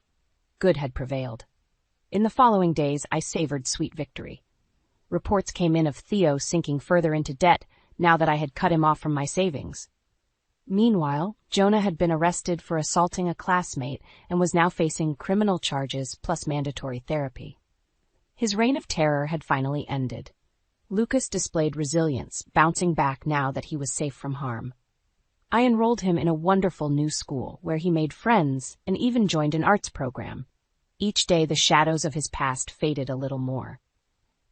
Good had prevailed. In the following days, I savored sweet victory. Reports came in of Theo sinking further into debt now that I had cut him off from my savings. Meanwhile, Jonah had been arrested for assaulting a classmate and was now facing criminal charges plus mandatory therapy. His reign of terror had finally ended. Lucas displayed resilience, bouncing back now that he was safe from harm. I enrolled him in a wonderful new school where he made friends and even joined an arts program. Each day the shadows of his past faded a little more.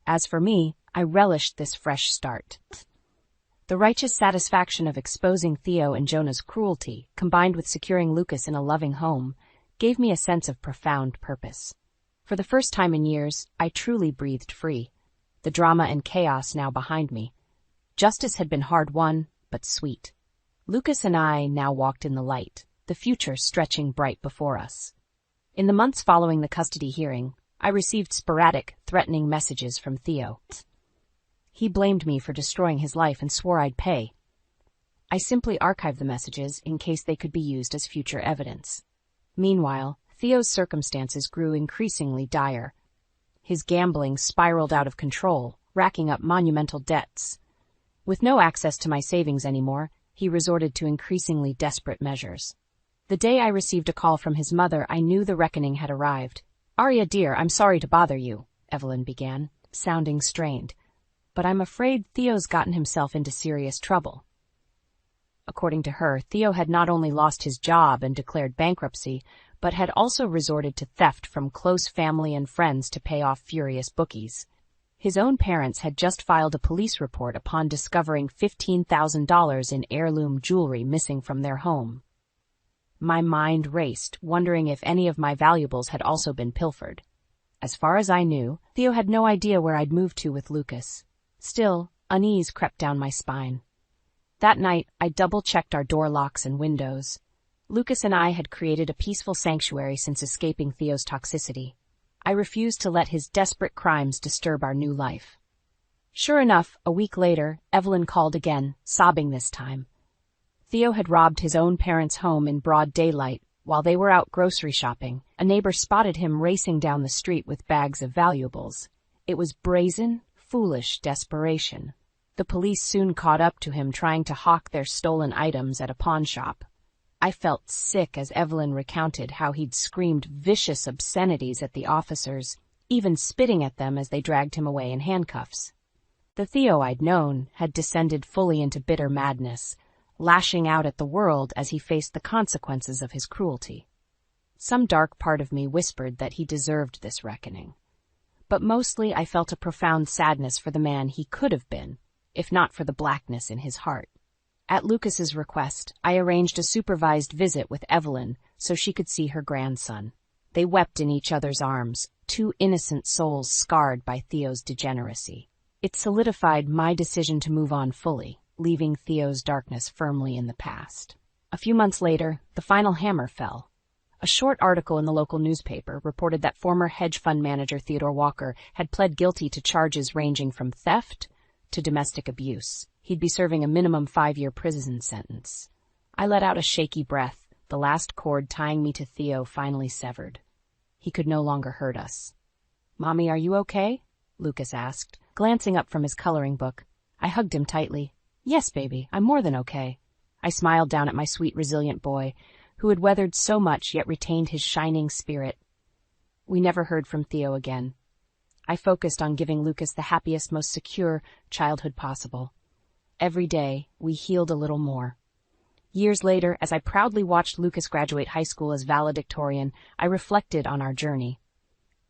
As for me, I relished this fresh start. The righteous satisfaction of exposing Theo and Jonah's cruelty, combined with securing Lucas in a loving home, gave me a sense of profound purpose. For the first time in years, I truly breathed free, the drama and chaos now behind me. Justice had been hard-won, but sweet. Lucas and I now walked in the light, the future stretching bright before us. In the months following the custody hearing, I received sporadic, threatening messages from Theo. He blamed me for destroying his life and swore I'd pay. I simply archived the messages in case they could be used as future evidence. Meanwhile, Theo's circumstances grew increasingly dire. His gambling spiraled out of control, racking up monumental debts. With no access to my savings anymore, he resorted to increasingly desperate measures. The day I received a call from his mother, I knew the reckoning had arrived. "Arya, dear, I'm sorry to bother you," Evelyn began, sounding strained. "But I'm afraid Theo's gotten himself into serious trouble." According to her, Theo had not only lost his job and declared bankruptcy, but had also resorted to theft from close family and friends to pay off furious bookies. His own parents had just filed a police report upon discovering $15,000 in heirloom jewelry missing from their home. My mind raced, wondering if any of my valuables had also been pilfered. As far as I knew, Theo had no idea where I'd moved to with Lucas. Still, unease crept down my spine. That night, I double-checked our door locks and windows. Lucas and I had created a peaceful sanctuary since escaping Theo's toxicity. I refused to let his desperate crimes disturb our new life. Sure enough, a week later, Evelyn called again, sobbing this time. Theo had robbed his own parents' home in broad daylight. While they were out grocery shopping, a neighbor spotted him racing down the street with bags of valuables. It was brazen, foolish desperation. The police soon caught up to him trying to hawk their stolen items at a pawn shop. I felt sick as Evelyn recounted how he'd screamed vicious obscenities at the officers, even spitting at them as they dragged him away in handcuffs. The Theo I'd known had descended fully into bitter madness, lashing out at the world as he faced the consequences of his cruelty. Some dark part of me whispered that he deserved this reckoning. But mostly I felt a profound sadness for the man he could have been, if not for the blackness in his heart. At Lucas's request, I arranged a supervised visit with Evelyn so she could see her grandson. They wept in each other's arms, two innocent souls scarred by Theo's degeneracy. It solidified my decision to move on fully, leaving Theo's darkness firmly in the past. A few months later, the final hammer fell. A short article in the local newspaper reported that former hedge fund manager Theodore Walker had pled guilty to charges ranging from theft to domestic abuse. He'd be serving a minimum 5-year prison sentence. I let out a shaky breath, the last cord tying me to Theo finally severed. He could no longer hurt us. "Mommy, are you okay?" Lucas asked, glancing up from his coloring book. I hugged him tightly. "Yes, baby, I'm more than okay." I smiled down at my sweet, resilient boy, who had weathered so much yet retained his shining spirit. We never heard from Theo again. I focused on giving Lucas the happiest, most secure childhood possible. Every day, we healed a little more. Years later, as I proudly watched Lucas graduate high school as valedictorian, I reflected on our journey.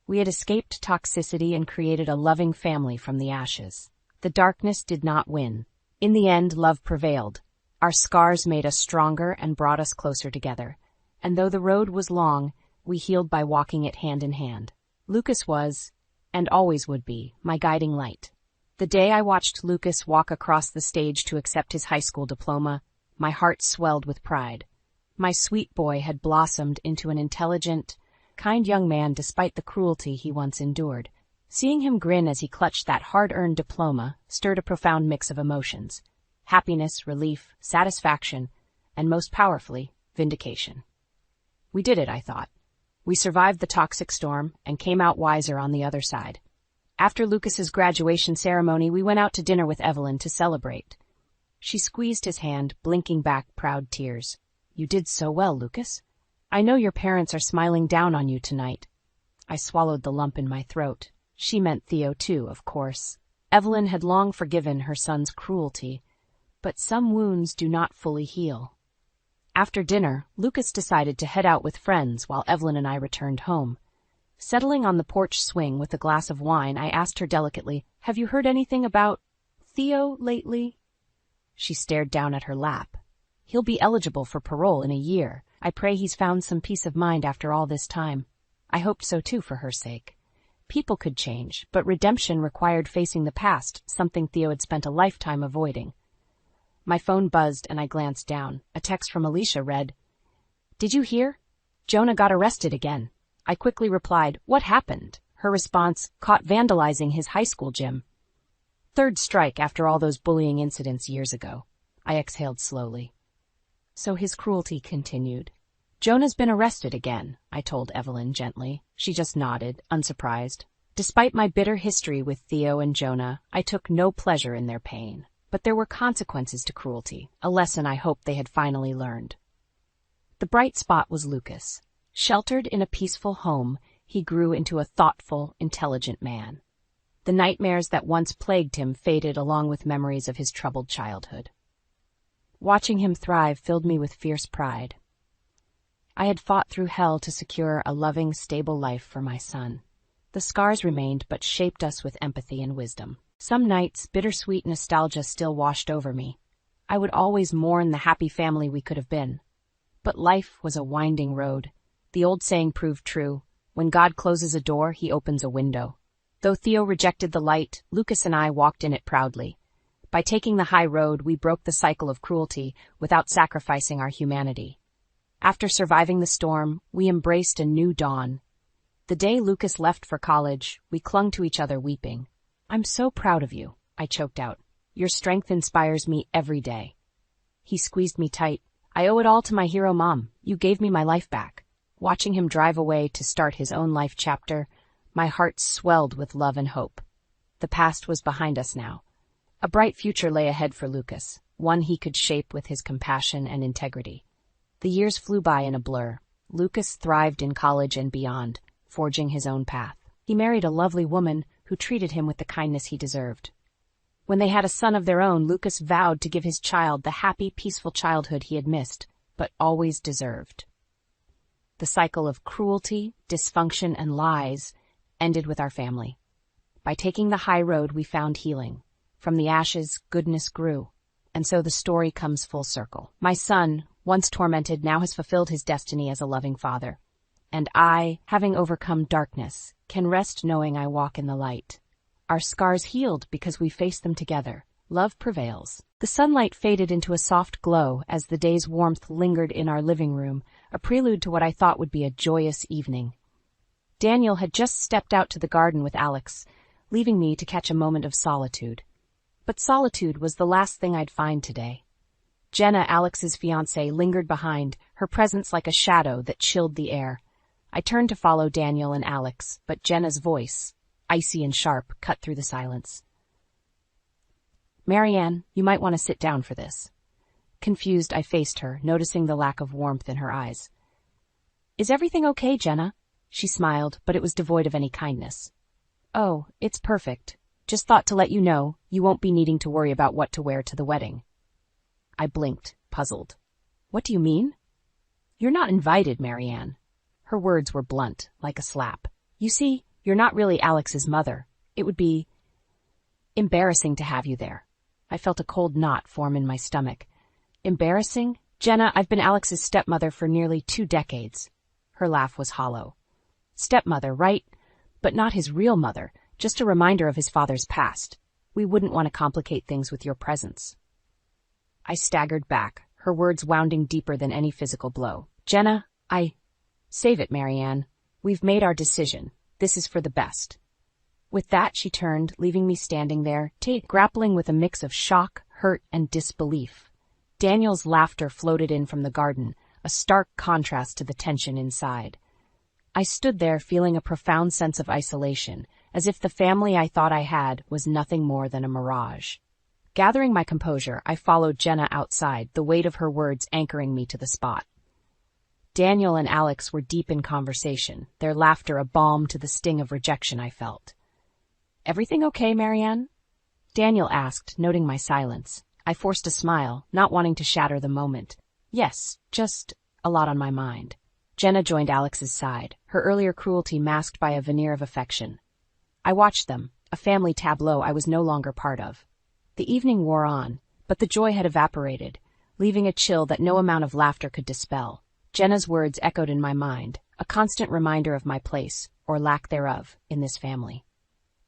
We had escaped toxicity and created a loving family from the ashes. The darkness did not win. In the end, love prevailed. Our scars made us stronger and brought us closer together. And though the road was long, we healed by walking it hand in hand. Lucas was, and always would be, my guiding light. The day I watched Lucas walk across the stage to accept his high school diploma, my heart swelled with pride. My sweet boy had blossomed into an intelligent, kind young man despite the cruelty he once endured. Seeing him grin as he clutched that hard-earned diploma stirred a profound mix of emotions: happiness, relief, satisfaction, and most powerfully, vindication. We did it, I thought. We survived the toxic storm and came out wiser on the other side. After Lucas's graduation ceremony, we went out to dinner with Evelyn to celebrate. She squeezed his hand, blinking back proud tears. "You did so well, Lucas. I know your parents are smiling down on you tonight." I swallowed the lump in my throat. She meant Theo too, of course. Evelyn had long forgiven her son's cruelty, but some wounds do not fully heal. After dinner, Lucas decided to head out with friends while Evelyn and I returned home. Settling on the porch swing with a glass of wine, I asked her delicately, "Have you heard anything about Theo lately?" She stared down at her lap. "He'll be eligible for parole in a year. I pray he's found some peace of mind after all this time." I hoped so too for her sake. People could change, but redemption required facing the past, something Theo had spent a lifetime avoiding. My phone buzzed and I glanced down. A text from Alicia read, "Did you hear? Jonah got arrested again." I quickly replied, "What happened?" Her response, "Caught vandalizing his high school gym." Third strike after all those bullying incidents years ago. I exhaled slowly. So his cruelty continued. "Jonah's been arrested again," I told Evelyn gently. She just nodded, unsurprised. Despite my bitter history with Theo and Jonah, I took no pleasure in their pain. But there were consequences to cruelty, a lesson I hoped they had finally learned. The bright spot was Lucas. Sheltered in a peaceful home, he grew into a thoughtful, intelligent man. The nightmares that once plagued him faded along with memories of his troubled childhood. Watching him thrive filled me with fierce pride. I had fought through hell to secure a loving, stable life for my son. The scars remained but shaped us with empathy and wisdom. Some nights, bittersweet nostalgia still washed over me. I would always mourn the happy family we could have been. But life was a winding road. The old saying proved true: when God closes a door, he opens a window. Though Theo rejected the light, Lucas and I walked in it proudly. By taking the high road, we broke the cycle of cruelty without sacrificing our humanity. After surviving the storm, we embraced a new dawn. The day Lucas left for college, we clung to each other weeping. "I'm so proud of you," I choked out. "Your strength inspires me every day." He squeezed me tight. "I owe it all to my hero mom. You gave me my life back." Watching him drive away to start his own life chapter, my heart swelled with love and hope. The past was behind us now. A bright future lay ahead for Lucas, one he could shape with his compassion and integrity. The years flew by in a blur. Lucas thrived in college and beyond, forging his own path. He married a lovely woman who treated him with the kindness he deserved. When they had a son of their own, Lucas vowed to give his child the happy, peaceful childhood he had missed, but always deserved. The cycle of cruelty, dysfunction, and lies ended with our family. By taking the high road, we found healing. From the ashes, goodness grew. And so the story comes full circle. My son, once tormented, now has fulfilled his destiny as a loving father. And I, having overcome darkness, can rest knowing I walk in the light. Our scars healed because we faced them together. Love prevails. The sunlight faded into a soft glow as the day's warmth lingered in our living room, a prelude to what I thought would be a joyous evening. Daniel had just stepped out to the garden with Alex, leaving me to catch a moment of solitude. But solitude was the last thing I'd find today. Jenna, Alex's fiancée, lingered behind, her presence like a shadow that chilled the air. I turned to follow Daniel and Alex, but Jenna's voice, icy and sharp, cut through the silence. "Marianne, you might want to sit down for this." Confused, I faced her, noticing the lack of warmth in her eyes. "Is everything okay, Jenna?" She smiled, but it was devoid of any kindness. Oh, it's perfect. Just thought to let you know, you won't be needing to worry about what to wear to the wedding. I blinked, puzzled. What do you mean? You're not invited, Marianne. Her words were blunt, like a slap. You see, you're not really Alex's mother. It would be embarrassing to have you there. I felt a cold knot form in my stomach. Embarrassing? Jenna, I've been Alex's stepmother for nearly 2 decades. Her laugh was hollow. Stepmother, right? But not his real mother, just a reminder of his father's past. We wouldn't want to complicate things with your presence. I staggered back, her words wounding deeper than any physical blow. Jenna, Save it, Marianne. We've made our decision. This is for the best. With that, she turned, leaving me standing there, grappling with a mix of shock, hurt, and disbelief. Daniel's laughter floated in from the garden, a stark contrast to the tension inside. I stood there feeling a profound sense of isolation, as if the family I thought I had was nothing more than a mirage. Gathering my composure, I followed Jenna outside, the weight of her words anchoring me to the spot. Daniel and Alex were deep in conversation, their laughter a balm to the sting of rejection I felt. Everything okay, Marianne? Daniel asked, noting my silence. I forced a smile, not wanting to shatter the moment. Yes, just a lot on my mind. Jenna joined Alex's side, her earlier cruelty masked by a veneer of affection. I watched them, a family tableau I was no longer part of. The evening wore on, but the joy had evaporated, leaving a chill that no amount of laughter could dispel. Jenna's words echoed in my mind, a constant reminder of my place, or lack thereof, in this family.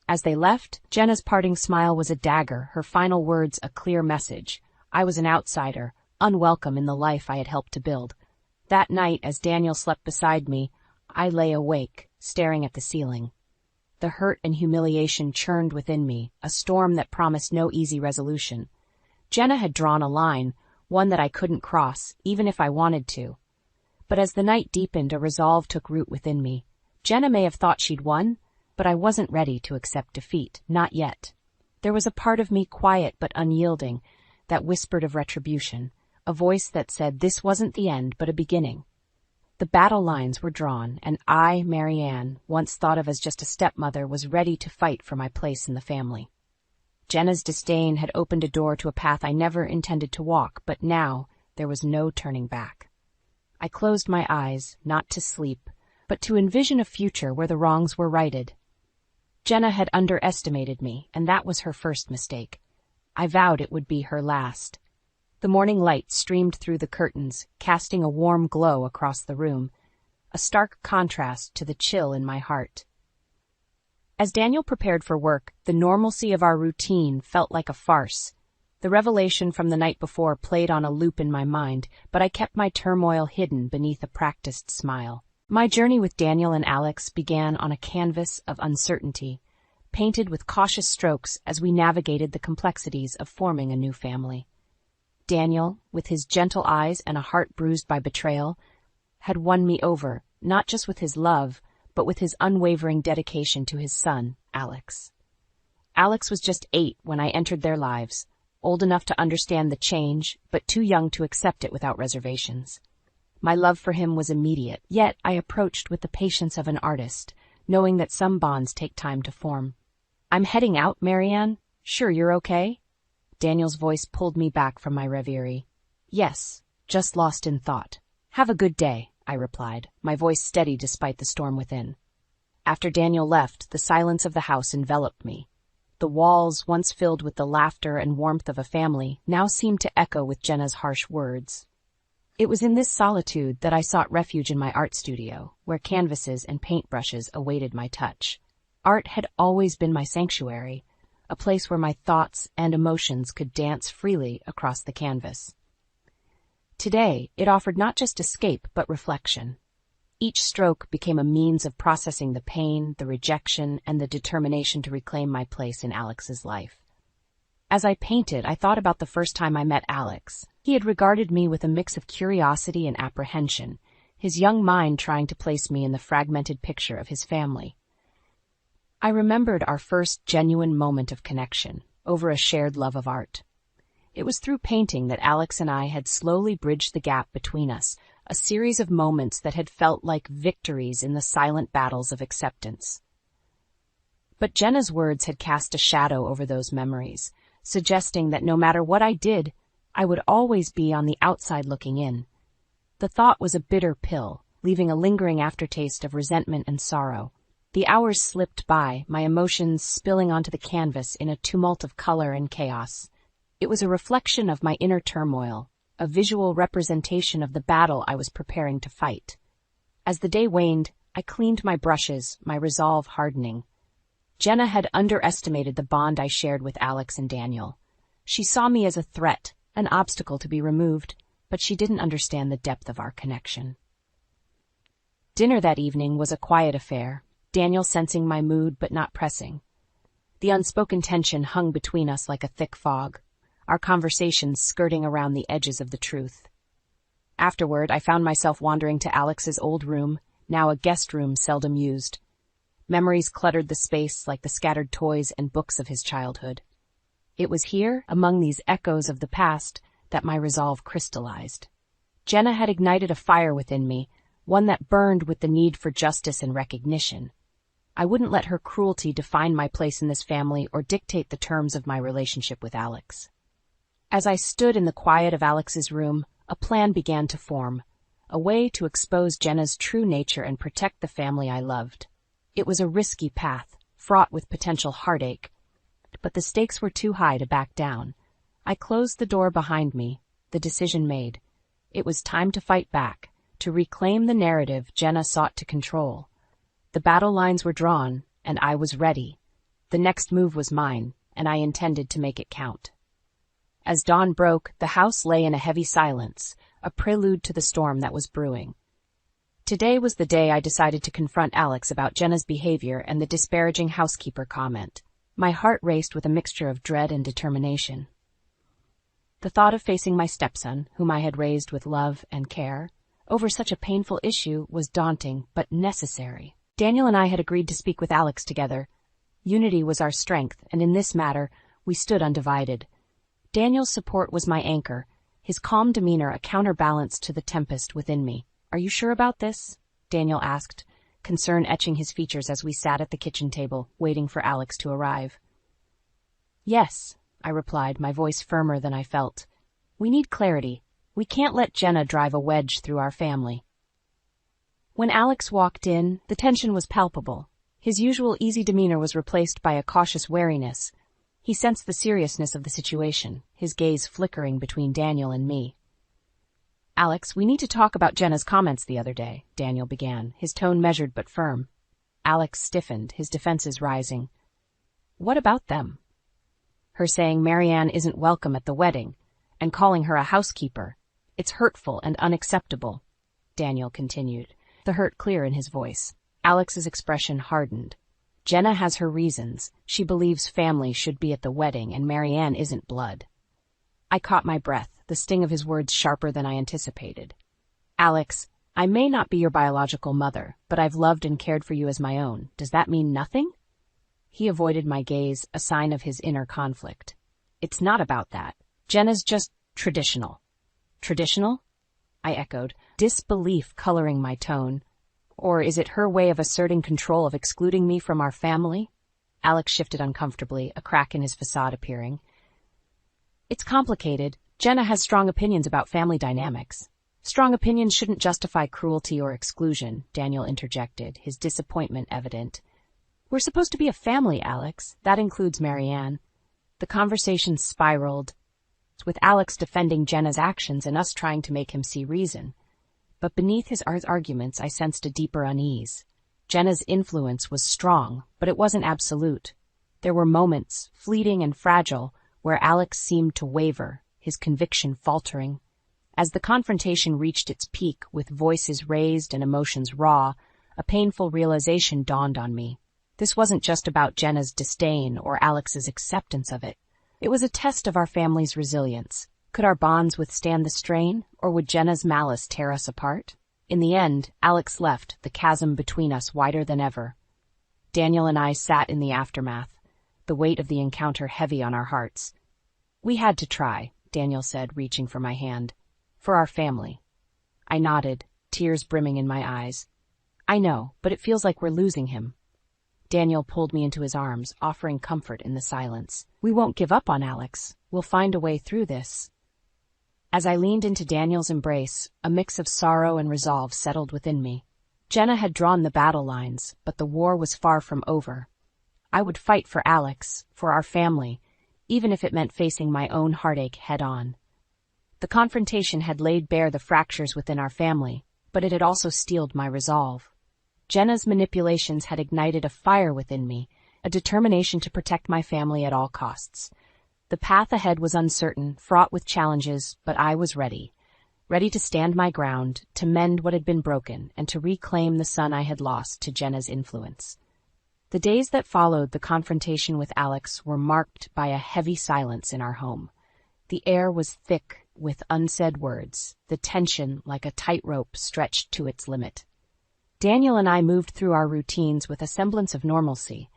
As they left, Jenna's parting smile was a dagger, her final words a clear message. I was an outsider, unwelcome in the life I had helped to build. That night, as Daniel slept beside me, I lay awake, staring at the ceiling. The hurt and humiliation churned within me, a storm that promised no easy resolution. Jenna had drawn a line, one that I couldn't cross, even if I wanted to. But as the night deepened, a resolve took root within me. Jenna may have thought she'd won, but I wasn't ready to accept defeat, not yet. There was a part of me, quiet but unyielding, that whispered of retribution, a voice that said this wasn't the end but a beginning. The battle lines were drawn, and I, Marianne, once thought of as just a stepmother, was ready to fight for my place in the family. Jenna's disdain had opened a door to a path I never intended to walk, but now there was no turning back. I closed my eyes, not to sleep, but to envision a future where the wrongs were righted. Jenna had underestimated me, and that was her first mistake. I vowed it would be her last. The morning light streamed through the curtains, casting a warm glow across the room, a stark contrast to the chill in my heart. As Daniel prepared for work, the normalcy of our routine felt like a farce. The revelation from the night before played on a loop in my mind, but I kept my turmoil hidden beneath a practiced smile. My journey with Daniel and Alex began on a canvas of uncertainty, painted with cautious strokes as we navigated the complexities of forming a new family. Daniel, with his gentle eyes and a heart bruised by betrayal, had won me over, not just with his love, but with his unwavering dedication to his son, Alex. Alex was just 8 when I entered their lives, old enough to understand the change, but too young to accept it without reservations. My love for him was immediate, yet I approached with the patience of an artist, knowing that some bonds take time to form. I'm heading out, Marianne. Sure you're okay? Daniel's voice pulled me back from my reverie. Yes, just lost in thought. Have a good day, I replied, my voice steady despite the storm within. After Daniel left, the silence of the house enveloped me. The walls, once filled with the laughter and warmth of a family, now seemed to echo with Jenna's harsh words. It was in this solitude that I sought refuge in my art studio, where canvases and paintbrushes awaited my touch. Art had always been my sanctuary, a place where my thoughts and emotions could dance freely across the canvas. Today, it offered not just escape, but reflection. Each stroke became a means of processing the pain, the rejection, and the determination to reclaim my place in Alex's life. As I painted, I thought about the first time I met Alex. He had regarded me with a mix of curiosity and apprehension, his young mind trying to place me in the fragmented picture of his family. I remembered our first genuine moment of connection, over a shared love of art. It was through painting that Alex and I had slowly bridged the gap between us, a series of moments that had felt like victories in the silent battles of acceptance. But Jenna's words had cast a shadow over those memories, suggesting that no matter what I did, I would always be on the outside looking in. The thought was a bitter pill, leaving a lingering aftertaste of resentment and sorrow. The hours slipped by, my emotions spilling onto the canvas in a tumult of color and chaos. It was a reflection of my inner turmoil, a visual representation of the battle I was preparing to fight. As the day waned, I cleaned my brushes, my resolve hardening. Jenna had underestimated the bond I shared with Alex and Daniel. She saw me as a threat, an obstacle to be removed, but she didn't understand the depth of our connection. Dinner that evening was a quiet affair, Daniel sensing my mood but not pressing. The unspoken tension hung between us like a thick fog, our conversations skirting around the edges of the truth. Afterward, I found myself wandering to Alex's old room, now a guest room seldom used. Memories cluttered the space like the scattered toys and books of his childhood. It was here, among these echoes of the past, that my resolve crystallized. Jenna had ignited a fire within me, one that burned with the need for justice and recognition. I wouldn't let her cruelty define my place in this family or dictate the terms of my relationship with Alex. As I stood in the quiet of Alex's room, a plan began to form, a way to expose Jenna's true nature and protect the family I loved. It was a risky path, fraught with potential heartache, but the stakes were too high to back down. I closed the door behind me, the decision made. It was time to fight back, to reclaim the narrative Jenna sought to control. The battle lines were drawn, and I was ready. The next move was mine, and I intended to make it count. As dawn broke, the house lay in a heavy silence, a prelude to the storm that was brewing. Today was the day I decided to confront Alex about Jenna's behavior and the disparaging housekeeper comment. My heart raced with a mixture of dread and determination. The thought of facing my stepson, whom I had raised with love and care, over such a painful issue was daunting but necessary. Daniel and I had agreed to speak with Alex together. Unity was our strength, and in this matter, we stood undivided. Daniel's support was my anchor, his calm demeanor a counterbalance to the tempest within me. "Are you sure about this?" Daniel asked, concern etching his features as we sat at the kitchen table, waiting for Alex to arrive. "Yes," I replied, my voice firmer than I felt. "We need clarity. We can't let Jenna drive a wedge through our family." When Alex walked in, the tension was palpable. His usual easy demeanor was replaced by a cautious wariness. He sensed the seriousness of the situation, his gaze flickering between Daniel and me. "Alex, we need to talk about Jenna's comments the other day," Daniel began, his tone measured but firm. Alex stiffened, his defenses rising. "What about them?" "Her saying Marianne isn't welcome at the wedding, and calling her a housekeeper. It's hurtful and unacceptable," Daniel continued, the hurt clear in his voice. Alex's expression hardened. "Jenna has her reasons. She believes family should be at the wedding, and Marianne isn't blood." I caught my breath, the sting of his words sharper than I anticipated. "Alex, I may not be your biological mother, but I've loved and cared for you as my own. Does that mean nothing?" He avoided my gaze, a sign of his inner conflict. "It's not about that. Jenna's just traditional." "Traditional?" I echoed, disbelief coloring my tone. "Or is it her way of asserting control, of excluding me from our family?" Alex shifted uncomfortably, a crack in his facade appearing. "It's complicated. Jenna has strong opinions about family dynamics." "Strong opinions shouldn't justify cruelty or exclusion," Daniel interjected, his disappointment evident. "We're supposed to be a family, Alex. That includes Marianne." The conversation spiraled, with Alex defending Jenna's actions and us trying to make him see reason. But beneath his arguments, I sensed a deeper unease. Jenna's influence was strong, but it wasn't absolute. There were moments, fleeting and fragile, where Alex seemed to waver, his conviction faltering. As the confrontation reached its peak, with voices raised and emotions raw, a painful realization dawned on me. This wasn't just about Jenna's disdain or Alex's acceptance of it. It was a test of our family's resilience. Could our bonds withstand the strain, or would Jenna's malice tear us apart? In the end, Alex left, the chasm between us wider than ever. Daniel and I sat in the aftermath, the weight of the encounter heavy on our hearts. "We had to try," Daniel said, reaching for my hand. "For our family." I nodded, tears brimming in my eyes. "I know, but it feels like we're losing him." Daniel pulled me into his arms, offering comfort in the silence. "We won't give up on Alex. We'll find a way through this." As I leaned into Daniel's embrace, a mix of sorrow and resolve settled within me. Jenna had drawn the battle lines, but the war was far from over. I would fight for Alex, for our family, even if it meant facing my own heartache head-on. The confrontation had laid bare the fractures within our family, but it had also steeled my resolve. Jenna's manipulations had ignited a fire within me, a determination to protect my family at all costs. The path ahead was uncertain, fraught with challenges, but I was ready to stand my ground, to mend what had been broken, and to reclaim the son I had lost to Jenna's influence. The days that followed the confrontation with Alex were marked by a heavy silence in our home. The air was thick with unsaid words, the tension like a tightrope stretched to its limit. Daniel and I moved through our routines with a semblance of normalcy,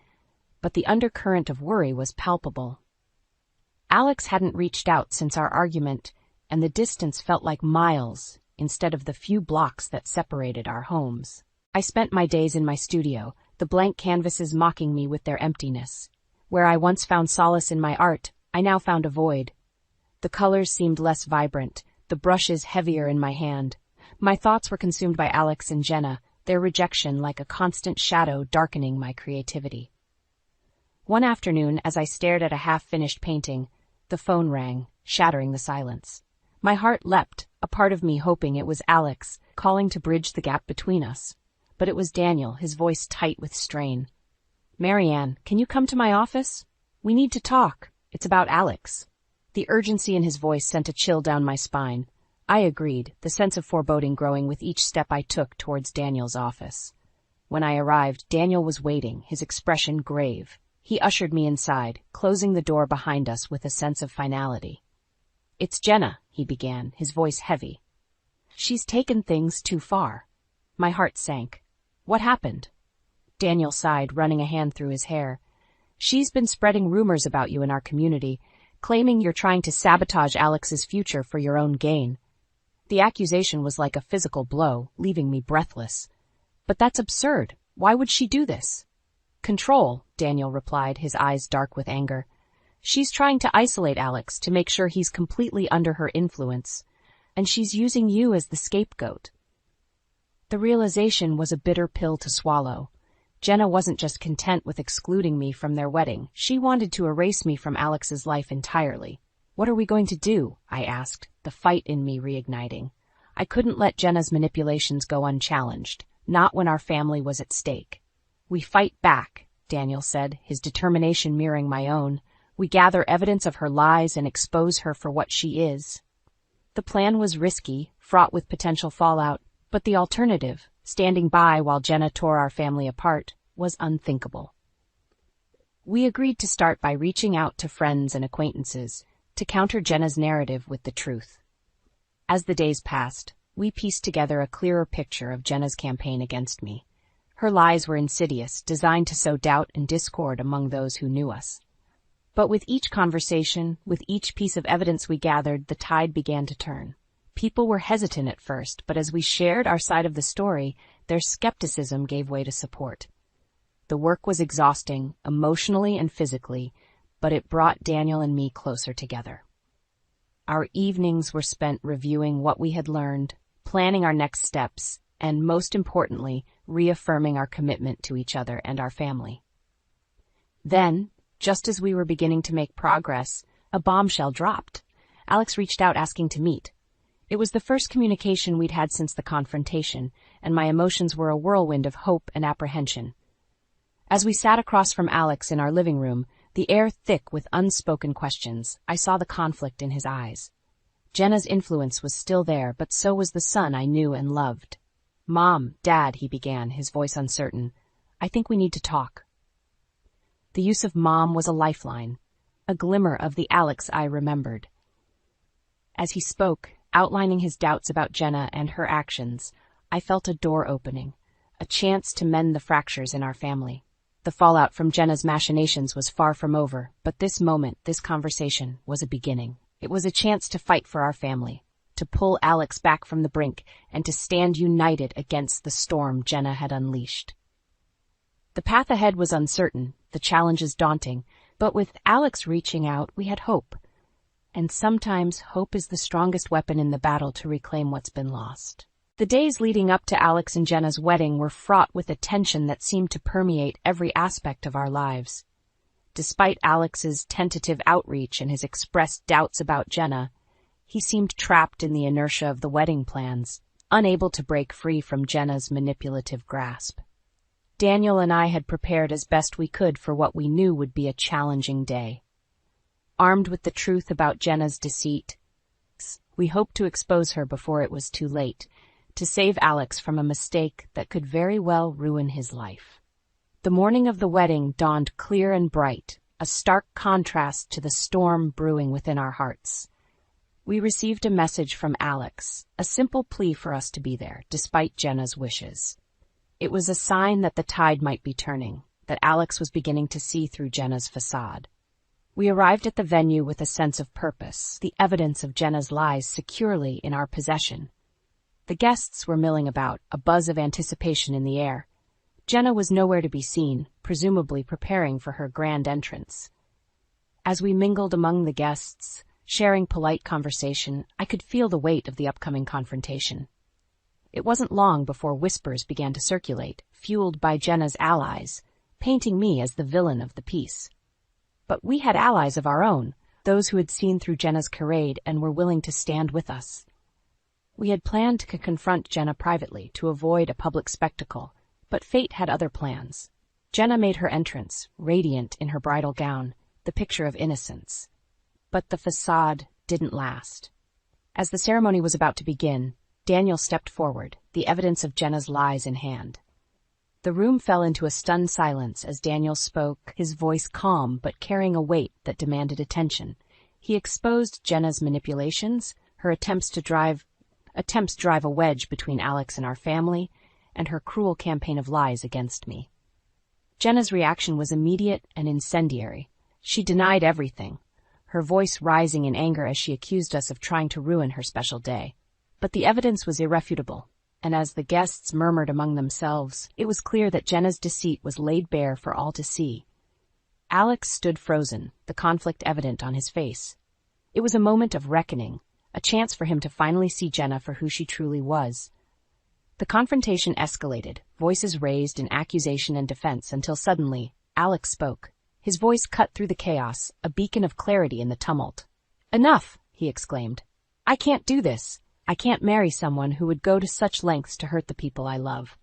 but the undercurrent of worry was palpable. Alex hadn't reached out since our argument, and the distance felt like miles instead of the few blocks that separated our homes. I spent my days in my studio, the blank canvases mocking me with their emptiness. Where I once found solace in my art, I now found a void. The colors seemed less vibrant, the brushes heavier in my hand. My thoughts were consumed by Alex and Jenna, their rejection like a constant shadow darkening my creativity. One afternoon, as I stared at a half-finished painting, the phone rang, shattering the silence. My heart leapt, a part of me hoping it was Alex, calling to bridge the gap between us. But it was Daniel, his voice tight with strain. "Marianne, can you come to my office? We need to talk. It's about Alex." The urgency in his voice sent a chill down my spine. I agreed, the sense of foreboding growing with each step I took towards Daniel's office. When I arrived, Daniel was waiting, his expression grave. He ushered me inside, closing the door behind us with a sense of finality. "It's Jenna," he began, his voice heavy. "She's taken things too far." My heart sank. "What happened?" Daniel sighed, running a hand through his hair. "She's been spreading rumors about you in our community, claiming you're trying to sabotage Alex's future for your own gain." The accusation was like a physical blow, leaving me breathless. "But that's absurd. Why would she do this?" "Control," Daniel replied, his eyes dark with anger. "She's trying to isolate Alex to make sure he's completely under her influence, and she's using you as the scapegoat." The realization was a bitter pill to swallow. Jenna wasn't just content with excluding me from their wedding. She wanted to erase me from Alex's life entirely. "What are we going to do?" I asked, the fight in me reigniting. I couldn't let Jenna's manipulations go unchallenged, not when our family was at stake. "We fight back," Daniel said, his determination mirroring my own. "We gather evidence of her lies and expose her for what she is." The plan was risky, fraught with potential fallout, but the alternative, standing by while Jenna tore our family apart, was unthinkable. We agreed to start by reaching out to friends and acquaintances to counter Jenna's narrative with the truth. As the days passed, we pieced together a clearer picture of Jenna's campaign against me. Her lies were insidious, designed to sow doubt and discord among those who knew us. But with each conversation, with each piece of evidence we gathered, the tide began to turn. People were hesitant at first, but as we shared our side of the story, their skepticism gave way to support. The work was exhausting, emotionally and physically, but it brought Daniel and me closer together. Our evenings were spent reviewing what we had learned, planning our next steps, and most importantly, reaffirming our commitment to each other and our family. Then, just as we were beginning to make progress, a bombshell dropped. Alex reached out asking to meet. It was the first communication we'd had since the confrontation, and my emotions were a whirlwind of hope and apprehension. As we sat across from Alex in our living room, the air thick with unspoken questions, I saw the conflict in his eyes. Jenna's influence was still there, but so was the son I knew and loved. "Mom, Dad," he began, his voice uncertain, "I think we need to talk." The use of mom was a lifeline, a glimmer of the Alex I remembered. As he spoke, outlining his doubts about Jenna and her actions, I felt a door opening, a chance to mend the fractures in our family. The fallout from Jenna's machinations was far from over, but this moment, this conversation, was a beginning. It was a chance to fight for our family, to pull Alex back from the brink, and to stand united against the storm Jenna had unleashed. The path ahead was uncertain, the challenges daunting, but with Alex reaching out, we had hope. And sometimes hope is the strongest weapon in the battle to reclaim what's been lost. The days leading up to Alex and Jenna's wedding were fraught with a tension that seemed to permeate every aspect of our lives. Despite Alex's tentative outreach and his expressed doubts about Jenna, he seemed trapped in the inertia of the wedding plans, unable to break free from Jenna's manipulative grasp. Daniel and I had prepared as best we could for what we knew would be a challenging day. Armed with the truth about Jenna's deceit, we hoped to expose her before it was too late, to save Alex from a mistake that could very well ruin his life. The morning of the wedding dawned clear and bright, a stark contrast to the storm brewing within our hearts. We received a message from Alex, a simple plea for us to be there, despite Jenna's wishes. It was a sign that the tide might be turning, that Alex was beginning to see through Jenna's facade. We arrived at the venue with a sense of purpose, the evidence of Jenna's lies securely in our possession. The guests were milling about, a buzz of anticipation in the air. Jenna was nowhere to be seen, presumably preparing for her grand entrance. As we mingled among the guests, sharing polite conversation, I could feel the weight of the upcoming confrontation. It wasn't long before whispers began to circulate, fueled by Jenna's allies, painting me as the villain of the piece. But we had allies of our own, those who had seen through Jenna's charade and were willing to stand with us. We had planned to confront Jenna privately to avoid a public spectacle, but fate had other plans. Jenna made her entrance, radiant in her bridal gown, the picture of innocence. But the facade didn't last. As the ceremony was about to begin, Daniel stepped forward, the evidence of Jenna's lies in hand. The room fell into a stunned silence as Daniel spoke, his voice calm but carrying a weight that demanded attention. He exposed Jenna's manipulations, her attempts to drive a wedge between Alex and our family, and her cruel campaign of lies against me. Jenna's reaction was immediate and incendiary. She denied everything, her voice rising in anger as she accused us of trying to ruin her special day. But the evidence was irrefutable, and as the guests murmured among themselves, it was clear that Jenna's deceit was laid bare for all to see. Alex stood frozen, the conflict evident on his face. It was a moment of reckoning, a chance for him to finally see Jenna for who she truly was. The confrontation escalated, voices raised in accusation and defense until suddenly, Alex spoke. His voice cut through the chaos, a beacon of clarity in the tumult. "Enough!" he exclaimed. "I can't do this. I can't marry someone who would go to such lengths to hurt the people I love."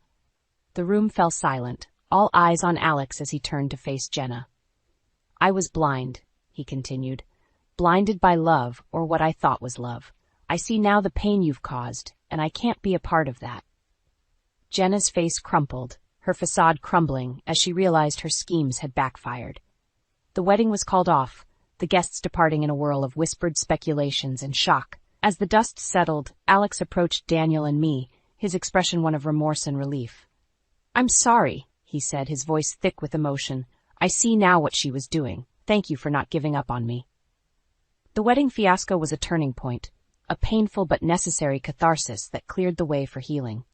The room fell silent, all eyes on Alex as he turned to face Jenna. "I was blind," he continued. "Blinded by love, or what I thought was love. I see now the pain you've caused, and I can't be a part of that." Jenna's face crumpled, her facade crumbling as she realized her schemes had backfired. The wedding was called off, the guests departing in a whirl of whispered speculations and shock. As the dust settled, Alex approached Daniel and me, his expression one of remorse and relief. "I'm sorry," he said, his voice thick with emotion. "I see now what she was doing. Thank you for not giving up on me." The wedding fiasco was a turning point, a painful but necessary catharsis that cleared the way for healing.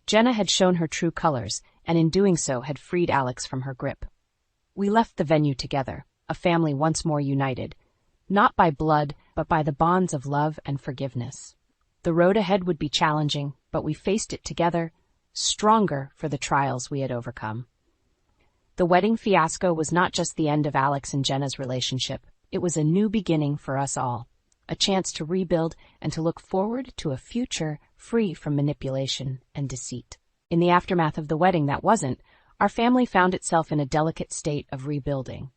Jenna had shown her true colors, and in doing so had freed Alex from her grip. We left the venue together, a family once more united, not by blood, but by the bonds of love and forgiveness. The road ahead would be challenging, but we faced it together, stronger for the trials we had overcome. The wedding fiasco was not just the end of Alex and Jenna's relationship, it was a new beginning for us all, a chance to rebuild and to look forward to a future free from manipulation and deceit. In the aftermath of the wedding that wasn't, our family found itself in a delicate state of rebuilding.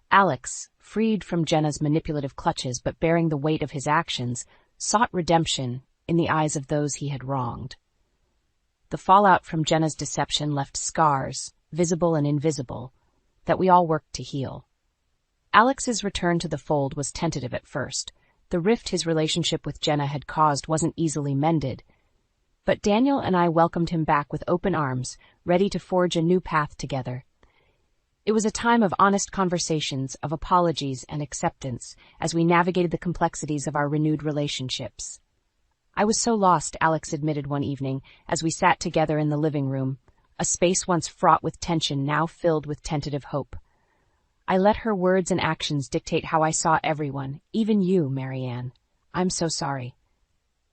Alex, freed from Jenna's manipulative clutches but bearing the weight of his actions, sought redemption in the eyes of those he had wronged. The fallout from Jenna's deception left scars, visible and invisible, that we all worked to heal. Alex's return to the fold was tentative at first. The rift his relationship with Jenna had caused wasn't easily mended, but Daniel and I welcomed him back with open arms, ready to forge a new path together. It was a time of honest conversations, of apologies and acceptance, as we navigated the complexities of our renewed relationships. "I was so lost," Alex admitted one evening, as we sat together in the living room, a space once fraught with tension now filled with tentative hope. I let her words and actions dictate how I saw everyone, even you, Marianne. I'm so sorry.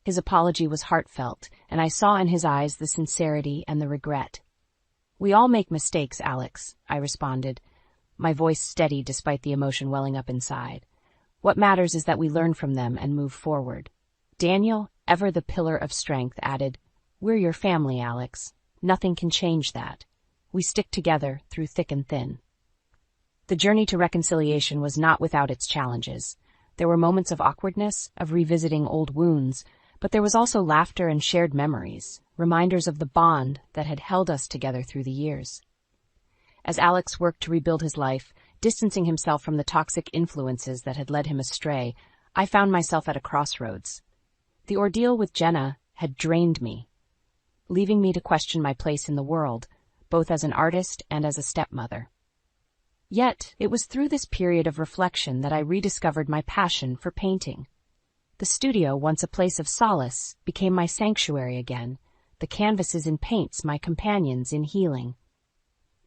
His apology was heartfelt, and I saw in his eyes the sincerity and the regret. We all make mistakes, Alex, I responded, my voice steady despite the emotion welling up inside. What matters is that we learn from them and move forward. Daniel, ever the pillar of strength, added, We're your family, Alex. Nothing can change that. We stick together through thick and thin. The journey to reconciliation was not without its challenges. There were moments of awkwardness, of revisiting old wounds, but there was also laughter and shared memories, reminders of the bond that had held us together through the years. As Alex worked to rebuild his life, distancing himself from the toxic influences that had led him astray, I found myself at a crossroads. The ordeal with Jenna had drained me, leaving me to question my place in the world, both as an artist and as a stepmother. Yet, it was through this period of reflection that I rediscovered my passion for painting. The studio, once a place of solace, became my sanctuary again, the canvases and paints my companions in healing.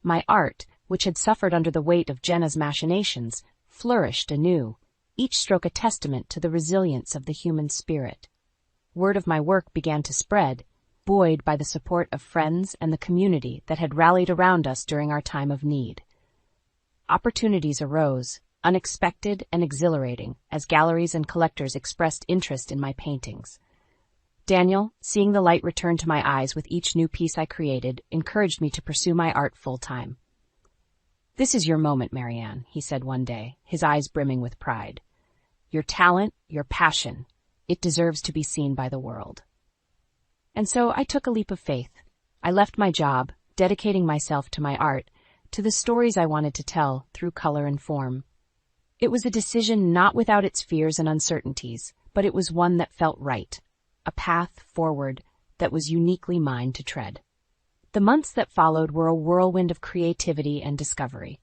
My art, which had suffered under the weight of Jenna's machinations, flourished anew, each stroke a testament to the resilience of the human spirit. Word of my work began to spread, buoyed by the support of friends and the community that had rallied around us during our time of need. Opportunities arose, unexpected and exhilarating, as galleries and collectors expressed interest in my paintings. Daniel, seeing the light return to my eyes with each new piece I created, encouraged me to pursue my art full-time. This is your moment, Marianne, he said one day, his eyes brimming with pride. Your talent, your passion, it deserves to be seen by the world. And so I took a leap of faith. I left my job, dedicating myself to my art, to the stories I wanted to tell through color and form. It was a decision not without its fears and uncertainties, but it was one that felt right, a path forward that was uniquely mine to tread. The months that followed were a whirlwind of creativity and discovery.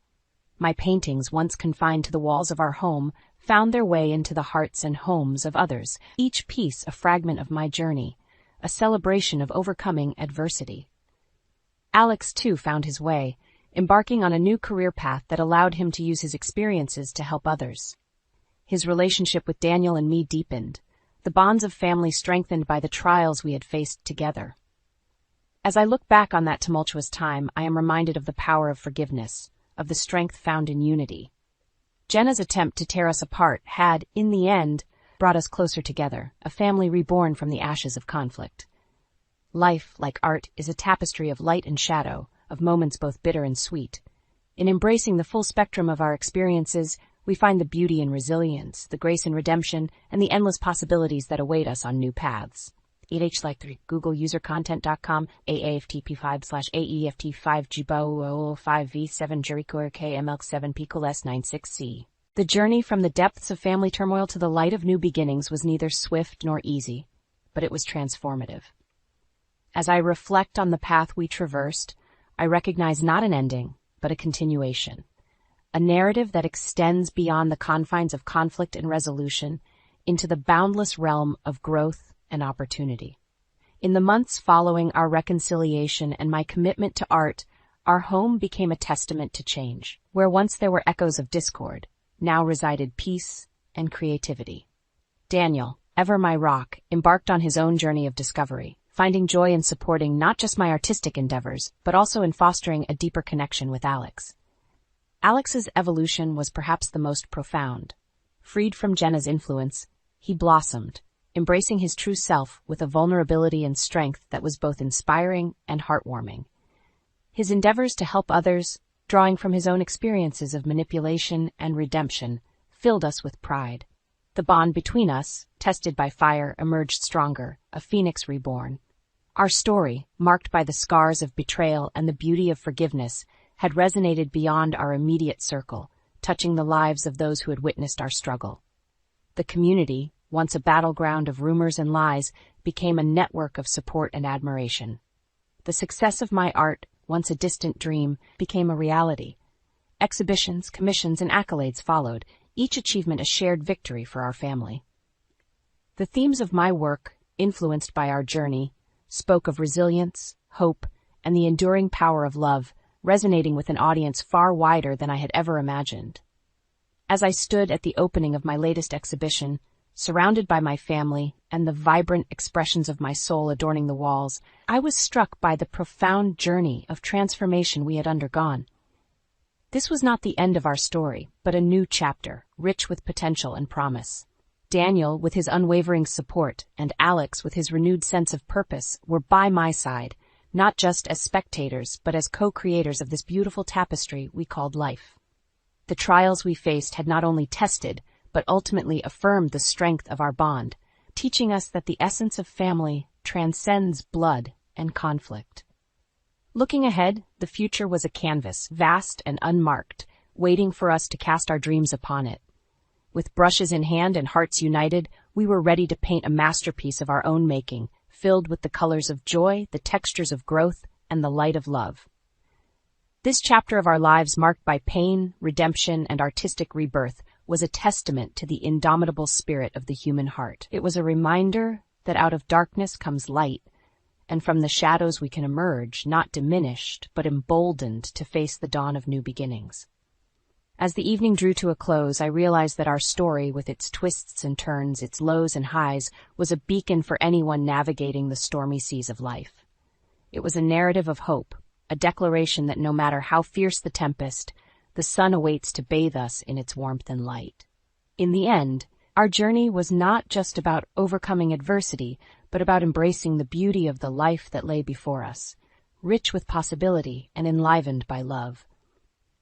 My paintings, once confined to the walls of our home, found their way into the hearts and homes of others, each piece a fragment of my journey, a celebration of overcoming adversity. Alex, too, found his way, embarking on a new career path that allowed him to use his experiences to help others. His relationship with Daniel and me deepened, the bonds of family strengthened by the trials we had faced together. As I look back on that tumultuous time, I am reminded of the power of forgiveness, of the strength found in unity. Jenna's attempt to tear us apart had, in the end, brought us closer together, a family reborn from the ashes of conflict. Life, like art, is a tapestry of light and shadow, of moments both bitter and sweet. In embracing the full spectrum of our experiences, we find the beauty in resilience, the grace in redemption, and the endless possibilities that await us on new paths. like3 googleusercontent.com AAFT5/AEFT5GBO5V7 Jericho KML7 Picoles 96C. The journey from the depths of family turmoil to the light of new beginnings was neither swift nor easy, but it was transformative. As I reflect on the path we traversed, I recognize not an ending, but a continuation. A narrative that extends beyond the confines of conflict and resolution into the boundless realm of growth and opportunity. In the months following our reconciliation and my commitment to art, our home became a testament to change. Where once there were echoes of discord, now resided peace and creativity. Daniel, ever my rock, embarked on his own journey of discovery, finding joy in supporting not just my artistic endeavors, but also in fostering a deeper connection with Alex. Alex's evolution was perhaps the most profound. Freed from Jenna's influence, he blossomed, embracing his true self with a vulnerability and strength that was both inspiring and heartwarming. His endeavors to help others, drawing from his own experiences of manipulation and redemption, filled us with pride. The bond between us, tested by fire, emerged stronger, a phoenix reborn. Our story, marked by the scars of betrayal and the beauty of forgiveness, had resonated beyond our immediate circle, touching the lives of those who had witnessed our struggle. The community, once a battleground of rumors and lies, became a network of support and admiration. The success of my art, once a distant dream, became a reality. Exhibitions, commissions, and accolades followed, each achievement a shared victory for our family. The themes of my work, influenced by our journey, spoke of resilience, hope, and the enduring power of love, resonating with an audience far wider than I had ever imagined. As I stood at the opening of my latest exhibition, surrounded by my family and the vibrant expressions of my soul adorning the walls, I was struck by the profound journey of transformation we had undergone. This was not the end of our story, but a new chapter, rich with potential and promise. Daniel, with his unwavering support, and Alex, with his renewed sense of purpose, were by my side, not just as spectators, but as co-creators of this beautiful tapestry we called life. The trials we faced had not only tested, but ultimately affirmed the strength of our bond, teaching us that the essence of family transcends blood and conflict. Looking ahead, the future was a canvas, vast and unmarked, waiting for us to cast our dreams upon it. With brushes in hand and hearts united, we were ready to paint a masterpiece of our own making, filled with the colors of joy, the textures of growth, and the light of love. This chapter of our lives, marked by pain, redemption, and artistic rebirth, was a testament to the indomitable spirit of the human heart. It was a reminder that out of darkness comes light, and from the shadows we can emerge, not diminished, but emboldened to face the dawn of new beginnings. As the evening drew to a close, I realized that our story, with its twists and turns, its lows and highs, was a beacon for anyone navigating the stormy seas of life. It was a narrative of hope, a declaration that no matter how fierce the tempest, the sun awaits to bathe us in its warmth and light. In the end, our journey was not just about overcoming adversity, but about embracing the beauty of the life that lay before us, rich with possibility and enlivened by love.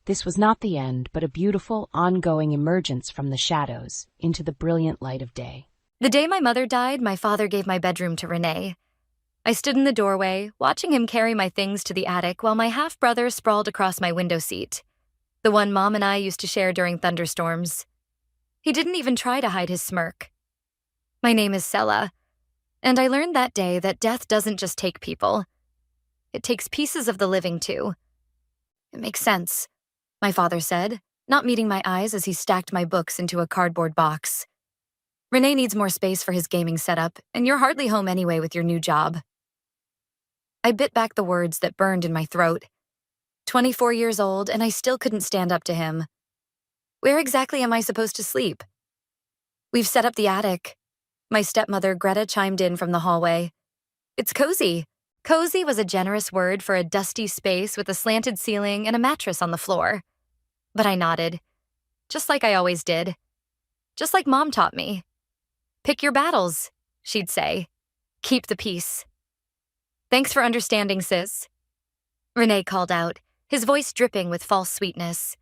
This was not the end, but a beautiful, ongoing emergence from the shadows into the brilliant light of day. The day my mother died, my father gave my bedroom to Renee. I stood in the doorway, watching him carry my things to the attic while my half-brother sprawled across my window seat, the one Mom and I used to share during thunderstorms. He didn't even try to hide his smirk. My name is Sela, and I learned that day that death doesn't just take people. It takes pieces of the living, too. It makes sense, my father said, not meeting my eyes as he stacked my books into a cardboard box. Renee needs more space for his gaming setup, and you're hardly home anyway with your new job. I bit back the words that burned in my throat. 24 years old, and I still couldn't stand up to him. Where exactly am I supposed to sleep? We've set up the attic. My stepmother, Greta, chimed in from the hallway. It's cozy. Cozy was a generous word for a dusty space with a slanted ceiling and a mattress on the floor. But I nodded, just like I always did. Just like Mom taught me. Pick your battles, she'd say. Keep the peace. Thanks for understanding, sis. Renee called out, his voice dripping with false sweetness.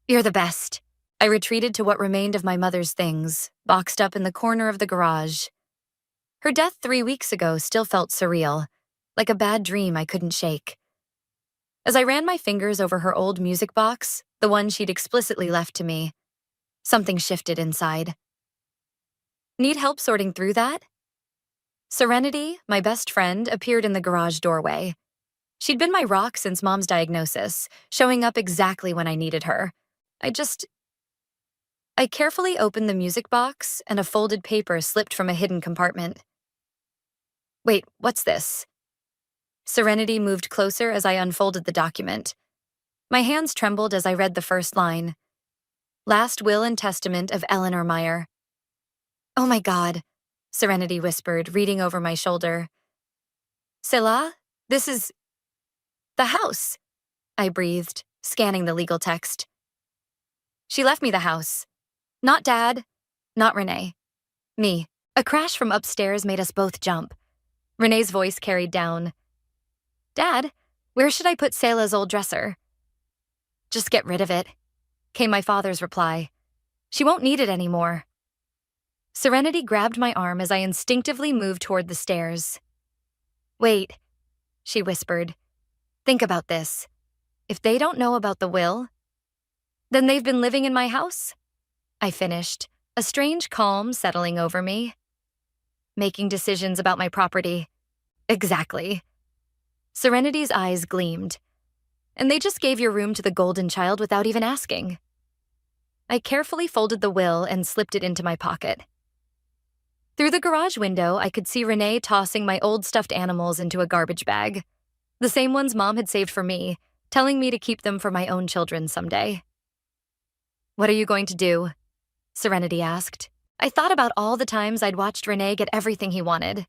You're the best. I retreated to what remained of my mother's things, boxed up in the corner of the garage. Her death 3 weeks ago still felt surreal, like a bad dream I couldn't shake. As I ran my fingers over her old music box, the one she'd explicitly left to me, something shifted inside. Need help sorting through that? Serenity, my best friend, appeared in the garage doorway. She'd been my rock since Mom's diagnosis, showing up exactly when I needed her. I carefully opened the music box, and a folded paper slipped from a hidden compartment. Wait, what's this? Serenity moved closer as I unfolded the document. My hands trembled as I read the first line. Last will and testament of Eleanor Meyer. Oh my God, Serenity whispered, reading over my shoulder. Selah, this is the house, I breathed, scanning the legal text. She left me the house. Not Dad, not Renee. Me. A crash from upstairs made us both jump. Renee's voice carried down. Dad, where should I put Selah's old dresser? Just get rid of it, came my father's reply. She won't need it anymore. Serenity grabbed my arm as I instinctively moved toward the stairs. Wait, she whispered. Think about this. If they don't know about the will, then they've been living in my house? I finished, a strange calm settling over me. Making decisions about my property. Exactly. Serenity's eyes gleamed. And they just gave your room to the golden child without even asking. I carefully folded the will and slipped it into my pocket. Through the garage window, I could see Renee tossing my old stuffed animals into a garbage bag. The same ones Mom had saved for me, telling me to keep them for my own children someday. "What are you going to do?" Serenity asked. I thought about all the times I'd watched Renee get everything he wanted.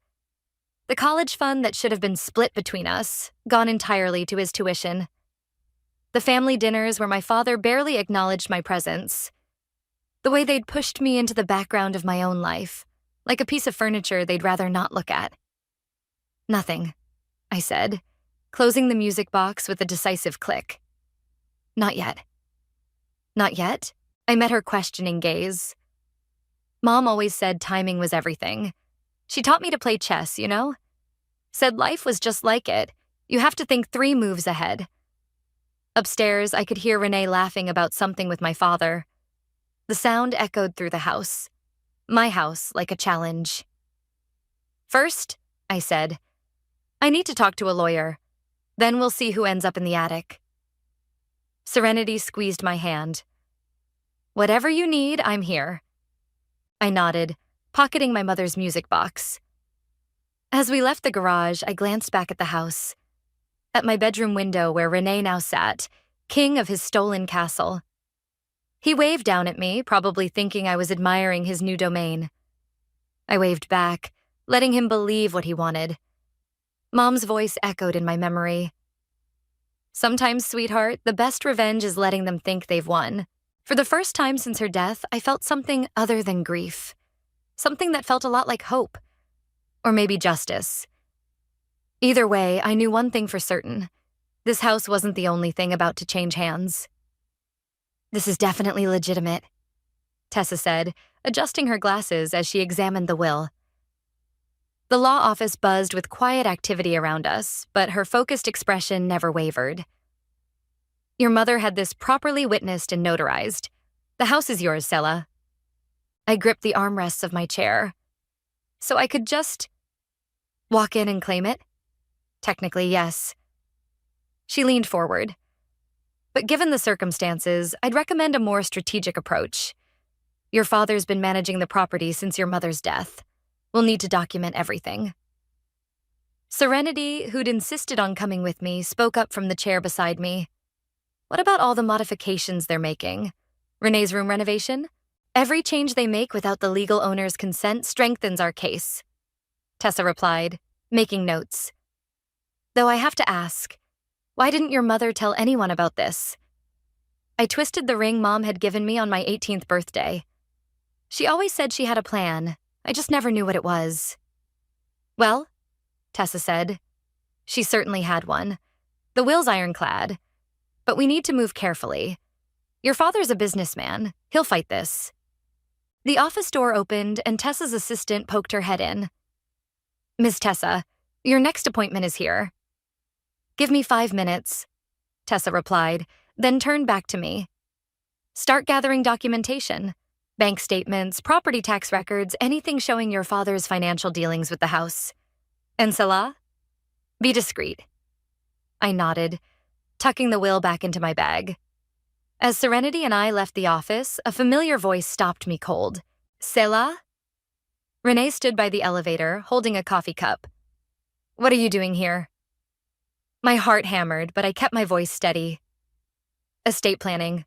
The college fund that should have been split between us, gone entirely to his tuition. The family dinners where my father barely acknowledged my presence. The way they'd pushed me into the background of my own life, like a piece of furniture they'd rather not look at. "Nothing," I said, closing the music box with a decisive click. "Not yet." "Not yet?" I met her questioning gaze. Mom always said timing was everything. She taught me to play chess, you know? Said life was just like it. You have to think 3 moves ahead. Upstairs, I could hear Renee laughing about something with my father. The sound echoed through the house. My house, like a challenge. "First," I said, "I need to talk to a lawyer. Then we'll see who ends up in the attic." Serenity squeezed my hand. "Whatever you need, I'm here." I nodded, pocketing my mother's music box. As we left the garage, I glanced back at the house. At my bedroom window where Renee now sat, king of his stolen castle. He waved down at me, probably thinking I was admiring his new domain. I waved back, letting him believe what he wanted. Mom's voice echoed in my memory. "Sometimes, sweetheart, the best revenge is letting them think they've won." For the first time since her death, I felt something other than grief. Something that felt a lot like hope. Or maybe justice. Either way, I knew one thing for certain. This house wasn't the only thing about to change hands. "This is definitely legitimate," Tessa said, adjusting her glasses as she examined the will. The law office buzzed with quiet activity around us, but her focused expression never wavered. "Your mother had this properly witnessed and notarized. The house is yours, Sela." I gripped the armrests of my chair. "So I could just walk in and claim it?" "Technically, yes." She leaned forward. "But given the circumstances, I'd recommend a more strategic approach. Your father's been managing the property since your mother's death. We'll need to document everything." Serenity, who'd insisted on coming with me, spoke up from the chair beside me. "What about all the modifications they're making? Renee's room renovation? Every change they make without the legal owner's consent strengthens our case," Tessa replied, making notes. "Though I have to ask, why didn't your mother tell anyone about this?" I twisted the ring Mom had given me on my 18th birthday. She always said she had a plan. I just never knew what it was. "Well," Tessa said, "she certainly had one. The will's ironclad. But we need to move carefully. Your father's a businessman. He'll fight this." The office door opened and Tessa's assistant poked her head in. "Miss Tessa, your next appointment is here." "Give me 5 minutes," Tessa replied, then turned back to me. "Start gathering documentation. Bank statements, property tax records, anything showing your father's financial dealings with the house. And Salah? Be discreet." I nodded, tucking the will back into my bag. As Serenity and I left the office, a familiar voice stopped me cold. "Selah?" Renee stood by the elevator, holding a coffee cup. "What are you doing here?" My heart hammered, but I kept my voice steady. "Estate planning.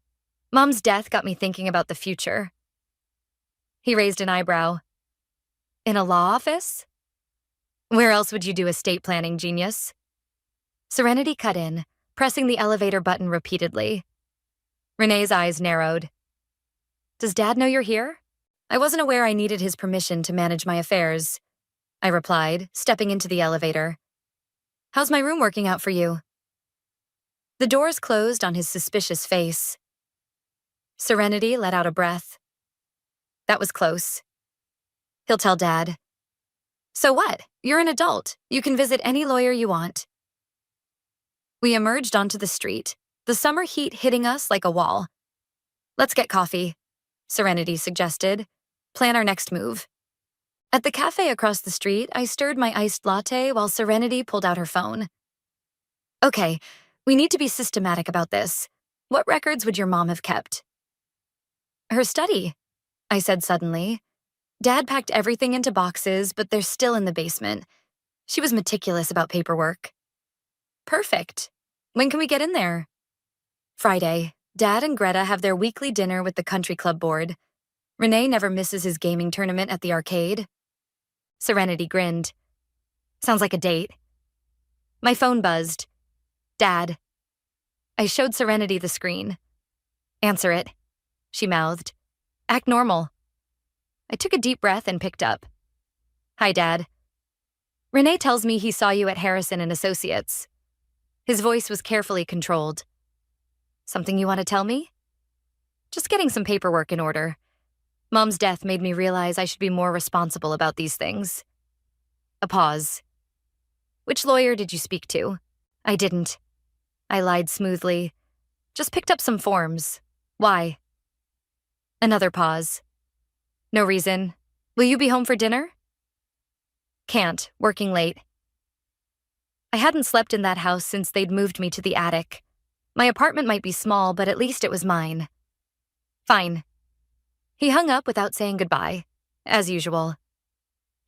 Mom's death got me thinking about the future." He raised an eyebrow. "In a law office? Where else would you do estate planning, genius?" Serenity cut in, pressing the elevator button repeatedly. Renee's eyes narrowed. "Does Dad know you're here?" "I wasn't aware I needed his permission to manage my affairs," I replied, stepping into the elevator. "How's my room working out for you?" The doors closed on his suspicious face. Serenity let out a breath. "That was close." "He'll tell Dad." "So what? You're an adult. You can visit any lawyer you want." We emerged onto the street, the summer heat hitting us like a wall. "Let's get coffee," Serenity suggested. "Plan our next move." At the cafe across the street, I stirred my iced latte while Serenity pulled out her phone. "Okay, we need to be systematic about this. What records would your mom have kept?" "Her study," I said suddenly. "Dad packed everything into boxes, but they're still in the basement. She was meticulous about paperwork." Perfect. When can we get in there? Friday. Dad and Greta have their weekly dinner with the country club board. Renee never misses his gaming tournament at the arcade. Serenity grinned. Sounds like a date. My phone buzzed. Dad. I showed Serenity the screen. Answer it, she mouthed. Act normal. I took a deep breath and picked up. Hi, Dad. Renee tells me he saw you at Harrison and Associates. His voice was carefully controlled. Something you want to tell me? Just getting some paperwork in order. Mom's death made me realize I should be more responsible about these things. A pause. Which lawyer did you speak to? I didn't. I lied smoothly. Just picked up some forms. Why? Another pause. No reason. Will you be home for dinner? Can't. Working late. I hadn't slept in that house since they'd moved me to the attic. My apartment might be small, but at least it was mine. Fine. He hung up without saying goodbye, as usual.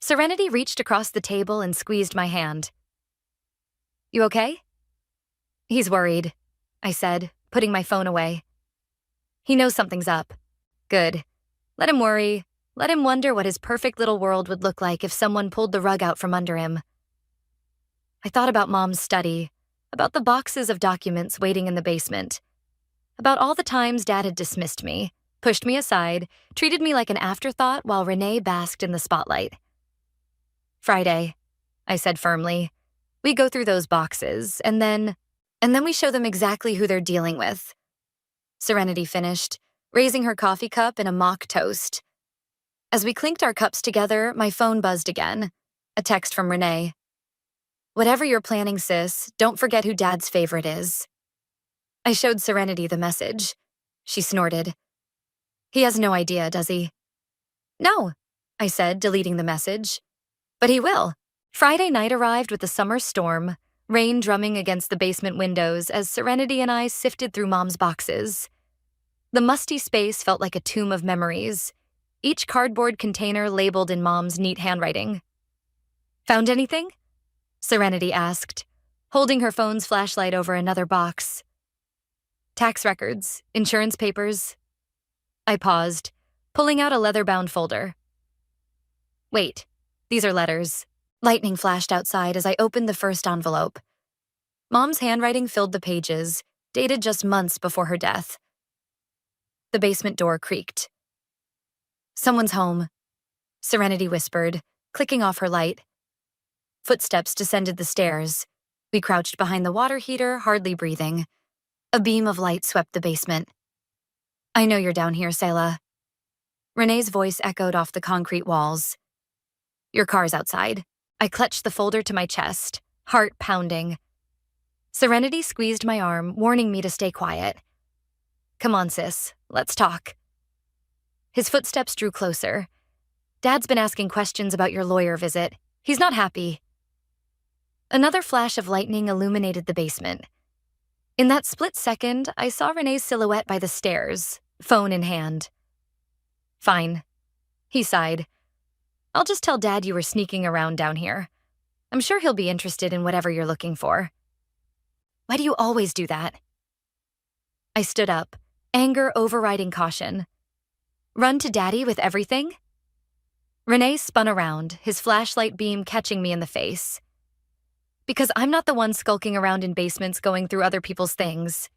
Serenity reached across the table and squeezed my hand. You okay? He's worried, I said, putting my phone away. He knows something's up. Good. Let him worry. Let him wonder what his perfect little world would look like if someone pulled the rug out from under him. I thought about Mom's study, about the boxes of documents waiting in the basement, about all the times Dad had dismissed me, pushed me aside, treated me like an afterthought while Renee basked in the spotlight. Friday, I said firmly. We go through those boxes, and then we show them exactly who they're dealing with. Serenity finished, raising her coffee cup in a mock toast. As we clinked our cups together, my phone buzzed again. A text from Renee. Whatever you're planning, sis, don't forget who Dad's favorite is. I showed Serenity the message. She snorted. He has no idea, does he? No, I said, deleting the message. But he will. Friday night arrived with a summer storm, rain drumming against the basement windows as Serenity and I sifted through Mom's boxes. The musty space felt like a tomb of memories, each cardboard container labeled in Mom's neat handwriting. Found anything? Serenity asked, holding her phone's flashlight over another box. Tax records, insurance papers. I paused, pulling out a leather-bound folder. Wait, these are letters. Lightning flashed outside as I opened the first envelope. Mom's handwriting filled the pages, dated just months before her death. The basement door creaked. Someone's home, Serenity whispered, clicking off her light. Footsteps descended the stairs. We crouched behind the water heater, hardly breathing. A beam of light swept the basement. I know you're down here, Selah. Renee's voice echoed off the concrete walls. Your car's outside. I clutched the folder to my chest, heart pounding. Serenity squeezed my arm, warning me to stay quiet. Come on, sis. Let's talk. His footsteps drew closer. Dad's been asking questions about your lawyer visit. He's not happy. Another flash of lightning illuminated the basement. In that split second, I saw Renee's silhouette by the stairs, phone in hand. Fine. He sighed. I'll just tell Dad you were sneaking around down here. I'm sure he'll be interested in whatever you're looking for. Why do you always do that? I stood up, anger overriding caution. Run to Daddy with everything? Renee spun around, his flashlight beam catching me in the face. Because I'm not the one skulking around in basements going through other people's things.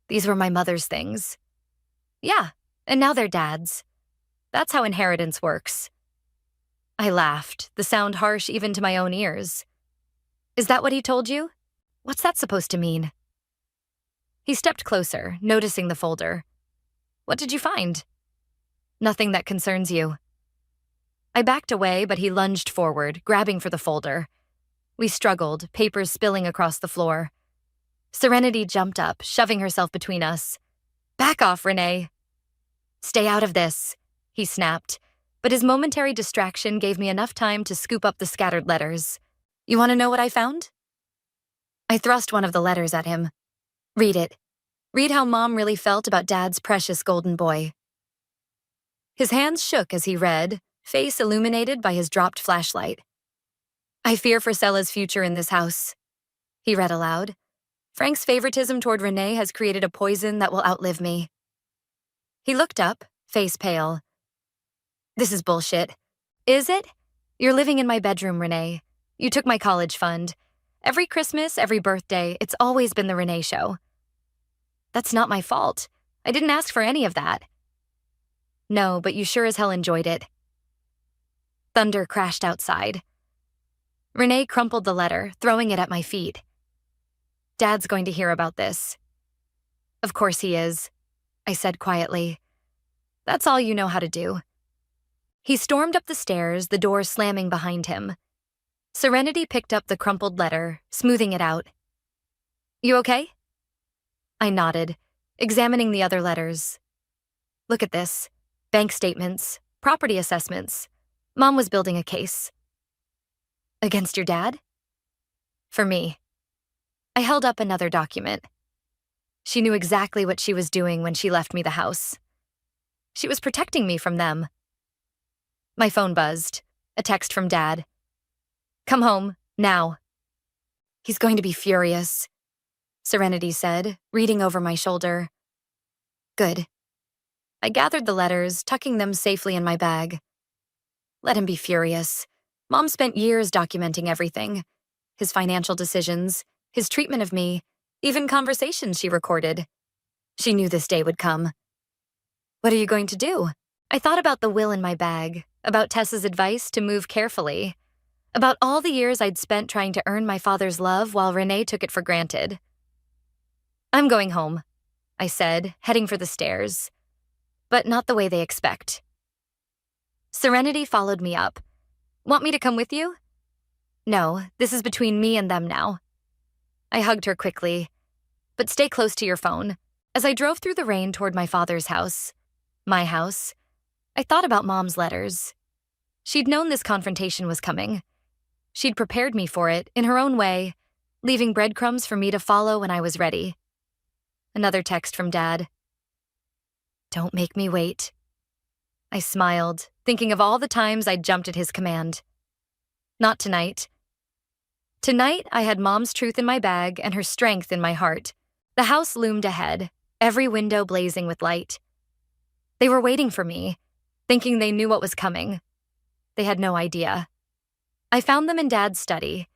These were my mother's things. Yeah, and now they're Dad's. That's how inheritance works. I laughed, the sound harsh even to my own ears. Is that what he told you? What's that supposed to mean? He stepped closer, noticing the folder. What did you find? Nothing that concerns you. I backed away, but he lunged forward, grabbing for the folder. We struggled, papers spilling across the floor. Serenity jumped up, shoving herself between us. Back off, Renee. Stay out of this, he snapped, but his momentary distraction gave me enough time to scoop up the scattered letters. You want to know what I found? I thrust one of the letters at him. Read it. Read how Mom really felt about Dad's precious golden boy. His hands shook as he read, face illuminated by his dropped flashlight. I fear for Selah's future in this house. He read aloud. Frank's favoritism toward Renee has created a poison that will outlive me. He looked up, face pale. This is bullshit. Is it? You're living in my bedroom, Renee. You took my college fund. Every Christmas, every birthday, it's always been the Renee show. That's not my fault. I didn't ask for any of that. No, but you sure as hell enjoyed it. Thunder crashed outside. Renee crumpled the letter, throwing it at my feet. Dad's going to hear about this. Of course he is, I said quietly. That's all you know how to do. He stormed up the stairs, the door slamming behind him. Serenity picked up the crumpled letter, smoothing it out. You okay? I nodded, examining the other letters. Look at this. Bank statements, property assessments. Mom was building a case. Against your dad? For me. I held up another document. She knew exactly what she was doing when she left me the house. She was protecting me from them. My phone buzzed. A text from Dad. Come home, now. He's going to be furious, Serenity said, reading over my shoulder. Good. I gathered the letters, tucking them safely in my bag. Let him be furious. Mom spent years documenting everything. His financial decisions, his treatment of me, even conversations she recorded. She knew this day would come. What are you going to do? I thought about the will in my bag, about Tessa's advice to move carefully, about all the years I'd spent trying to earn my father's love while Renee took it for granted. I'm going home, I said, heading for the stairs. But not the way they expect. Serenity followed me up. Want me to come with you? No, this is between me and them now. I hugged her quickly. But stay close to your phone. As I drove through the rain toward my father's house, my house, I thought about Mom's letters. She'd known this confrontation was coming. She'd prepared me for it, in her own way, leaving breadcrumbs for me to follow when I was ready. Another text from Dad. Don't make me wait. I smiled, thinking of all the times I'd jumped at his command. Not tonight. Tonight, I had Mom's truth in my bag and her strength in my heart. The house loomed ahead, every window blazing with light. They were waiting for me, thinking they knew what was coming. They had no idea. I found them in Dad's study.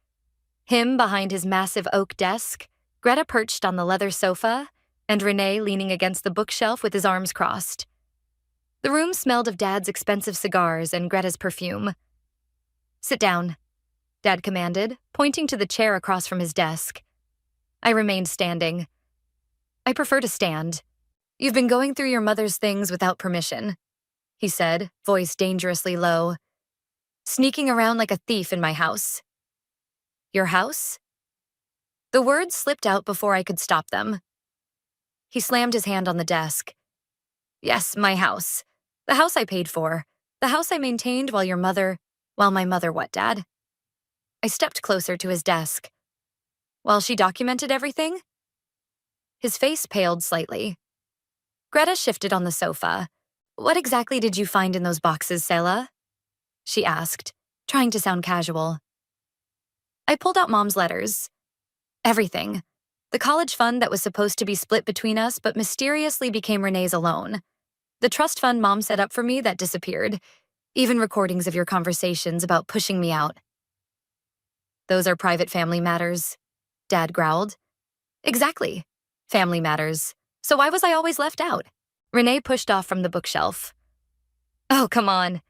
Him behind his massive oak desk, Greta perched on the leather sofa, and Renee leaning against the bookshelf with his arms crossed. The room smelled of Dad's expensive cigars and Greta's perfume. Sit down, Dad commanded, pointing to the chair across from his desk. I remained standing. I prefer to stand. You've been going through your mother's things without permission, he said, voice dangerously low. Sneaking around like a thief in my house. Your house? The words slipped out before I could stop them. He slammed his hand on the desk. Yes, my house. The house I paid for. The house I maintained while my mother what, Dad? I stepped closer to his desk. While she documented everything? His face paled slightly. Greta shifted on the sofa. What exactly did you find in those boxes, Selah? She asked, trying to sound casual. I pulled out Mom's letters. Everything. The college fund that was supposed to be split between us but mysteriously became Renee's alone. The trust fund Mom set up for me that disappeared. Even recordings of your conversations about pushing me out. Those are private family matters, Dad growled. Exactly. Family matters. So why was I always left out? Renee pushed off from the bookshelf. Oh, come on.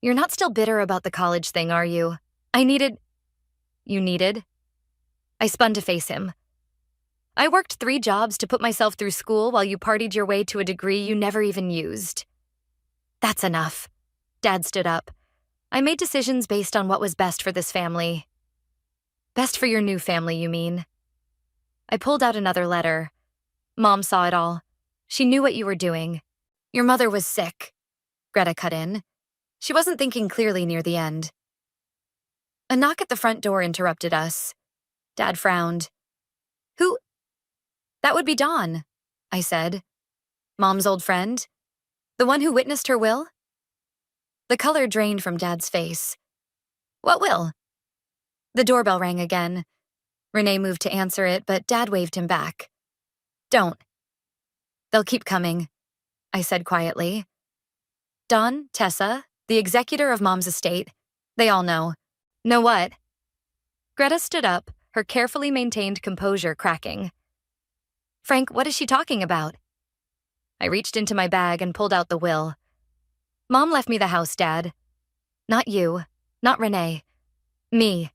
You're not still bitter about the college thing, are you? You needed? I spun to face him. I worked 3 jobs to put myself through school while you partied your way to a degree you never even used. That's enough. Dad stood up. I made decisions based on what was best for this family. Best for your new family, you mean? I pulled out another letter. Mom saw it all. She knew what you were doing. Your mother was sick. Greta cut in. She wasn't thinking clearly near the end. A knock at the front door interrupted us. Dad frowned. Who? That would be Dawn, I said. Mom's old friend? The one who witnessed her will? The color drained from Dad's face. What will? The doorbell rang again. Renee moved to answer it, but Dad waved him back. Don't. They'll keep coming, I said quietly. Don, Tessa, the executor of Mom's estate, they all know. Know what? Greta stood up, her carefully maintained composure cracking. Frank, what is she talking about? I reached into my bag and pulled out the will. Mom left me the house, Dad. Not you, not Renee. Me.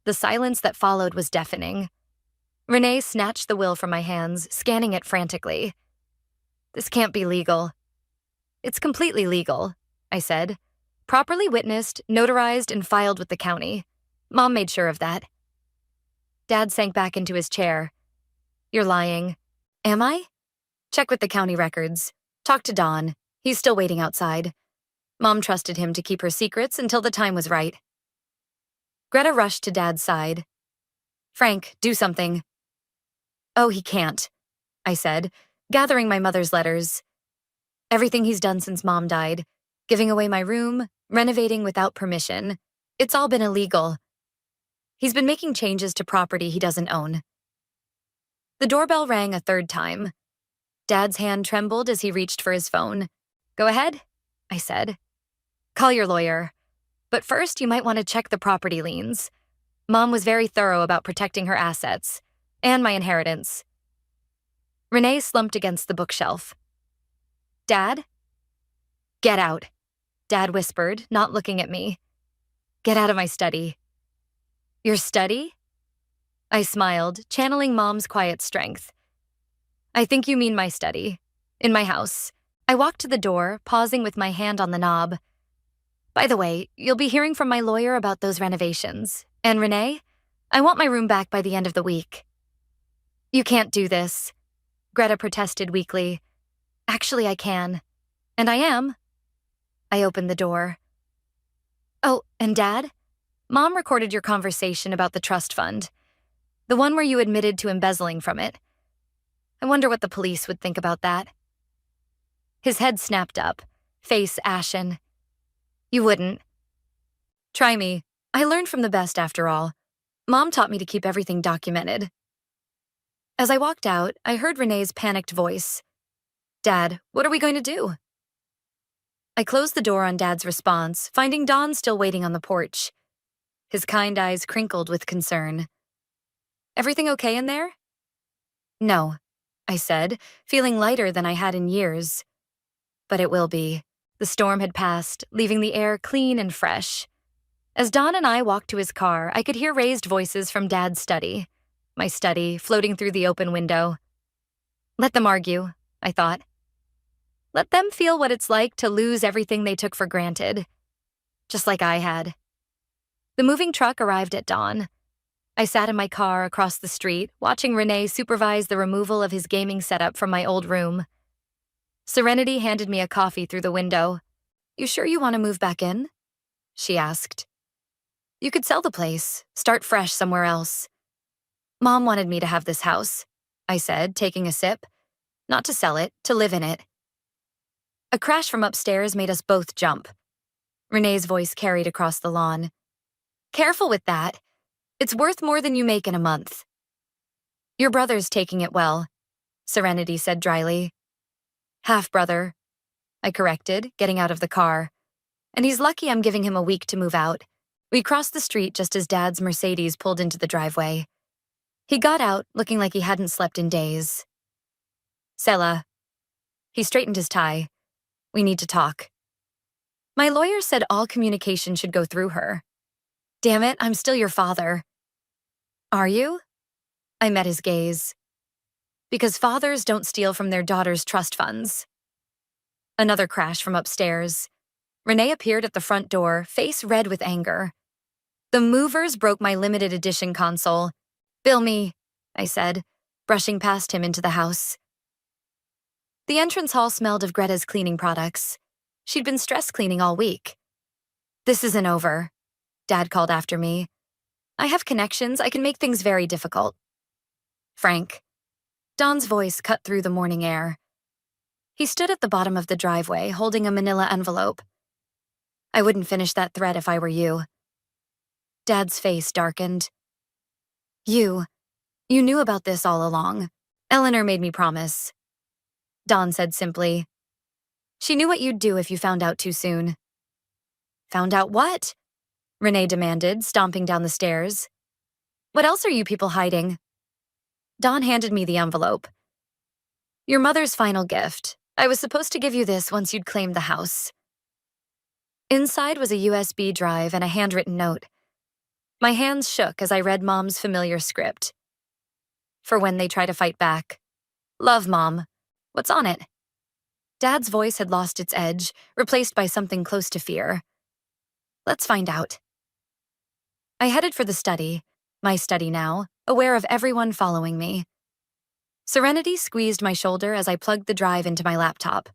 The silence that followed was deafening. Renee snatched the will from my hands, scanning it frantically. This can't be legal. It's completely legal, I said. Properly witnessed, notarized, and filed with the county. Mom made sure of that. Dad sank back into his chair. You're lying. Am I? Check with the county records. Talk to Don. He's still waiting outside. Mom trusted him to keep her secrets until the time was right. Greta rushed to Dad's side. Frank, do something. Oh, he can't, I said, gathering my mother's letters. Everything he's done since Mom died, giving away my room, renovating without permission, it's all been illegal. He's been making changes to property he doesn't own. The doorbell rang a third time. Dad's hand trembled as he reached for his phone. Go ahead, I said. Call your lawyer. But first, you might want to check the property liens. Mom was very thorough about protecting her assets and my inheritance. Renee slumped against the bookshelf. Dad? Get out, Dad whispered, not looking at me. Get out of my study. Your study? I smiled, channeling Mom's quiet strength. I think you mean my study. In my house. I walked to the door, pausing with my hand on the knob. By the way, you'll be hearing from my lawyer about those renovations. And Renee, I want my room back by the end of the week. You can't do this, Greta protested weakly. Actually, I can. And I am. I opened the door. Oh, and Dad? Mom recorded your conversation about the trust fund. The one where you admitted to embezzling from it. I wonder what the police would think about that. His head snapped up, face ashen. You wouldn't. Try me. I learned from the best after all. Mom taught me to keep everything documented. As I walked out, I heard Renee's panicked voice. Dad, what are we going to do? I closed the door on Dad's response, finding Don still waiting on the porch. His kind eyes crinkled with concern. Everything okay in there? No, I said, feeling lighter than I had in years. But it will be. The storm had passed, leaving the air clean and fresh. As Don and I walked to his car, I could hear raised voices from Dad's study. My study, floating through the open window. Let them argue, I thought. Let them feel what it's like to lose everything they took for granted. Just like I had. The moving truck arrived at dawn. I sat in my car across the street, watching Renee supervise the removal of his gaming setup from my old room. Serenity handed me a coffee through the window. You sure you want to move back in? She asked. You could sell the place, start fresh somewhere else. Mom wanted me to have this house, I said, taking a sip. Not to sell it, to live in it. A crash from upstairs made us both jump. Renee's voice carried across the lawn. Careful with that. It's worth more than you make in a month. Your brother's taking it well, Serenity said dryly. Half-brother, I corrected, getting out of the car. And he's lucky I'm giving him a week to move out. We crossed the street just as Dad's Mercedes pulled into the driveway. He got out, looking like he hadn't slept in days. Sela. He straightened his tie. We need to talk. My lawyer said all communication should go through her. Damn it, I'm still your father. Are you? I met his gaze. Because fathers don't steal from their daughters' trust funds. Another crash from upstairs. Renee appeared at the front door, face red with anger. The movers broke my limited edition console. Bill me, I said, brushing past him into the house. The entrance hall smelled of Greta's cleaning products. She'd been stress cleaning all week. This isn't over, Dad called after me. I have connections. I can make things very difficult. Frank. Don's voice cut through the morning air. He stood at the bottom of the driveway, holding a manila envelope. I wouldn't finish that threat if I were you. Dad's face darkened. You knew about this all along. Eleanor made me promise. Dawn said simply. She knew what you'd do if you found out too soon. Found out what? Renee demanded, stomping down the stairs. What else are you people hiding? Dawn handed me the envelope. Your mother's final gift. I was supposed to give you this once you'd claimed the house. Inside was a USB drive and a handwritten note. My hands shook as I read Mom's familiar script. For when they try to fight back. Love, Mom. What's on it? Dad's voice had lost its edge, replaced by something close to fear. Let's find out. I headed for the study, my study now, aware of everyone following me. Serenity squeezed my shoulder as I plugged the drive into my laptop.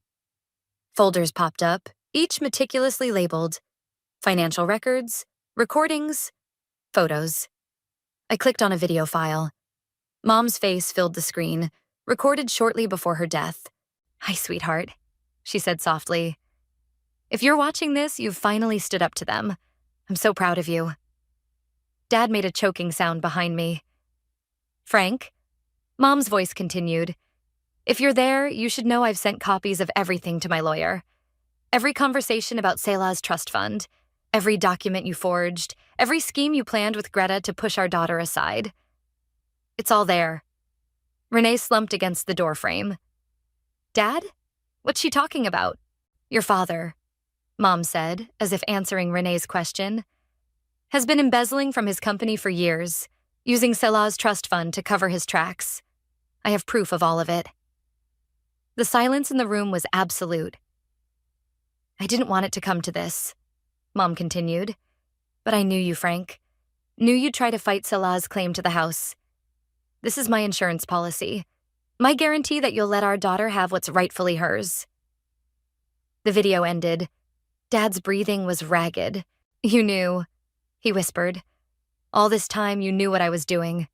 Folders popped up, each meticulously labeled. Financial records, recordings, photos. I clicked on a video file. Mom's face filled the screen, recorded shortly before her death. Hi, sweetheart, she said softly. If you're watching this, you've finally stood up to them. I'm so proud of you. Dad made a choking sound behind me. Frank? Mom's voice continued. If you're there, you should know I've sent copies of everything to my lawyer. Every conversation about Selah's trust fund, every document you forged, every scheme you planned with Greta to push our daughter aside. It's all there. Renee slumped against the doorframe. Dad? What's she talking about? Your father, Mom said, as if answering Renee's question, has been embezzling from his company for years, using Selah's trust fund to cover his tracks. I have proof of all of it. The silence in the room was absolute. I didn't want it to come to this, Mom continued, but I knew you, Frank. Knew you'd try to fight Selah's claim to the house. This is my insurance policy. My guarantee that you'll let our daughter have what's rightfully hers. The video ended. Dad's breathing was ragged. You knew, he whispered. All this time you knew what I was doing.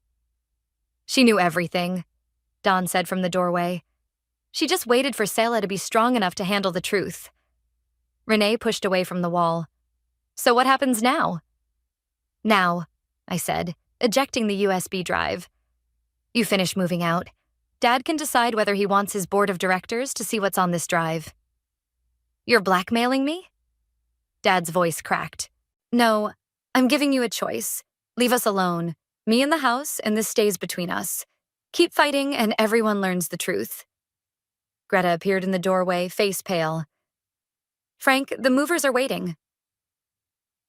She knew everything, Dawn said from the doorway. She just waited for Selah to be strong enough to handle the truth. Renee pushed away from the wall. So what happens now? Now, I said, ejecting the USB drive. You finish moving out. Dad can decide whether he wants his board of directors to see what's on this drive. You're blackmailing me? Dad's voice cracked. No, I'm giving you a choice. Leave us alone. Me in the house, and this stays between us. Keep fighting, and everyone learns the truth. Greta appeared in the doorway, face pale. Frank, the movers are waiting.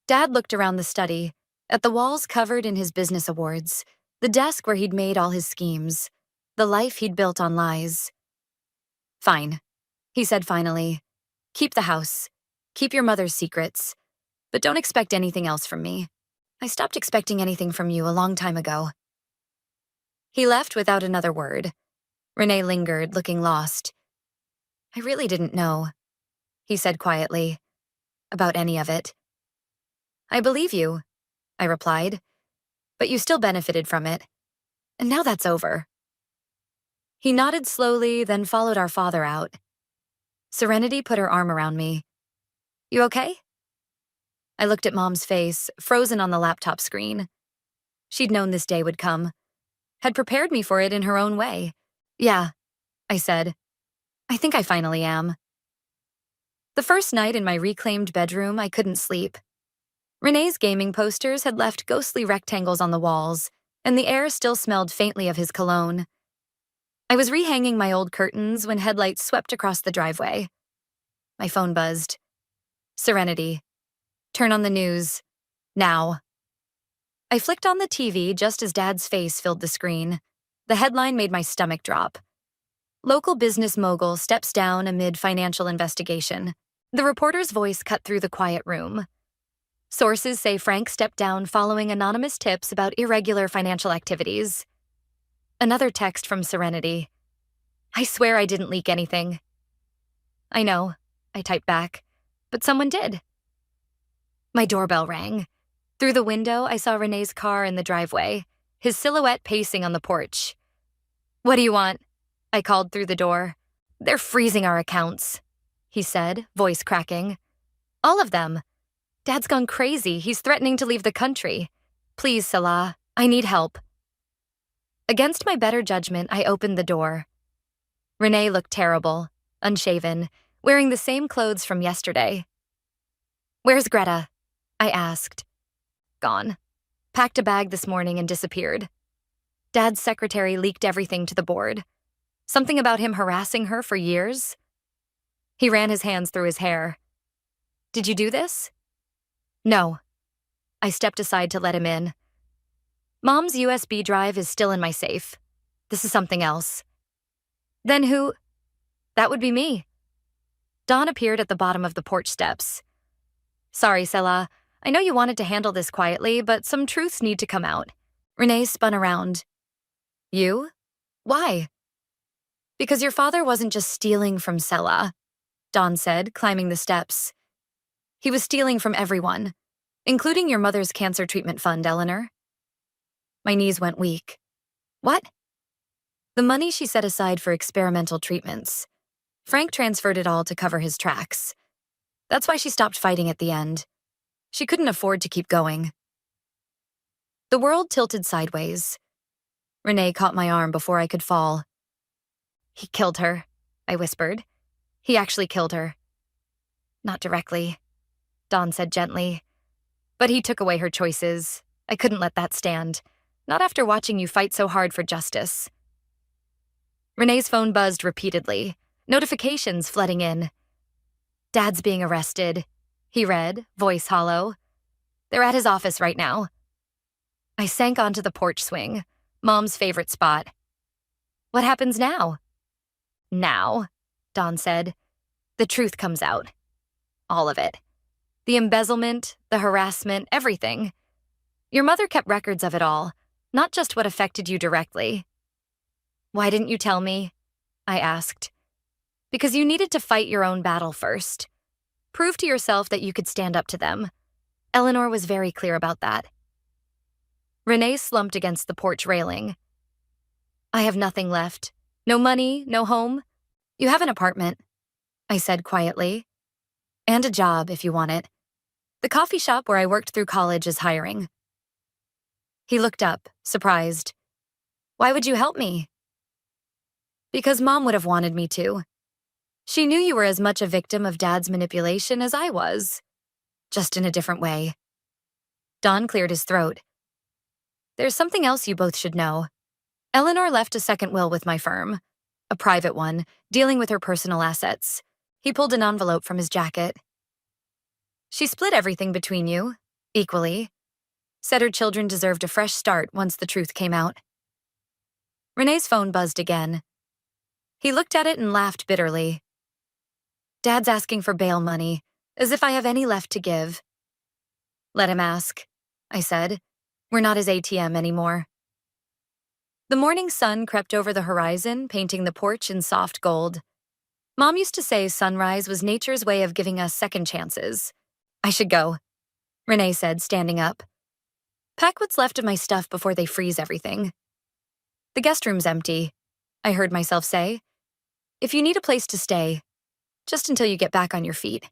Dad looked around the study, at the walls covered in his business awards, the desk where he'd made all his schemes, the life he'd built on lies. Fine, he said finally. Keep the house. Keep your mother's secrets. But don't expect anything else from me. I stopped expecting anything from you a long time ago. He left without another word. Renee lingered, looking lost. I really didn't know, he said quietly, about any of it. I believe you, I replied, but you still benefited from it. And now that's over. He nodded slowly, then followed our father out. Serenity put her arm around me. You okay? I looked at Mom's face, frozen on the laptop screen. She'd known this day would come, had prepared me for it in her own way. Yeah, I said. I think I finally am. The first night in my reclaimed bedroom, I couldn't sleep. Renee's gaming posters had left ghostly rectangles on the walls, and the air still smelled faintly of his cologne. I was rehanging my old curtains when headlights swept across the driveway. My phone buzzed. Serenity. Turn on the news. Now. I flicked on the TV just as Dad's face filled the screen. The headline made my stomach drop. Local business mogul steps down amid financial investigation. The reporter's voice cut through the quiet room. Sources say Frank stepped down following anonymous tips about irregular financial activities. Another text from Serenity. I swear I didn't leak anything. I know, I typed back, but someone did. My doorbell rang. Through the window, I saw Renee's car in the driveway, his silhouette pacing on the porch. What do you want? I called through the door. They're freezing our accounts, he said, voice cracking. All of them. Dad's gone crazy. He's threatening to leave the country. Please, Selah, I need help. Against my better judgment, I opened the door. Renee looked terrible, unshaven, wearing the same clothes from yesterday. "Where's Greta?" I asked. "Gone. Packed a bag this morning and disappeared. Dad's secretary leaked everything to the board. Something about him harassing her for years." He ran his hands through his hair. "Did you do this?" "No." I stepped aside to let him in. "Mom's USB drive is still in my safe. This is something else." "Then who?" "That would be me." Dawn appeared at the bottom of the porch steps. "Sorry, Selah. I know you wanted to handle this quietly, but some truths need to come out." Renee spun around. "You? Why?" "Because your father wasn't just stealing from Selah," Dawn said, climbing the steps. "He was stealing from everyone, including your mother's cancer treatment fund, Eleanor." My knees went weak. "What?" "The money she set aside for experimental treatments. Frank transferred it all to cover his tracks. That's why she stopped fighting at the end. She couldn't afford to keep going." The world tilted sideways. Renee caught my arm before I could fall. "He killed her," I whispered. "He actually killed her." "Not directly," Dawn said gently. "But he took away her choices. I couldn't let that stand. Not after watching you fight so hard for justice." Renee's phone buzzed repeatedly, notifications flooding in. "Dad's being arrested," he read, voice hollow. "They're at his office right now." I sank onto the porch swing, Mom's favorite spot. "What happens now?" "Now," Dawn said, "the truth comes out. All of it. The embezzlement, the harassment, everything. Your mother kept records of it all, not just what affected you directly." "Why didn't you tell me?" I asked. "Because you needed to fight your own battle first. Prove to yourself that you could stand up to them. Eleanor was very clear about that." Renee slumped against the porch railing. "I have nothing left. No money, no home. You have an apartment," I said quietly. "And a job, if you want it. The coffee shop where I worked through college is hiring." He looked up, surprised. "Why would you help me?" "Because Mom would have wanted me to. She knew you were as much a victim of Dad's manipulation as I was. Just in a different way." Dawn cleared his throat. "There's something else you both should know. Eleanor left a second will with my firm. A private one, dealing with her personal assets." He pulled an envelope from his jacket. "She split everything between you, equally. Said her children deserved a fresh start once the truth came out." Renee's phone buzzed again. He looked at it and laughed bitterly. "Dad's asking for bail money, as if I have any left to give." "Let him ask," I said. "We're not his ATM anymore." The morning sun crept over the horizon, painting the porch in soft gold. Mom used to say sunrise was nature's way of giving us second chances. "I should go," Renee said, standing up. "Pack what's left of my stuff before they freeze everything." "The guest room's empty," I heard myself say. "If you need a place to stay, just until you get back on your feet."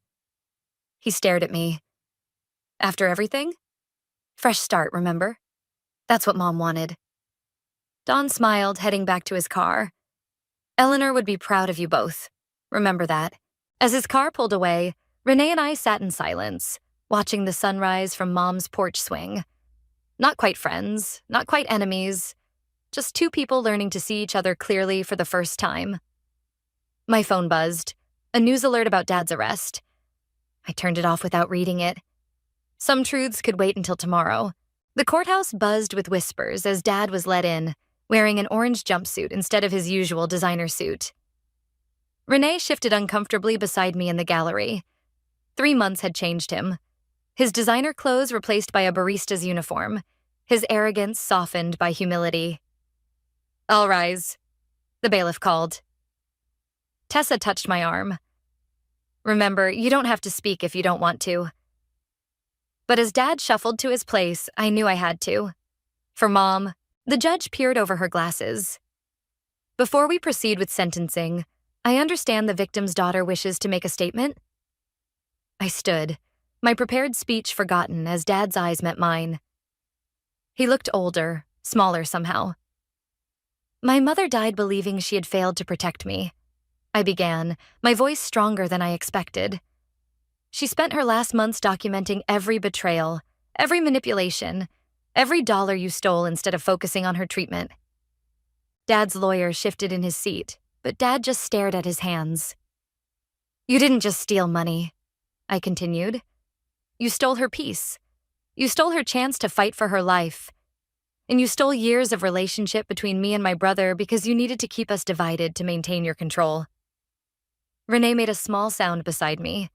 He stared at me. "After everything? Fresh start, remember? That's what Mom wanted." Dawn smiled, heading back to his car. "Eleanor would be proud of you both. Remember that." As his car pulled away, Renee and I sat in silence, watching the sunrise from Mom's porch swing. Not quite friends, not quite enemies, just two people learning to see each other clearly for the first time. My phone buzzed, a news alert about Dad's arrest. I turned it off without reading it. Some truths could wait until tomorrow. The courthouse buzzed with whispers as Dad was let in, wearing an orange jumpsuit instead of his usual designer suit. Renee shifted uncomfortably beside me in the gallery. 3 months had changed him. His designer clothes replaced by a barista's uniform, his arrogance softened by humility. "I'll rise," the bailiff called. Tessa touched my arm. "Remember, you don't have to speak if you don't want to." But as Dad shuffled to his place, I knew I had to. For Mom, the judge peered over her glasses. "Before we proceed with sentencing, I understand the victim's daughter wishes to make a statement." I stood, my prepared speech forgotten as Dad's eyes met mine. He looked older, smaller somehow. My mother died believing she had failed to protect me. I began, my voice stronger than I expected. She spent her last months documenting every betrayal, every manipulation, every dollar you stole instead of focusing on her treatment. Dad's lawyer shifted in his seat, but Dad just stared at his hands. You didn't just steal money, I continued. You stole her peace. You stole her chance to fight for her life. And you stole years of relationship between me and my brother because you needed to keep us divided to maintain your control. Renee made a small sound beside me.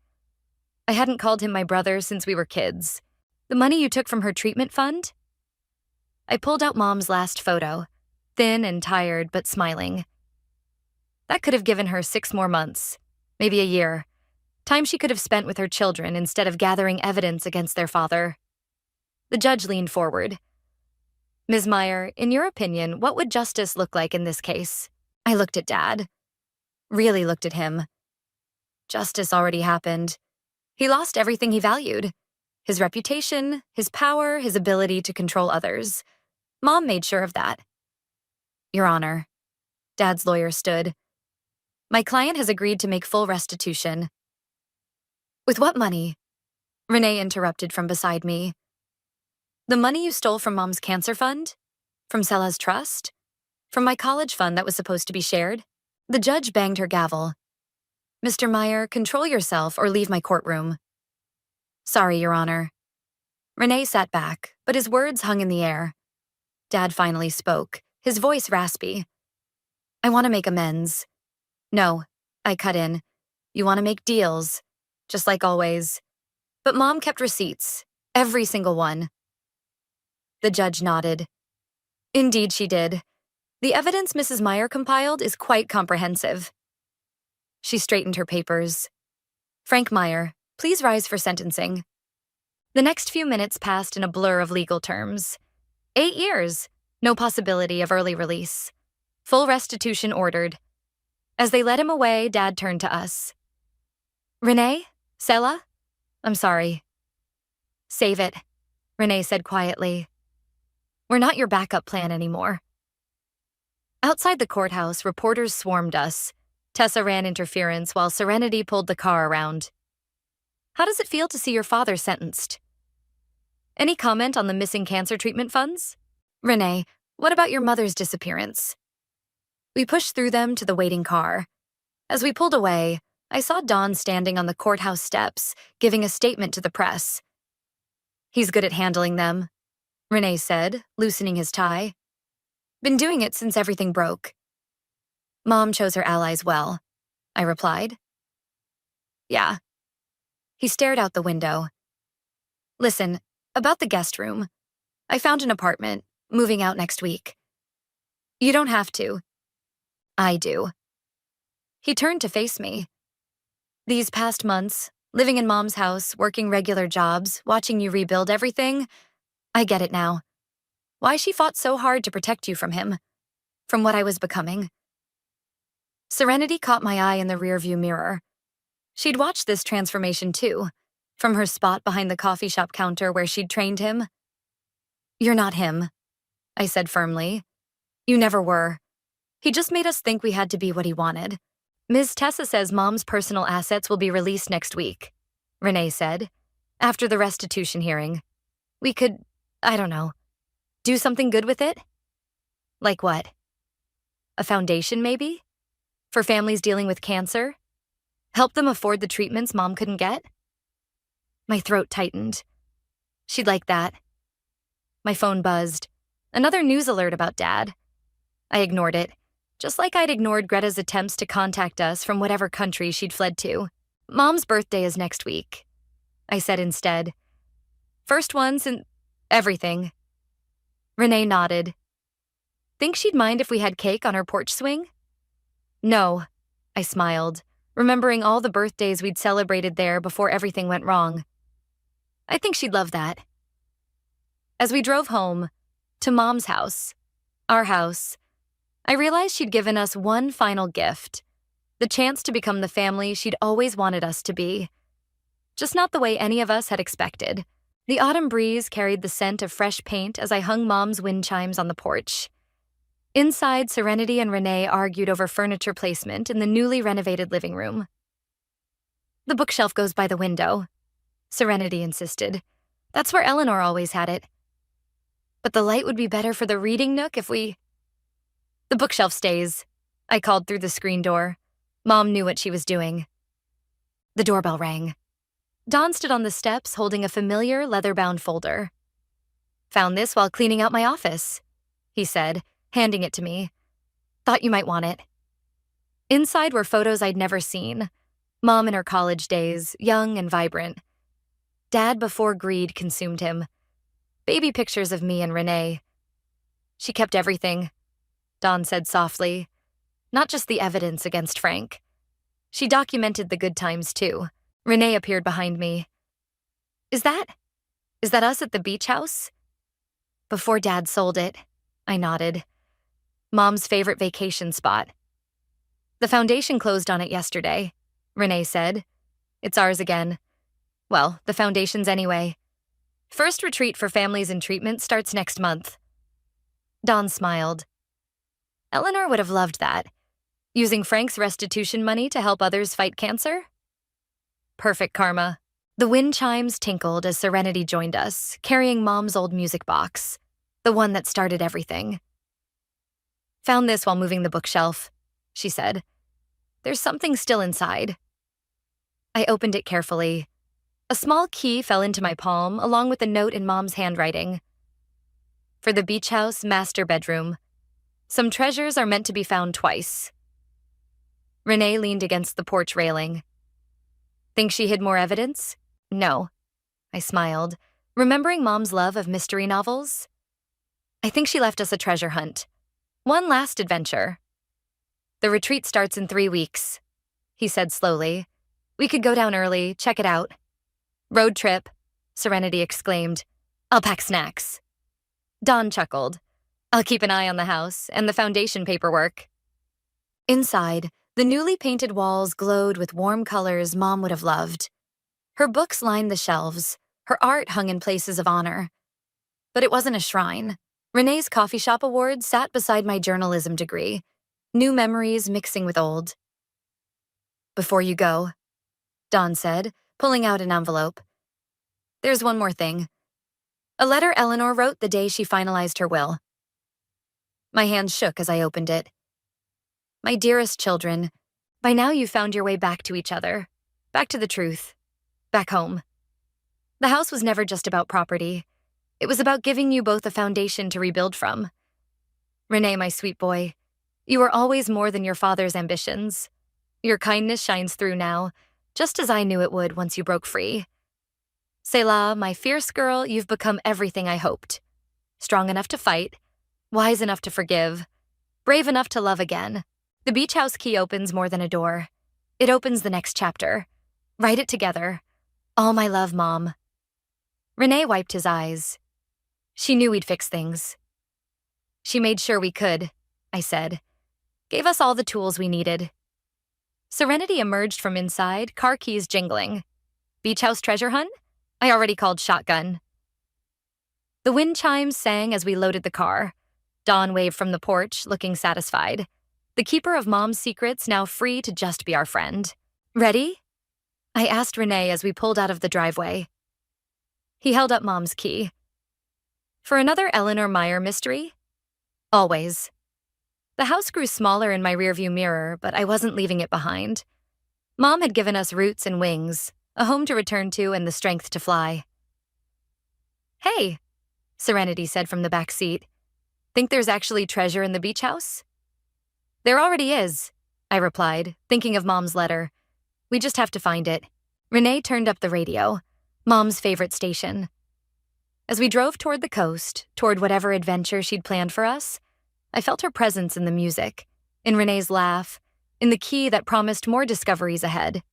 I hadn't called him my brother since we were kids. The money you took from her treatment fund? I pulled out Mom's last photo, thin and tired but smiling. That could have given her 6 more months, maybe a year, time she could have spent with her children instead of gathering evidence against their father. The judge leaned forward. Ms. Meyer, in your opinion, what would justice look like in this case? I looked at Dad. Really looked at him. Justice already happened. He lost everything he valued. His reputation, his power, his ability to control others. Mom made sure of that. Your Honor. Dad's lawyer stood. My client has agreed to make full restitution. With what money? Renee interrupted from beside me. The money you stole from Mom's cancer fund? From Selha's trust? From my college fund that was supposed to be shared? The judge banged her gavel. Mr. Meyer, control yourself or leave my courtroom. Sorry, Your Honor. Renee sat back, but his words hung in the air. Dad finally spoke, his voice raspy. I want to make amends. No, I cut in. You want to make deals, just like always. But Mom kept receipts, every single one. The judge nodded. Indeed she did. The evidence Mrs. Meyer compiled is quite comprehensive. She straightened her papers. Frank Meyer, please rise for sentencing. The next few minutes passed in a blur of legal terms. 8 years, no possibility of early release. Full restitution ordered. As they led him away, Dad turned to us. Renee? Selha? I'm sorry. Save it, Renee said quietly. We're not your backup plan anymore. Outside the courthouse, reporters swarmed us. Tessa ran interference while Serenity pulled the car around. How does it feel to see your father sentenced? Any comment on the missing cancer treatment funds? Renee, what about your mother's disappearance? We pushed through them to the waiting car. As we pulled away, I saw Don standing on the courthouse steps, giving a statement to the press. He's good at handling them, Renee said, loosening his tie. Been doing it since everything broke. Mom chose her allies well, I replied. Yeah. He stared out the window. Listen, about the guest room. I found an apartment, moving out next week. You don't have to. I do. He turned to face me. These past months, living in Mom's house, working regular jobs, watching you rebuild everything, I get it now. Why she fought so hard to protect you from him, from what I was becoming. Serenity caught my eye in the rearview mirror. She'd watched this transformation too, from her spot behind the coffee shop counter where she'd trained him. You're not him, I said firmly. You never were. He just made us think we had to be what he wanted. Ms. Tessa says Mom's personal assets will be released next week, Renee said, after the restitution hearing. We could, I don't know, do something good with it? Like what? A foundation, maybe? For families dealing with cancer? Help them afford the treatments Mom couldn't get? My throat tightened. She'd like that. My phone buzzed. Another news alert about Dad. I ignored it, just like I'd ignored Greta's attempts to contact us from whatever country she'd fled to. Mom's birthday is next week, I said instead. First one since everything. Renee nodded. Think she'd mind if we had cake on her porch swing? No, I smiled, remembering all the birthdays we'd celebrated there before everything went wrong. I think she'd love that. As we drove home, to Mom's house, our house, I realized she'd given us one final gift, the chance to become the family she'd always wanted us to be. Just not the way any of us had expected. The autumn breeze carried the scent of fresh paint as I hung Mom's wind chimes on the porch. Inside, Serenity and Renee argued over furniture placement in the newly renovated living room. "The bookshelf goes by the window," Serenity insisted. "That's where Eleanor always had it." "But the light would be better for the reading nook if we—" "The bookshelf stays," I called through the screen door. Mom knew what she was doing. The doorbell rang. Don stood on the steps holding a familiar leather-bound folder. "Found this while cleaning out my office," he said, handing it to me. "Thought you might want it." Inside were photos I'd never seen. Mom in her college days, young and vibrant. Dad before greed consumed him. Baby pictures of me and Renee. "She kept everything," Don said softly. "Not just the evidence against Frank. She documented the good times too." Renee appeared behind me. Is that us at the beach house?" "Before Dad sold it," I nodded. "Mom's favorite vacation spot." "The foundation closed on it yesterday," Renee said. "It's ours again. Well, the foundation's anyway. First retreat for families in treatment starts next month." Don smiled. "Eleanor would have loved that. Using Frank's restitution money to help others fight cancer? Perfect karma." The wind chimes tinkled as Serenity joined us, carrying Mom's old music box, the one that started everything. "Found this while moving the bookshelf," she said. "There's something still inside." I opened it carefully. A small key fell into my palm, along with a note in Mom's handwriting. "For the beach house master bedroom. Some treasures are meant to be found twice." Renee leaned against the porch railing. "Think she hid more evidence?" "No." I smiled, remembering Mom's love of mystery novels. "I think she left us a treasure hunt. One last adventure." "The retreat starts in 3 weeks," he said slowly. "We could go down early, check it out." "Road trip," Serenity exclaimed. "I'll pack snacks." Don chuckled. "I'll keep an eye on the house and the foundation paperwork." Inside, the newly painted walls glowed with warm colors Mom would have loved. Her books lined the shelves, her art hung in places of honor. But it wasn't a shrine. Renee's coffee shop award sat beside my journalism degree, new memories mixing with old. "Before you go," Don said, pulling out an envelope. "There's one more thing. A letter Eleanor wrote the day she finalized her will." My hands shook as I opened it. "My dearest children, by now you've found your way back to each other, back to the truth, back home. The house was never just about property. It was about giving you both a foundation to rebuild from. Renee, my sweet boy, you are always more than your father's ambitions. Your kindness shines through now, just as I knew it would once you broke free. Selah, my fierce girl, you've become everything I hoped. Strong enough to fight, wise enough to forgive, brave enough to love again. The beach house key opens more than a door. It opens the next chapter. Write it together. All my love, Mom." Renee wiped his eyes. She knew we'd fix things. "She made sure we could," I said. "Gave us all the tools we needed." Serenity emerged from inside, car keys jingling. "Beach house treasure hunt?" I already called shotgun. The wind chimes sang as we loaded the car. Don waved from the porch, looking satisfied. The keeper of Mom's secrets now free to just be our friend. "Ready?" I asked Renee as we pulled out of the driveway. He held up Mom's key. "For another Eleanor Meyer mystery?" "Always." The house grew smaller in my rearview mirror, but I wasn't leaving it behind. Mom had given us roots and wings, a home to return to and the strength to fly. "Hey," Serenity said from the back seat. "Think there's actually treasure in the beach house?" "There already is," I replied, thinking of Mom's letter. "We just have to find it." Renee turned up the radio, Mom's favorite station. As we drove toward the coast, toward whatever adventure she'd planned for us, I felt her presence in the music, in Renee's laugh, in the key that promised more discoveries ahead.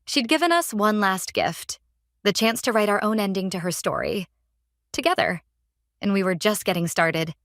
She'd given us one last gift, the chance to write our own ending to her story. Together. And we were just getting started.